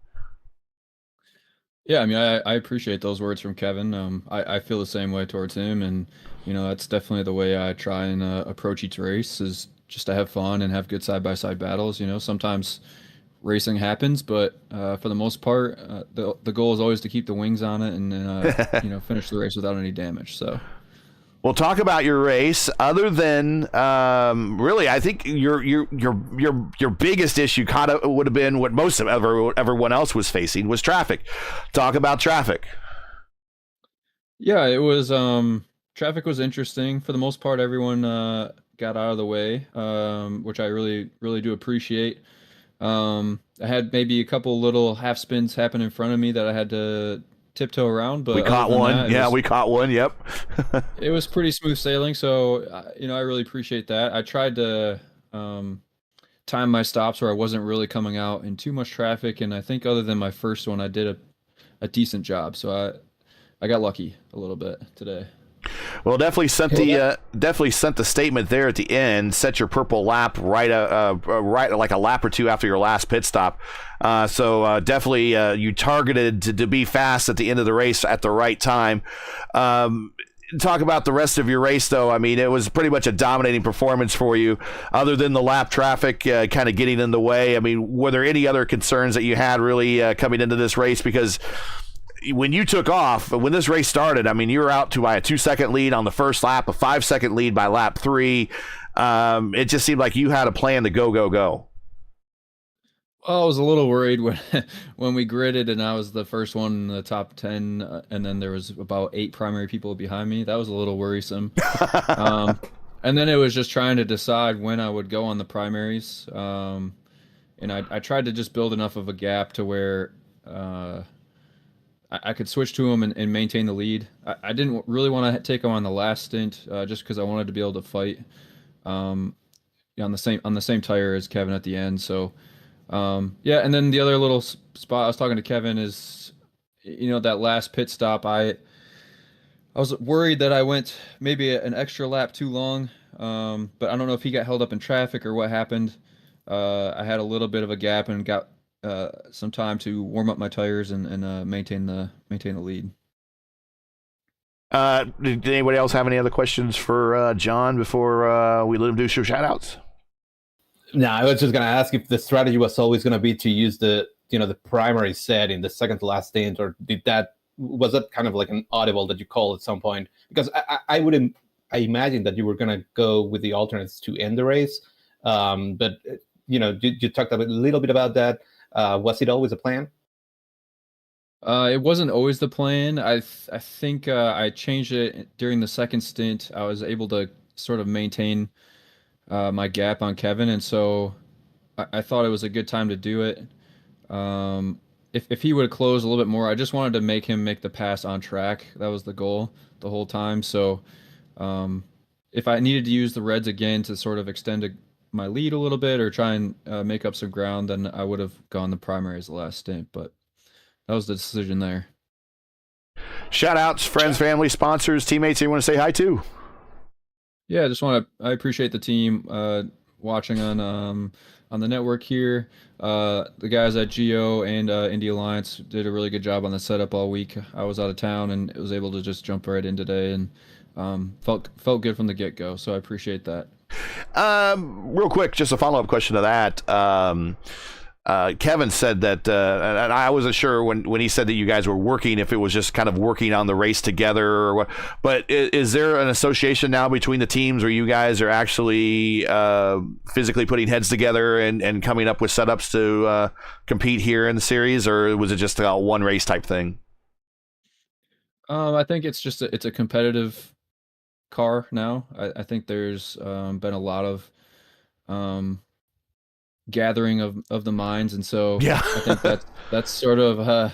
Yeah, I mean, I appreciate those words from Kevin. I feel the same way towards him, and that's definitely the way I try and approach each race, is just to have fun and have good side-by-side battles. Sometimes racing happens, but for the most part, the goal is always to keep the wings on it and finish the race without any damage. So. Well, talk about your race. Other than really, I think your biggest issue kind of would have been what most of everyone else was facing, was traffic. Talk about traffic. Yeah, it was traffic was interesting. For the most part, everyone got out of the way, which I really do appreciate. I had maybe a couple little half spins happen in front of me that I had to tiptoe around, but we caught one. We caught one. Yep. It was pretty smooth sailing, so I really appreciate that. I tried to time my stops where I wasn't really coming out in too much traffic, and I think other than my first one, I did a decent job. So I got lucky a little bit today. Well, definitely sent the statement there at the end. Set your purple lap right like a lap or two after your last pit stop. So definitely you targeted to be fast at the end of the race at the right time. Talk about the rest of your race, though. I mean, it was pretty much a dominating performance for you, other than the lap traffic kind of getting in the way. I mean, were there any other concerns that you had really coming into this race? Because when you took off, when this race started, I mean, you were out by a 2-second lead on the first lap, a 5-second lead by lap 3. It just seemed like you had a plan to go. Well, I was a little worried when we gridded and I was the first one in the top 10, and then there was about 8 primary people behind me. That was a little worrisome. And then it was just trying to decide when I would go on the primaries. And I tried to just build enough of a gap to where I could switch to him and maintain the lead. I didn't really want to take him on the last stint, just because I wanted to be able to fight on the same tire as Kevin at the end. So and then the other little spot I was talking to Kevin is, that last pit stop. I was worried that I went maybe an extra lap too long, but I don't know if he got held up in traffic or what happened. I had a little bit of a gap and got some time to warm up my tires and maintain the lead. Did anybody else have any other questions for John before we let him do some shout outs? No, I was just going to ask if the strategy was always going to be to use the primary set in the second to last stint, or was that kind of like an audible that you called at some point? Because I imagine that you were going to go with the alternates to end the race. But you talked a little bit about that. Was it always a plan? It wasn't always the plan. I think I changed it during the second stint. I was able to sort of maintain my gap on Kevin, and so I thought it was a good time to do it. If he would have closed a little bit more, I just wanted to make him make the pass on track. That was the goal the whole time. So if I needed to use the reds again to sort of extend my lead a little bit or try and make up some ground, then I would have gone the primary as the last stint. But that was the decision there. Shout outs, friends, family, sponsors, teammates you want to say hi to? Yeah, I appreciate the team watching on the network here. The guys at Geo and Indy Alliance did a really good job on the setup all week. I was out of town and was able to just jump right in today, and felt good from the get-go, so I appreciate that. Real quick, just a follow-up question to that. Kevin said that, and I wasn't sure when he said that you guys were working, if it was just kind of working on the race together or what. But is there an association now between the teams where you guys are actually physically putting heads together and coming up with setups to compete here in the series, or was it just a one race type thing? I think it's just it's a competitive car now. I think there's been a lot of gathering of the minds, and so yeah. I think that's sort of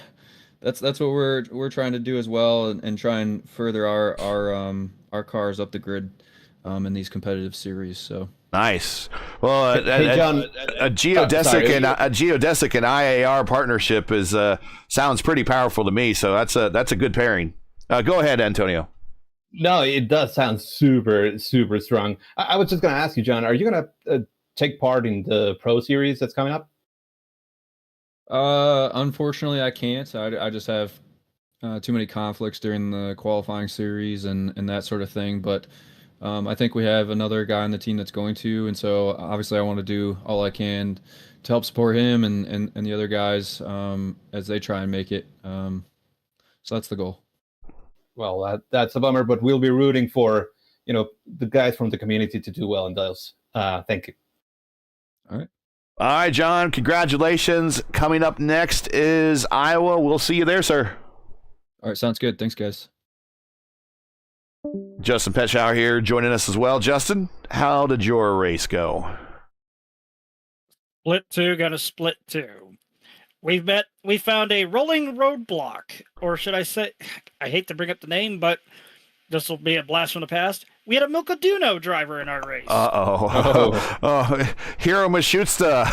that's what we're trying to do as well, and try and further our cars up the grid in these competitive series. So nice. Well, hey, John, a geodesic and IAR partnership sounds pretty powerful to me. So that's a good pairing. Go ahead, Antonio. No, it does sound super, super strong. I was just going to ask you, John, are you going to take part in the Pro Series that's coming up? Unfortunately, I can't. I just have too many conflicts during the qualifying series and that sort of thing. But I think we have another guy on the team that's going to, and so obviously I want to do all I can to help support him and the other guys as they try and make it. So that's the goal. Well, that's a bummer, but we'll be rooting for the guys from the community to do well in those. Thank you. All right, John. Congratulations. Coming up next is Iowa. We'll see you there, sir. All right, sounds good. Thanks, guys. Justin Petschauer here, joining us as well. Justin, how did your race go? Split 2, got a split 2. We found a rolling roadblock, or should I say, I hate to bring up the name, but this will be a blast from the past. We had a Milka Duno driver in our race. Oh, Hiro Matsushita.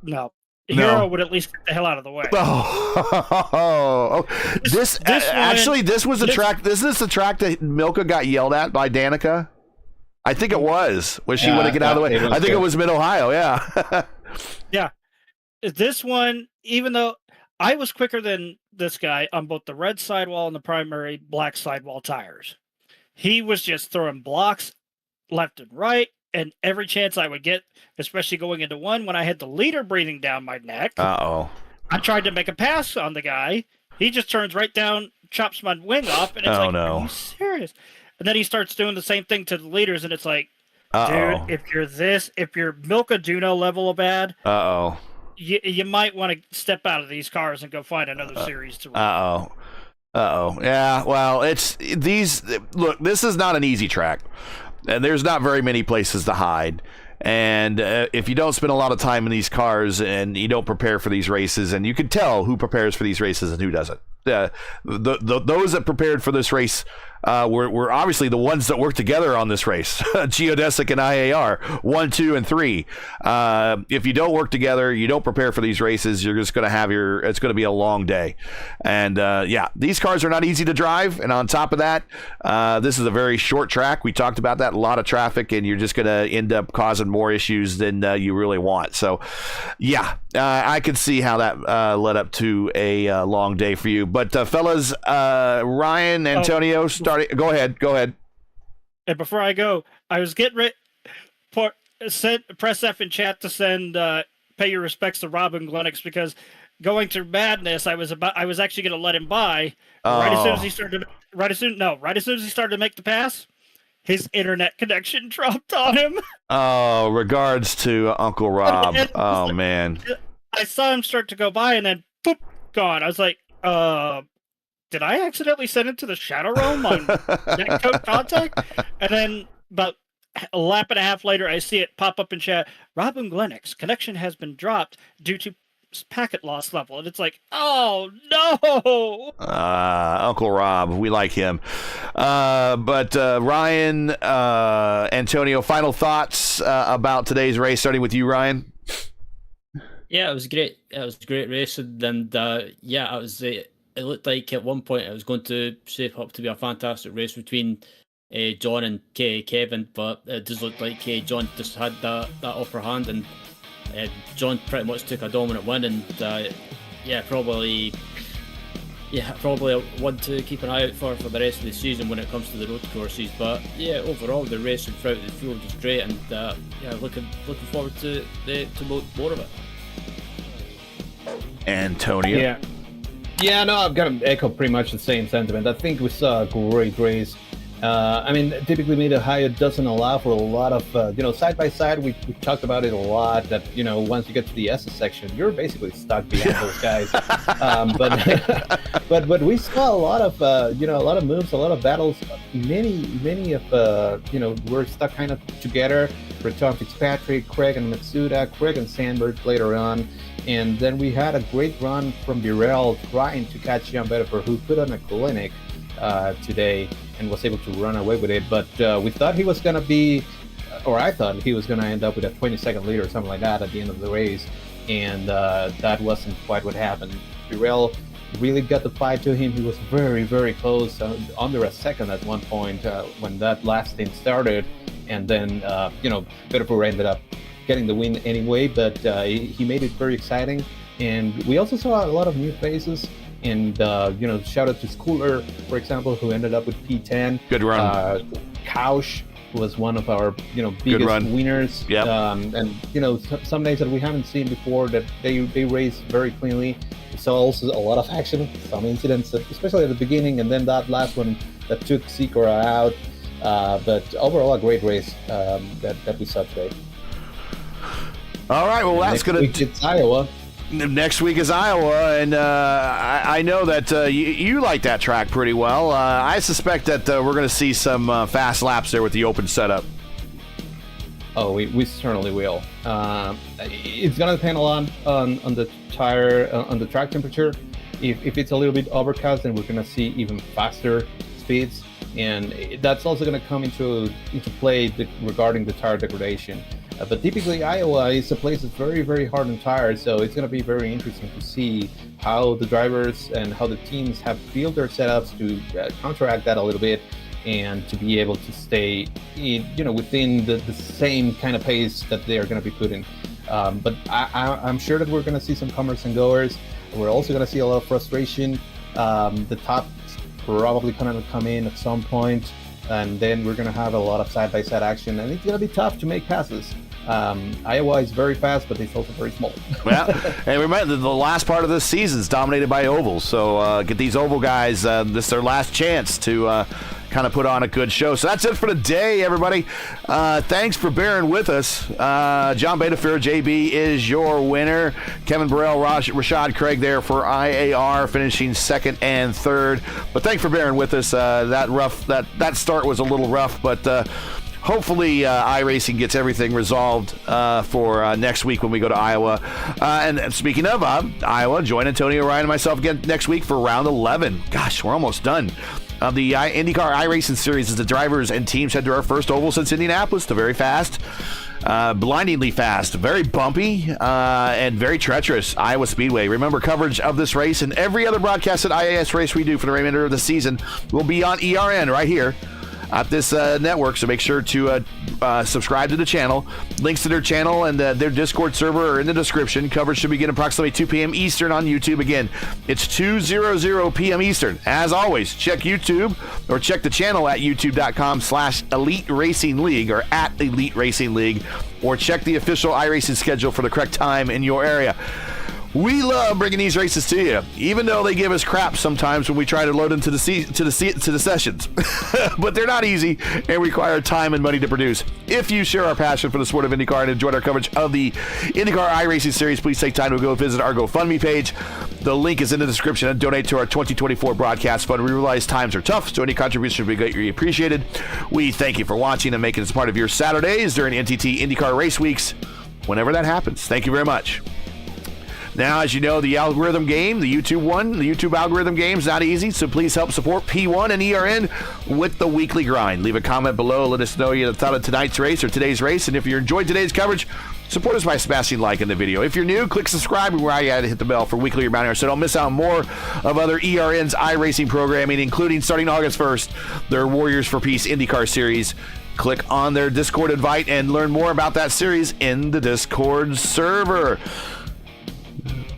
No. Hero would at least get the hell out of the way. This was the track. This is the track that Milka got yelled at by Danica. I think it was when she wanted to get out of the way. I think it was Mid Ohio. Yeah. Yeah. This one, even though I was quicker than this guy on both the red sidewall and the primary black sidewall tires, he was just throwing blocks left and right. And every chance I would get, especially going into one, when I had the leader breathing down my neck, I tried to make a pass on the guy. He just turns right down, chops my wing off, and it's are you serious? And then he starts doing the same thing to the leaders, and it's like, dude, if you're Milka Duno level of bad, you might want to step out of these cars and go find another series to run. Yeah, well, this is not an easy track. And there's not very many places to hide. And if you don't spend a lot of time in these cars and you don't prepare for these races, and you can tell who prepares for these races and who doesn't. Those that prepared for this race were obviously the ones that work together on this race. Geodesic and IAR, 1, 2, and 3. If you don't work together, you don't prepare for these races, you're just going to have it's going to be a long day. And these cars are not easy to drive. And on top of that, this is a very short track. We talked about that, a lot of traffic, and you're just going to end up causing more issues than you really want. So, I could see how that led up to a long day for you. But fellas, Ryan, Antonio, Go ahead. And before I go, I was getting ready. Press F in chat to send pay your respects to Robin Glennox, because going through madness, I was actually going to let him by. Right as soon as he started to make the pass, his internet connection dropped on him. Oh, regards to Uncle Rob. Oh man, I saw him start to go by, and then boop, gone. I was like, did I accidentally send it to the Shadow Realm on Netcode contact? And then about a lap and a half later, I see it pop up in chat. Robin Glennox, connection has been dropped due to packet loss level. And it's like, oh no! Uncle Rob, we like him. But Ryan, Antonio, final thoughts about today's race, starting with you, Ryan? Yeah, it was great. It was a great race, and it looked like at one point it was going to shape up to be a fantastic race between John and Kevin, but it does look like John just had that upper hand, and John pretty much took a dominant win, and probably one to keep an eye out for the rest of the season when it comes to the road courses. But overall the racing throughout the field was great, and looking forward to more of it. Antonio. Yeah, no, I've got to echo pretty much the same sentiment. I think we saw a great race. Typically Mid-Ohio doesn't allow for a lot of, side by side. We talked about it a lot. That once you get to the SS section, you're basically stuck behind those guys. But we saw a lot of moves, a lot of battles. Many of we're stuck kind of together. Breton Fitzpatrick, Craig and Matsuda, Craig and Sandberg later on. And then we had a great run from Birel trying to catch Jan Bedford, who put on a clinic today and was able to run away with it. But we thought he was going to be, or I thought he was going to end up with a 20-second lead or something like that at the end of the race. And that wasn't quite what happened. Birel really got the fight to him. He was very, very close, under a second at one point when that last stint started. And then, Bedford ended up getting the win anyway, but he made it very exciting. And we also saw a lot of new faces. And, shout out to Schooler, for example, who ended up with P10. Good run. Kausch was one of our, biggest winners. Yep. And, some days that we haven't seen before that they race very cleanly. We saw also a lot of action, some incidents, especially at the beginning, and then that last one that took Sikora out. But overall, a great race that we saw today. All right, well, that's going to... It's Iowa. Next week is Iowa, and I know that you like that track pretty well. I suspect that we're going to see some fast laps there with the open setup. Oh, we certainly will. It's going to depend a lot on the tire, on the track temperature. If it's a little bit overcast, then we're going to see even faster speeds, and that's also going to come into play regarding the tire degradation. But typically, Iowa is a place that's very, very hard on tires, so it's going to be very interesting to see how the drivers and how the teams have built their setups to counteract that a little bit and to be able to stay, within the same kind of pace that they are going to be putting. But I'm sure that we're going to see some comers and goers. We're also going to see a lot of frustration. The top probably going to come in at some point, and then we're going to have a lot of side-by-side action, and it's going to be tough to make passes. Iowa is very fast, but it's also very small. Yeah, and remember, the last part of this season is dominated by ovals, so get these oval guys, this is their last chance to kind of put on a good show. So that's it for today, everybody. Thanks for bearing with us. John Betafir, JB, is your winner. Kevin Burrell, Rashad Craig there for IAR, finishing second and third. But thanks for bearing with us. That start was a little rough, but hopefully iRacing gets everything resolved for next week when we go to Iowa. And speaking of Iowa, join Antonio, Ryan, and myself again next week for round 11. Gosh, we're almost done. of the IndyCar iRacing series as the drivers and teams head to our first oval since Indianapolis, the very fast, blindingly fast, very bumpy, and very treacherous Iowa Speedway. Remember, coverage of this race and every other broadcasted IAS race we do for the remainder of the season will be on ERN right here at this network, so make sure to subscribe to the channel. Links to their channel and their Discord server are in the description. Coverage should begin approximately 2 p.m. Eastern on YouTube. Again, it's 2:00 p.m. Eastern. As always, check YouTube or check the channel at youtube.com/Elite Racing League or at Elite Racing League, or check the official iRacing schedule for the correct time in your area. We love bringing these races to you, even though they give us crap sometimes when we try to load them to the sessions. But they're not easy and require time and money to produce. If you share our passion for the sport of IndyCar and enjoyed our coverage of the IndyCar iRacing series, please take time to go visit our GoFundMe page. The link is in the description, and donate to our 2024 broadcast fund. We realize times are tough, so any contribution would be greatly appreciated. We thank you for watching and making this part of your Saturdays during NTT IndyCar race weeks, whenever that happens. Thank you very much. Now, as you know, the algorithm game, the YouTube algorithm game is not easy, so please help support P1 and ERN with the weekly grind. Leave a comment below. Let us know you thought of tonight's race or today's race, and if you enjoyed today's coverage, support us by smashing like in the video. If you're new, click subscribe and where you had to hit the bell for weekly reminder so don't miss out on more of other ERN's iRacing programming, including starting August 1st, their Warriors for Peace IndyCar series. Click on their Discord invite and learn more about that series in the Discord server.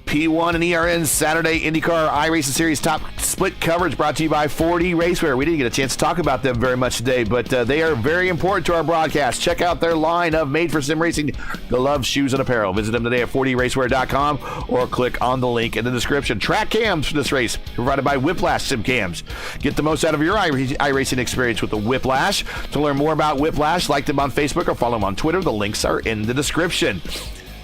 P1 and ERN's Saturday IndyCar iRacing Series top split coverage brought to you by 4D Racewear. We didn't get a chance to talk about them very much today, but they are very important to our broadcast. Check out their line of made-for-sim racing gloves, shoes, and apparel. Visit them today at 4dracewear.com or click on the link in the description. Track cams for this race provided by Whiplash Sim Cams. Get the most out of your iRacing experience with the Whiplash. To learn more about Whiplash, like them on Facebook or follow them on Twitter. The links are in the description.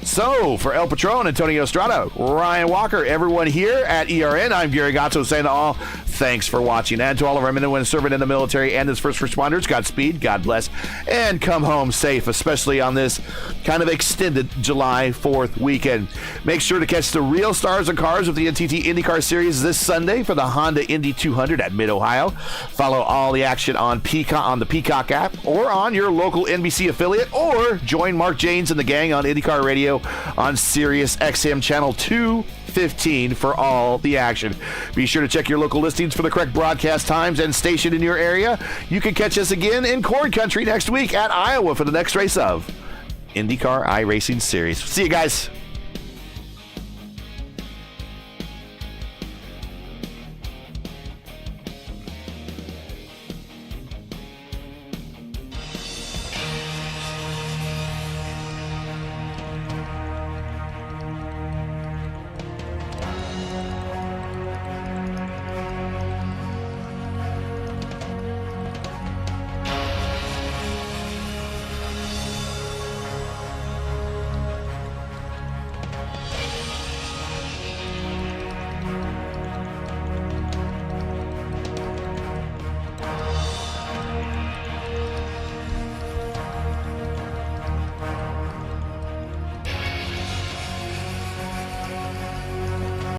So, for El Patron, Antonio Estrada, Ryan Walker, everyone here at ERN, I'm Gary Gatto saying to all, thanks for watching. And to all of our men and women serving in the military and as first responders, Godspeed, God bless, and come home safe, especially on this kind of extended July 4th weekend. Make sure to catch the real stars and cars of the NTT IndyCar Series this Sunday for the Honda Indy 200 at Mid-Ohio. Follow all the action on the Peacock app or on your local NBC affiliate, or join Mark Janes and the gang on IndyCar Radio on Sirius XM Channel 215 for all the action. Be sure to check your local listings for the correct broadcast times and station in your area. You can catch us again in Corn Country next week at Iowa for the next race of IndyCar iRacing Series. See you guys.